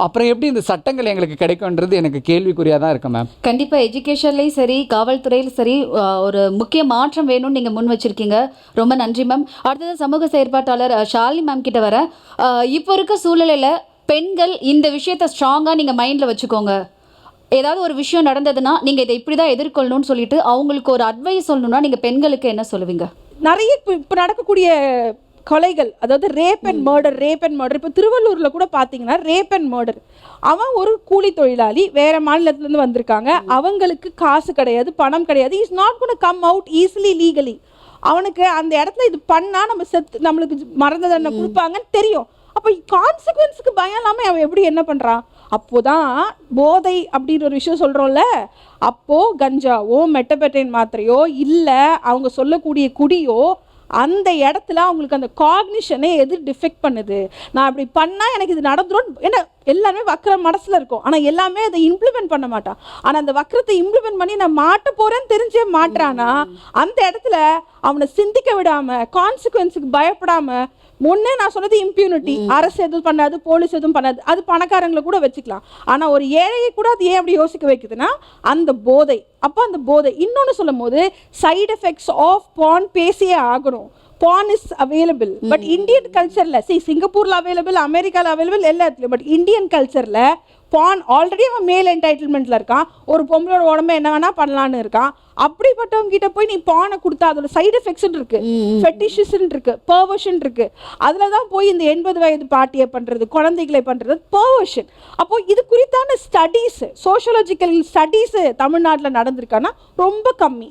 அப்புறம் எப்படி இந்த சட்டங்கள் எங்களுக்கு கிடைக்கும்ன்றது எனக்கு கேள்விக்குறியாக தான் இருக்கு மேம். கண்டிப்பாக எஜுகேஷன்லேயும் சரி, காவல்துறையிலும் சரி, ஒரு முக்கிய மாற்றம் வேணும்னு நீங்கள் முன் வச்சிருக்கீங்க. ரொம்ப நன்றி மேம். அடுத்தது சமூக செயற்பாட்டாளர் ஷாலினி மேம் கிட்ட வர, இப்போ இருக்க சூழ்நிலையில் பெண்கள் இந்த விஷயத்தை ஸ்ட்ராங்காக நீங்கள் மைண்டில் வச்சுக்கோங்க. ஏதாவது ஒரு விஷயம் நடந்ததுன்னா நீங்கள் இதை இப்படி தான் எதிர்கொள்ளணும்னு சொல்லிட்டு அவங்களுக்கு ஒரு அட்வைஸ் சொல்லணும்னா நீங்கள் பெண்களுக்கு என்ன சொல்லுவீங்க? நிறைய இப்போ நடக்கக்கூடிய கொலைகள், அதாவது ரேப் அண்ட் மர்டர், இப்போ திருவள்ளூரில் கூட பார்த்தீங்கன்னா ரேப் அண்ட் மர்டர். அவன் ஒரு கூலி தொழிலாளி, வேறு மாநிலத்துலேருந்து வந்திருக்காங்க, அவங்களுக்கு காசு கிடையாது, பணம் கிடையாது, is not gonna come out easily legally. அவனுக்கு அந்த இடத்துல இது பண்ணால் நம்மளுக்கு மரண தண்டனை கொடுப்பாங்கன்னு தெரியும். அப்போ கான்சிக்வன்ஸுக்கு பயம் இல்லாமல் அவன் எப்படி என்ன பண்ணுறான்? அப்போதான் போதை அப்படின்ற ஒரு விஷயம் சொல்கிறோம்ல, அப்போது கஞ்சாவோ மெட்டபெட்டைன் மாத்திரையோ இல்லை அவங்க சொல்லக்கூடிய குடியோ அந்த இடத்துல அவங்களுக்கு அந்த காக்னிஷனே எது டிஃபெக்ட் பண்ணுது. நான் அப்படி பண்ணால் எனக்கு இது நடந்துடும், ஏன்னா எல்லாமே வக்கர மனசில் இருக்கும், ஆனால் எல்லாமே அதை இம்ப்ளிமெண்ட் பண்ண மாட்டான். ஆனால் அந்த வக்கரத்தை இம்ப்ளிமெண்ட் பண்ணி நான் மாட்ட போகிறேன்னு தெரிஞ்சே மாட்டுறானா, அந்த இடத்துல அவனை சிந்திக்க விடாமல், கான்சிக்வன்ஸுக்கு பயப்படாமல், முன்னே நான் சொன்னது இம்ப்யூனிட்டி, அரசு எதுவும் பண்ணாது, போலீஸ் எதுவும் பண்ணாது, அது பணக்காரங்களை கூட வச்சுக்கலாம். ஆனால் ஒரு ஏழையை கூட அது ஏன் அப்படி யோசிக்க வைக்குதுன்னா அந்த போதை. அப்போ அந்த போதை இன்னொன்று சொல்லும் போது சைடு எஃபெக்ட்ஸ் ஆஃப் பான் பேசியே ஆகணும். பான் இஸ் அவைலபிள், பட் இந்தியன் கல்ச்சரில் சிங்கப்பூரில் அவைலபிள், அமெரிக்காவில் அவைலபிள், எல்லா இடத்துலையும். பட் இந்தியன் கல்ச்சரில் பான் ஆல்ரெடி அவன் மேல் என்டைட்டில்மெண்ட்டில் இருக்கான், ஒரு பொம்பளோட உடம்பு என்ன வேணால் பண்ணலான்னு இருக்கான். அப்படிப்பட்டவங்க கிட்ட போய் நீ பானை கொடுத்தா அதோட சைடு எஃபெக்ட்ஸ் இருக்கு, ஃபெட்டிஷிஸ்ன்னு இருக்கு, பர்வர்ஷன் இருக்கு. அதில் தான் போய் இந்த 80 வயது பாட்டியை பண்ணுறது, குழந்தைகளை பண்ணுறது பர்வர்ஷன். அப்போது இது குறித்தான ஸ்டடீஸு, சோஷியலாஜிக்கல் ஸ்டடீஸு தமிழ்நாட்டில் நடந்திருக்கான்னா ரொம்ப கம்மி.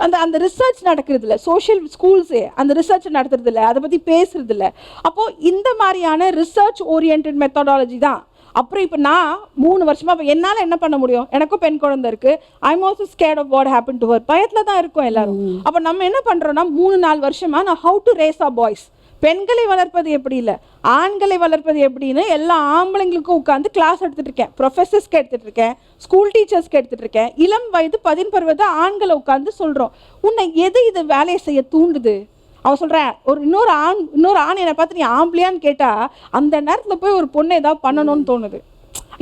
அந்த ரிசர்ச் நடக்கிறது இல்லை, சோஷியல் ஸ்கூல்ஸே அந்த ரிசர்ச் நடத்துறது இல்லை, அதை பற்றி பேசுறது இல்லை. அப்போது இந்த மாதிரியான ரிசர்ச் ஓரியன்ட் மெத்தடாலஜி தான். அப்புறம் இப்போ நான் 3 வருஷமாக இப்போ என்னால் என்ன பண்ண முடியும், எனக்கும் பெண் குழந்தை இருக்குது, I'm also scared of what happen to her, பயத்தில் தான் இருக்கும் எல்லாரும். அப்போ நம்ம என்ன பண்ணுறோன்னா 3-4 வருஷமாக நான் how to raise our boys, பெண்களை வளர்ப்பது எப்படி இல்லை ஆண்களை வளர்ப்பது எப்படின்னு எல்லா ஆம்பளைங்களுக்கும் உட்காந்து கிளாஸ் எடுத்துகிட்டு இருக்கேன், ப்ரொஃபஸர்ஸ்க்கு எடுத்துகிட்டு இருக்கேன், ஸ்கூல் டீச்சர்ஸ்க்கு எடுத்துகிட்டு இருக்கேன். இளம் வயது 10 பருவத்தை ஆண்களை உட்காந்து சொல்கிறோம், உன்னை எது இது வேலையை செய்ய தூண்டுது? அவன் சொல்கிறேன், இன்னொரு ஆண் என்னை பார்த்து நீ ஆம்பளையான்னு கேட்டால் அந்த நேரத்தில் போய் ஒரு பொண்ணை ஏதாவது பண்ணணும்னு தோணுது.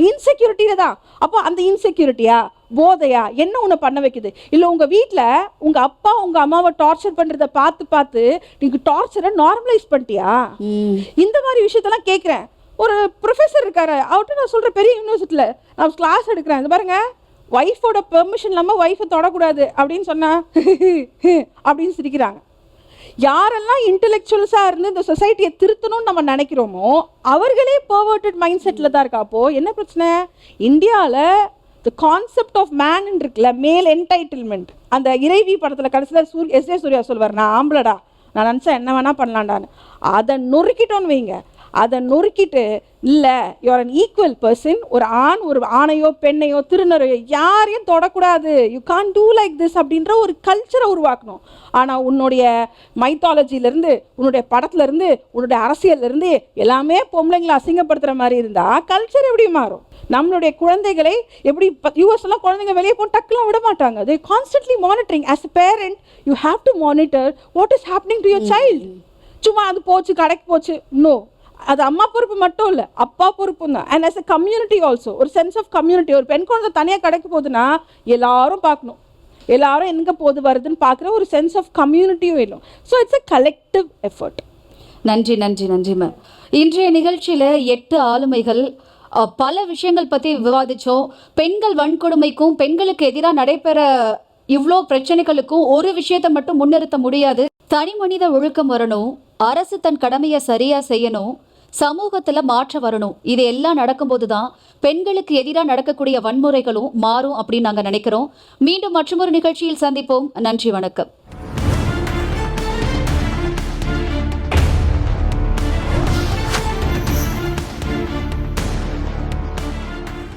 இன்செக்யூரிட்டியில் தான். அப்போ அந்த இன்செக்யூரிட்டியா, போதையா, என்ன உன்னை பண்ண வைக்குது? இல்லை உங்கள் வீட்டில் உங்கள் அப்பா உங்கள் அம்மாவை டார்ச்சர் பண்ணுறத பார்த்து நீங்கள் டார்ச்சரை நார்மலைஸ் பண்ணிட்டியா? இந்த மாதிரி விஷயத்தெல்லாம் கேட்குறேன். ஒரு ப்ரொஃபஸர் இருக்காரு, அவர்கிட்ட நான் சொல்கிறேன், பெரிய யூனிவர்சிட்டியில் நான் கிளாஸ் எடுக்கிறேன், இது பாருங்க ஒய்ஃபோட பெர்மிஷன் இல்லாமல் ஒய்ஃபை தொடக்கூடாது அப்படின்னு சொன்னால் அப்படின்னு சிரிக்கிறாங்க. யாரெல்லாம் இன்டெலெக்சுவல்ஸாக இருந்து இந்த சொசைட்டியை திருத்தணும்னு நம்ம நினைக்கிறோமோ அவர்களே பர்வர்டட் மைண்ட் செட்டில் தான் இருக்கா. அப்போது என்ன பிரச்சனை? இந்தியாவில் த கான்செப்ட் ஆஃப் மேன் இருக்குல்ல, மேல் என்டைட்டில்மெண்ட், அந்த இறைவி படத்தில் கடைசியில் எஸ்.ஏ. சூர்யா சொல்வார், நான் ஆம்பளடா, நான் நினச்சா என்ன வேணால் பண்ணலான்டான்னு, அதை நொறுக்கிட்டோன்னு வைங்க, அதை நொறுக்கிட்டு இல்லை யூஆர் அன் ஈக்குவல் பர்சன், ஒரு ஆணையோ பெண்ணையோ திருநறையோ யாரையும் தொடக்கூடாது, you can't do like this அப்படின்ற ஒரு கல்ச்சரை உருவாக்கணும். ஆனால் உன்னுடைய மைத்தாலஜிலேருந்து, உன்னுடைய படத்துலேருந்து, உன்னுடைய அரசியல்லேருந்து எல்லாமே பொம்பளைங்களை அசிங்கப்படுத்துகிற மாதிரி இருந்தால் கல்ச்சர் எப்படி மாறும்? நம்மளுடைய குழந்தைகளை எப்படி யூஎஸ்லாம் குழந்தைங்க வெளியே போய் டக்குலாம் விட மாட்டாங்க. They constantly monitoring. As a parent you have to monitor what is happening to your child. சும்மா அது போச்சு கடைக்கு போச்சு, நோ, அது அம்மா பொறுப்பு மட்டும் இல்லை, அப்பா பொறுப்பும் தான். And as a community also, ஒரு சென்ஸ் ஆஃப் கம்யூனிட்டி. ஒரு பெண் குழந்தை தனியாக கடைக்கு போகுதுன்னா எல்லாரும் பார்க்கணும், எல்லாரும் எங்கே போது வருதுன்னு பார்க்குற ஒரு சென்ஸ் ஆஃப் கம்யூனிட்டியும் வேணும். So it's a collective effort. நன்றி நன்றி நன்றி மேம். இன்றைய நிகழ்ச்சியில் 8 ஆளுமைகள் பல விஷயங்கள் பற்றி விவாதித்தோம். பெண்கள் வன்கொடுமைக்கும் பெண்களுக்கு எதிராக நடைபெற இவ்வளோ பிரச்சனைகளுக்கும் ஒரு விஷயத்தை மட்டும் முன்னிறுத்த முடியாது. தனி மனித ஒழுக்கம் வரணும், அரசு தன் கடமையை சரியாக செய்யணும், சமூகத்தில் மாற்றம் வரணும். இது எல்லாம் நடக்கும்போது தான் பெண்களுக்கு எதிராக நடக்கக்கூடிய வன்முறைகளும் மாறும் அப்படின்னு நாங்கள் நினைக்கிறோம். மீண்டும் மற்றொரு நிகழ்ச்சியில் சந்திப்போம். நன்றி, வணக்கம்.